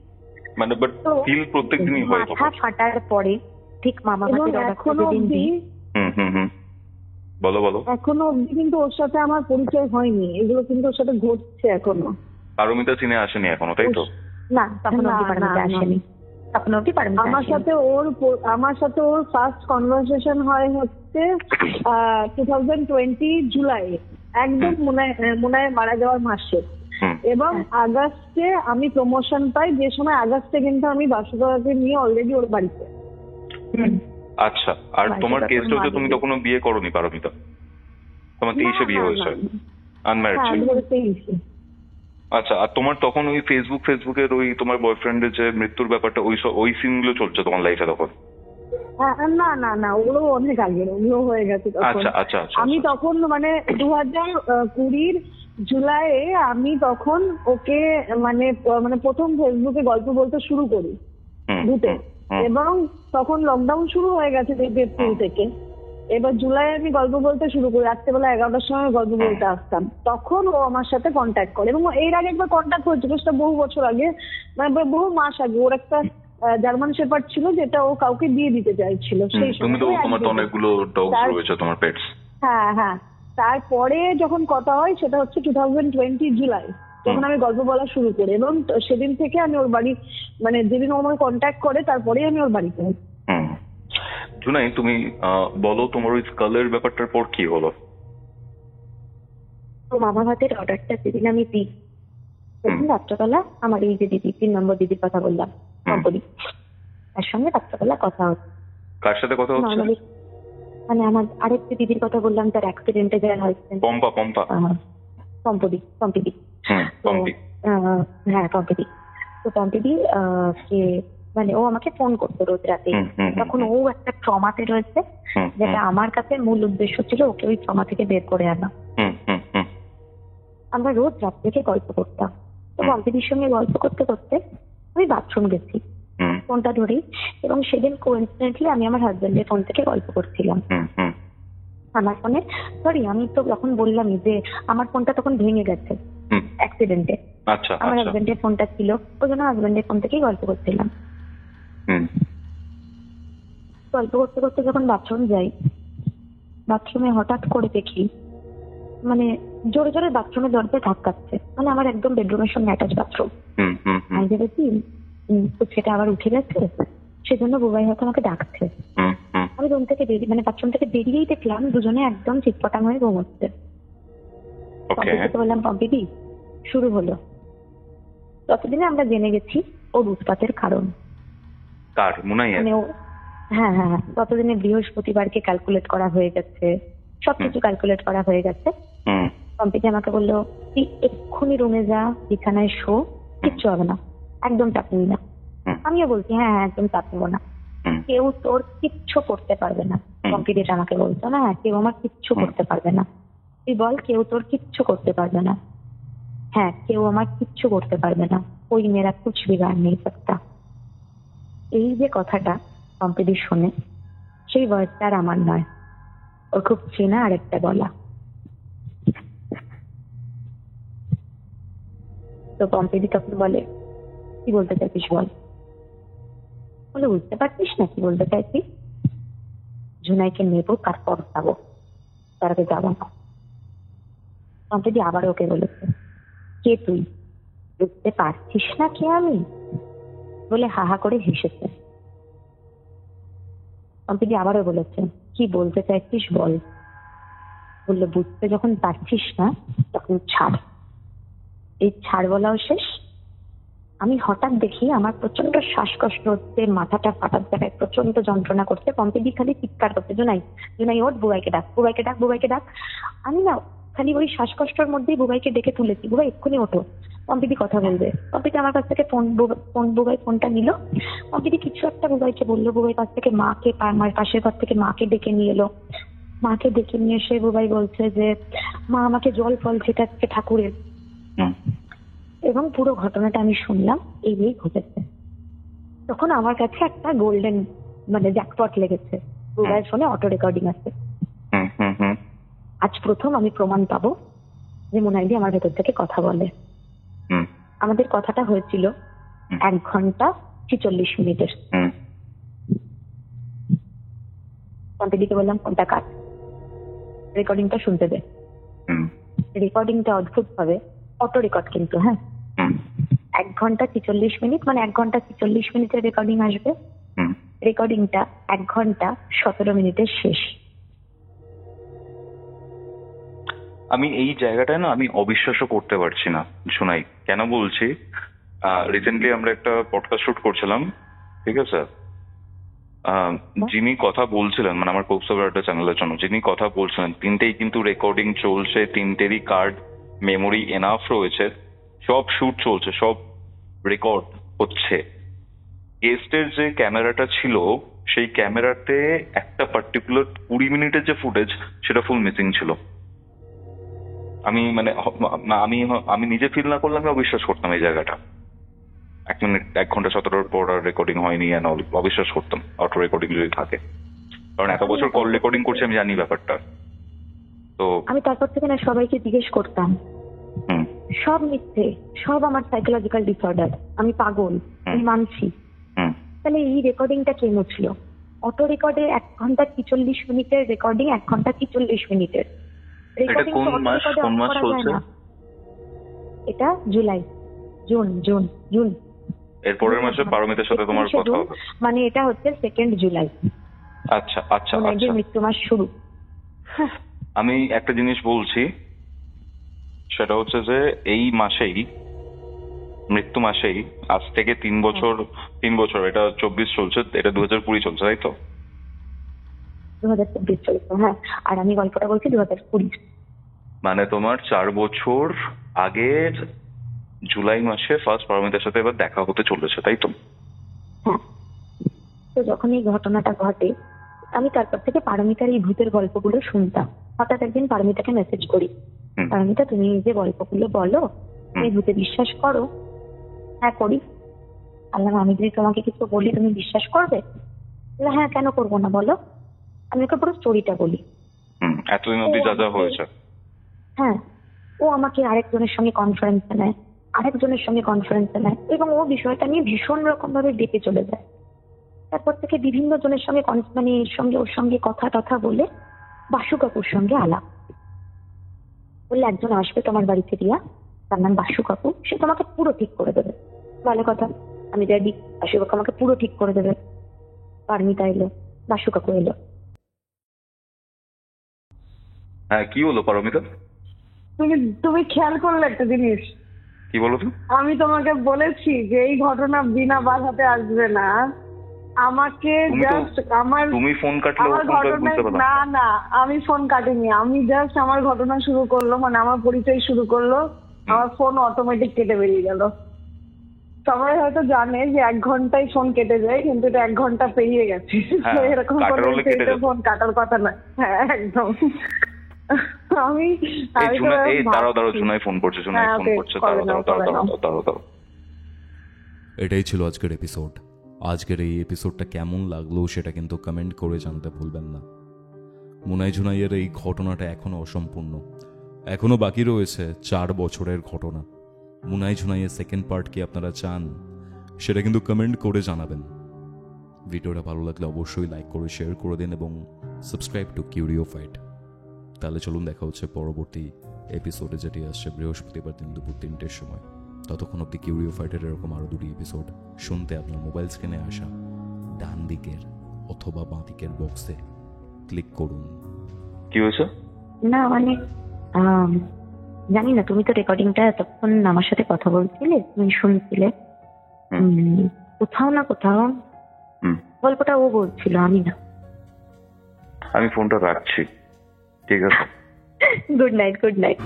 মানে বাট তো ফিল প্রত্যেক দিনই হয় মাথা ফাটার পরে ঠিক মামা এবং ভাতের অর্ডারটা এখনো যেদিন অব্দি দিই, হুম। বলো বলো। এখনো অব্দি কিন্তু ওর সাথে আমার পরিচয় হয়নি, এগুলো কিন্তু ওর সাথে ঘটছে এখনো। পারমিতা সিনে আসেনি এখনো, তাই তো? না তখন না, অব্দি না, পারমিতা না। আসেনি, তখন অব্দি পারমিতা আমার আসেনি। সাথে ওর ফার্স্ট কনভারসেশন হয় হচ্ছে 2020 জুলাই, একদম মনে হয় মারা যাওয়ার মাসে। হুম। এবং আগস্টে আমি প্রমোশন পাই, যে সময় আগস্টে কিন্তু আমি বাসুদাকে নিয়ে অলরেডি ওর বাড়িতে। আচ্ছা, আর তোমার কেসটা হচ্ছে তুমি তখনো বিয়ে করোনি পারমিতা, তোমার 23-এ বিয়ে হয়েছে, আনম্যারিড হ্যাঁ, ছিল। 2023 আচ্ছা, আর তোমার তখন ওই ফেসবুকের ওই তোমার বয়ফ্রেন্ডের যে মৃত্যুর ব্যাপারটা, ওই সিনগুলো চলছে তোমার লাইফে তখন? না না না, ওগুলো অনেক আগে, ওগুলো হয়ে গেছে তখন। আচ্ছা। আমি তখন মানে 2020 জুলাইয়ে আমি তখন ওকে মানে প্রথম ফেসবুকে গল্প বলতে শুরু করি ভূতে, এবং তখন লকডাউন শুরু হয়ে গেছে এপ্রিল থেকে। এবার জুলাই আমি গল্প বলতে শুরু করি, রাত্রেবেলা 11টার সময় গল্প বলতে আসতাম, তখন ও আমার সাথে কন্ট্যাক্ট করে। এবং এর আগে একবার কন্ট্যাক্ট হয়েছিল, সেটা বহু বছর আগে, মানে বহু মাস আগে। ওর একটা জার্মান শেপার্ড ছিল যেটা ও কাউকে দিয়ে দিতে চাইছিল সেই তুমি তো, সময়। তোমার তো অনেকগুলো ডগস রয়েছে, তোমার পেটস। হ্যাঁ, তারপরে যখন কথা হয় সেটা হচ্ছে 2020 জুলাই, যখন আমি গল্প বলা শুরু করি। এবং সেদিন থেকে আমি ওর বাড়ি, মানে যেদিন ও আমাকে কন্ট্যাক্ট করে তারপরেই আমি ওর বাড়িতে যাই। জুনাই, তুমি বলো তোমার ওই স্কালের ব্যাপারটার পর কি হলো? তো মামা ভাতের অর্ডারটা যেদিন আমি দিই, সেদিন রাত্রবেলা আমার এই যে দিদি, 3 নম্বর দিদির কথা বললাম, কম্পনি, তার সঙ্গে রাত্রবেলা কথা হচ্ছে। কার সাথে কথা হচ্ছে? নর্মালি মানে আমার আরেকটি দিদির কথা বললাম, তার অ্যাক্সিডেন্টে যারা হয়েছে। পম্পা। পম্পদি। হ্যাঁ, পম্পিদি। তো পম্পিদি কে মানে ও আমাকে ফোন করতো রোজ রাতে, তখন ও একটা ট্রমাতে রয়েছে, যেটা আমার কাছে মূল উদ্দেশ্য ছিল ওকে ওই ট্রমা থেকে বের করে আনা। আমরা রোজ রাত থেকে গল্প করতাম। তো পম্পিদির সঙ্গে গল্প করতে করতে আমি বাথরুম গেছি ফোনটা ধরি, এবং সেদিন কোইন্সিডেন্টলি আমি আমার হাজবেন্ডের ফোন থেকে গল্প করছিলাম। আমার ফোনে আমি তো তখন বললামই যে আমার ফোনটা তখন ভেঙে গেছে অ্যাক্সিডেন্টে। আমার হাজবেন্ডের ফোনটা ছিল, ওই জন্য হাজবেন্ডের ফোন থেকেই গল্প করছিলাম। গল্প করতে করতে যখন বাথরুম যাই, বাথরুমে হঠাৎ করে দেখি মানে জোরে জোরে বাথরুমের দরজায় ধাক্কাচ্ছে, মানে আমার একদম বেডরুমের সঙ্গে অ্যাটাচ বাথরুম। আমি ভেবেছি তো সেটা আবার উঠে গেছে, সেজন্য বুবাই হয়তো আমাকে ডাকছে। আমি রুম থেকে মানে বাথরুম থেকে বেরিয়েই দেখলাম দুজনে একদম চিৎপটাং হয়ে ঘুমোচ্ছে। পম্পিদিকে বললাম, পম্পিদি শুরু হলো। ততদিনে আমরা জেনে গেছি ওর উৎপাতের কারণ। মানে হ্যাঁ, ততদিনে বৃহস্পতিবারকে ক্যালকুলেট করা হয়ে গেছে, সবকিছু ক্যালকুলেট করা হয়ে গেছে। পম্পিদি আমাকে বললো, তুই এক্ষুনি রুমে যা, বিছানায় শো, কিচ্ছু হবে না, একদম চাপ নিবি না। আমিও বলছি হ্যাঁ একদম চাপ নেবো না, কেউ তোর কিচ্ছু করতে পারবে না। পম্পিদিটা আমাকে বলছো না, কেউ আমার কিচ্ছু করতে পারবে না। তুই বল, কেউ তোর কিচ্ছু করতে পারবে না। হ্যাঁ, কেউ আমার কিচ্ছু করতে পারবে না, ওই মেয়েরা কুছ বিগাড় নেই सकता। এই যে কথাটা পম্পিদি শুনে, সেই ভয়েসটা আর আমার নয়, ওর খুব চেনা আরেকটা গলা। তো পম্পিদি তখন বলে, কি বলতে চাইছিস বল। বলে, বুঝতে পারছিস না কি বলতে চাইছি? জুনাইকে নেবো, তারপর যাবো, তার আগে যাবো না। পম্পিদি আবার ওকে বলেছে, কে তুই, বুঝতে পারছিস না কে আমি? বলে হাহা করে হেসেছে। পম্পিদি আবারও বলেছে, কি বলতে চাইছিস বল। বললো, বুঝতে যখন পারছিস না তখন ছাড়। এই ছাড় বলাও শেষ। আমি হঠাৎ দেখি আমার প্রচন্ড শ্বাসকষ্ট হচ্ছে, মাথাটা ফাটার জায়গায় প্রচন্ড যন্ত্রণা করছে। পম্পিদি খালি চিৎকার করছে, জুনাই ওঠ, বুবাইকে ডাক। আমি না খালি ওই শ্বাসকষ্টের মধ্যেই বুবাইকে ডেকে তুলেছি, বুবাই এক্ষুনি ওঠো, পম্পিদি কথা বলবে। পম্পিদি আমার কাছ থেকে বুবাই ফোনটা নিল, পম্পিদি কিছু একটা বুবাইকে বললো, বুবাই কাছ থেকে মাকে, আমার পাশের ঘর থেকে মাকে ডেকে নিয়ে এলো। মাকে ডেকে নিয়ে এসে বুবাই বলছে যে মা আমাকে জল ফল ছেটাচ্ছে ঠাকুরের, এবং পুরো ঘটনাটা আমি শুনলাম এই ঘটেছে। তখন আমার কাছে একটা গোল্ডেন মানে জ্যাকপট লেগেছে, বুবাইয়ের ফোনে অটো রেকর্ডিং আছে। আজ প্রথম আমি প্রমাণ পাবো যে মোনাইদি আমার ভেতর থেকে কথা বলে। আমাদের কথাটা হয়েছিল 1 ঘন্টা 46 মিনিটের। পম্পিদিকে বললাম ফোনটা কাট, রেকর্ডিংটা শুনতে দে। রেকর্ডিংটা অদ্ভুত ভাবে অটো রেকর্ড কিন্তু, হ্যাঁ, 1 ঘন্টা 46 মিনিট, মানে 1 ঘন্টা 46 মিনিটের রেকর্ডিং আসবে। রেকর্ডিংটা 1 ঘন্টা 17 মিনিটের শেষ। আমি এই জায়গাটায় না আমি অবিশ্বাসও করতে পারছি না শোনাই। কেন বলছি, রিসেন্টলি আমরা একটা পডকাস্ট শুট করছিলাম, ঠিক আছে? যিনি কথা বলছিলেন, মানে আমার কৌস্তবের একটা চ্যানেলের জন্য যিনি কথা বলছিলেন, 3টেই কিন্তু রেকর্ডিং চলছে, 3টেরই কার্ড মেমোরি এনাফ রয়েছে, সব শুট চলছে, সব রেকর্ড হচ্ছে। গেস্টের যে ক্যামেরাটা ছিল সেই ক্যামেরাতে একটা পার্টিকুলার 20 মিনিটের যে ফুটেজ সেটা ফুল মিসিং ছিল। আমি মানে আমি নিজে ফিল না করলে আমি অবিশ্বাস করতাম এই জায়গাটা। 1 ঘন্টা 17 পর আর রেকর্ডিং হয়নি, অবিশ্বাস করতাম অটো রেকর্ডিং যদি থাকে, কারণ এত বছর কল রেকর্ডিং করছি, আমি জানি ব্যাপারটা। তো আমি তারপর থেকে না সবাইকে জিজ্ঞেস করতাম, সব মিথ্যে, সব আমার সাইকোলজিক্যাল ডিসঅর্ডার, আমি পাগল, আমি মানছি। তাহলে এই রেকর্ডিংটা কে মুছল? অটো রেকর্ডে 1 ঘন্টা 46 মিনিটের রেকর্ডিং, 1 ঘন্টা 46 মিনিটের রেকর্ডিং। এটা জুলাই, জুন। এর পরের মাসে পারমিতার সাথে তোমার কথা হবে, মানে এটা হচ্ছে 2 জুলাই। আচ্ছা আচ্ছা, মৃত্যু মাস শুরু। আমি একটা জিনিস বলছি, সেটা হচ্ছে যে এই মাসেই, মৃত্যু মাসেই, আজ থেকে 3 বছর, এটা 24 চলছে, এটা 2020 চলছে, তাই তো? 2024 চলছে, হ্যাঁ। আর আমি গল্পটা বলছি 2020। মানে তোমার 4 বছর আগের জুলাই মাসে ফার্স্ট পারমিতার সাথে এবার দেখা হতে চলেছে, তাই তো? হ্যাঁ। তো যখন এই ঘটনাটা ঘটে, আমি তারপর থেকে পারমিতার এই ভূতের গল্পগুলো শুনতাম। হঠাৎ একদিন পারমিতাকে মেসেজ করি, পারমিতা তুমি যে গল্পগুলো বলো, তুমি ভূতে বিশ্বাস করো? হ্যাঁ করি। আল্লাহ, আমি যদি তোমাকে কিছু বলি তুমি বিশ্বাস করবে? হ্যাঁ, কেন করবো না বলো। আমি ওকে পুরো স্টোরিটা বলি। এতদিন অবধি যা যা হয়েছে। হ্যাঁ, ও আমাকে আরেকজনের সঙ্গে কনফারেন্সে নেয়, এবং ও বিষয়টা নিয়ে ভীষণ রকম ভাবে ডেকে চলে যায়। তারপর থেকে বিভিন্ন জনের সঙ্গে মানে ওর সঙ্গে কথা টথা বলে বাসু কাকুর সঙ্গে আলাপ বললে, একজন আসবে তোমার বাড়িতে রিয়া, তার নাম বাসু কাকু, সে তোমাকে পুরো ঠিক করে দেবে। ভালো কথা, আমি যাই, বাসু কাকু আমাকে পুরো ঠিক করে দেবে। পারমিতা এলো, বাসু কাকু এলো। হ্যাঁ, কি হলো পারমিতা? তুমি খেয়াল করলে একটা জিনিস? কি বলো তো? আমি তোমাকে বলেছি যে এই ঘটনা বিনা বাধাতে আসবে না। আমাকে জাস্ট তুমি ফোন কাটলে আমার ঘটনা, না আমি ফোন কাটিনি, আমি জাস্ট আমার ঘটনা শুরু করলো, মানে আমার পরিচয় শুরু করলো, আমার ফোন অটোমেটিক কেটে বেরিয়ে গেল। সবাই হয়তো জানে যে 1 ঘন্টায় ফোন কেটে যায়, কিন্তু এটা 1 ঘন্টা পেরিয়ে গেছে। এরকম ফোন কাটার কথা না। হ্যাঁ, একদম। এটাই ছিল আজকের এপিসোড। আজকের এই এপিসোডটা কেমন লাগলো সেটা কিন্তু কমেন্ট করে জানাতে ভুলবেন না। মুনাই ঝুনাইয়ের এই ঘটনাটা এখনো অসম্পূর্ণ, এখনো বাকি রয়েছে 4 বছরের ঘটনা। মুনাই ঝুনাইয়ের সেকেন্ড পার্ট কি আপনারা চান সেটা কিন্তু কমেন্ট করে জানাবেন। ভিডিওটা ভালো লাগলে অবশ্যই লাইক করে শেয়ার করে দিন এবং সাবস্ক্রাইব টু কিউরিও ফাইট। তাহলে চলুন দেখা হচ্ছে পরবর্তী এপিসোডে, যেটি আসছে বৃহস্পতিবার দিন দুপুর 3টের সময়। ততক্ষণ অব্দি কিউরিও ফাইটের এরকম আরো 2টি এপিসোড শুনতে আপনার মোবাইল স্ক্রিনে আসা ডান দিকের অথবা বাঁ দিকের বক্সে ক্লিক করুন। কি হয়েছে? না মানে জানি না, তুমি তো রেকর্ডিংটা এতক্ষণ আমার সাথে কথা বলছিলে, তুমি শুনছিলে, কোথাও না কোথাও গল্পটা ও বলছিল, আমি না। আমি ফোনটা রাখছি, ঠিক আছে? Good night, good night.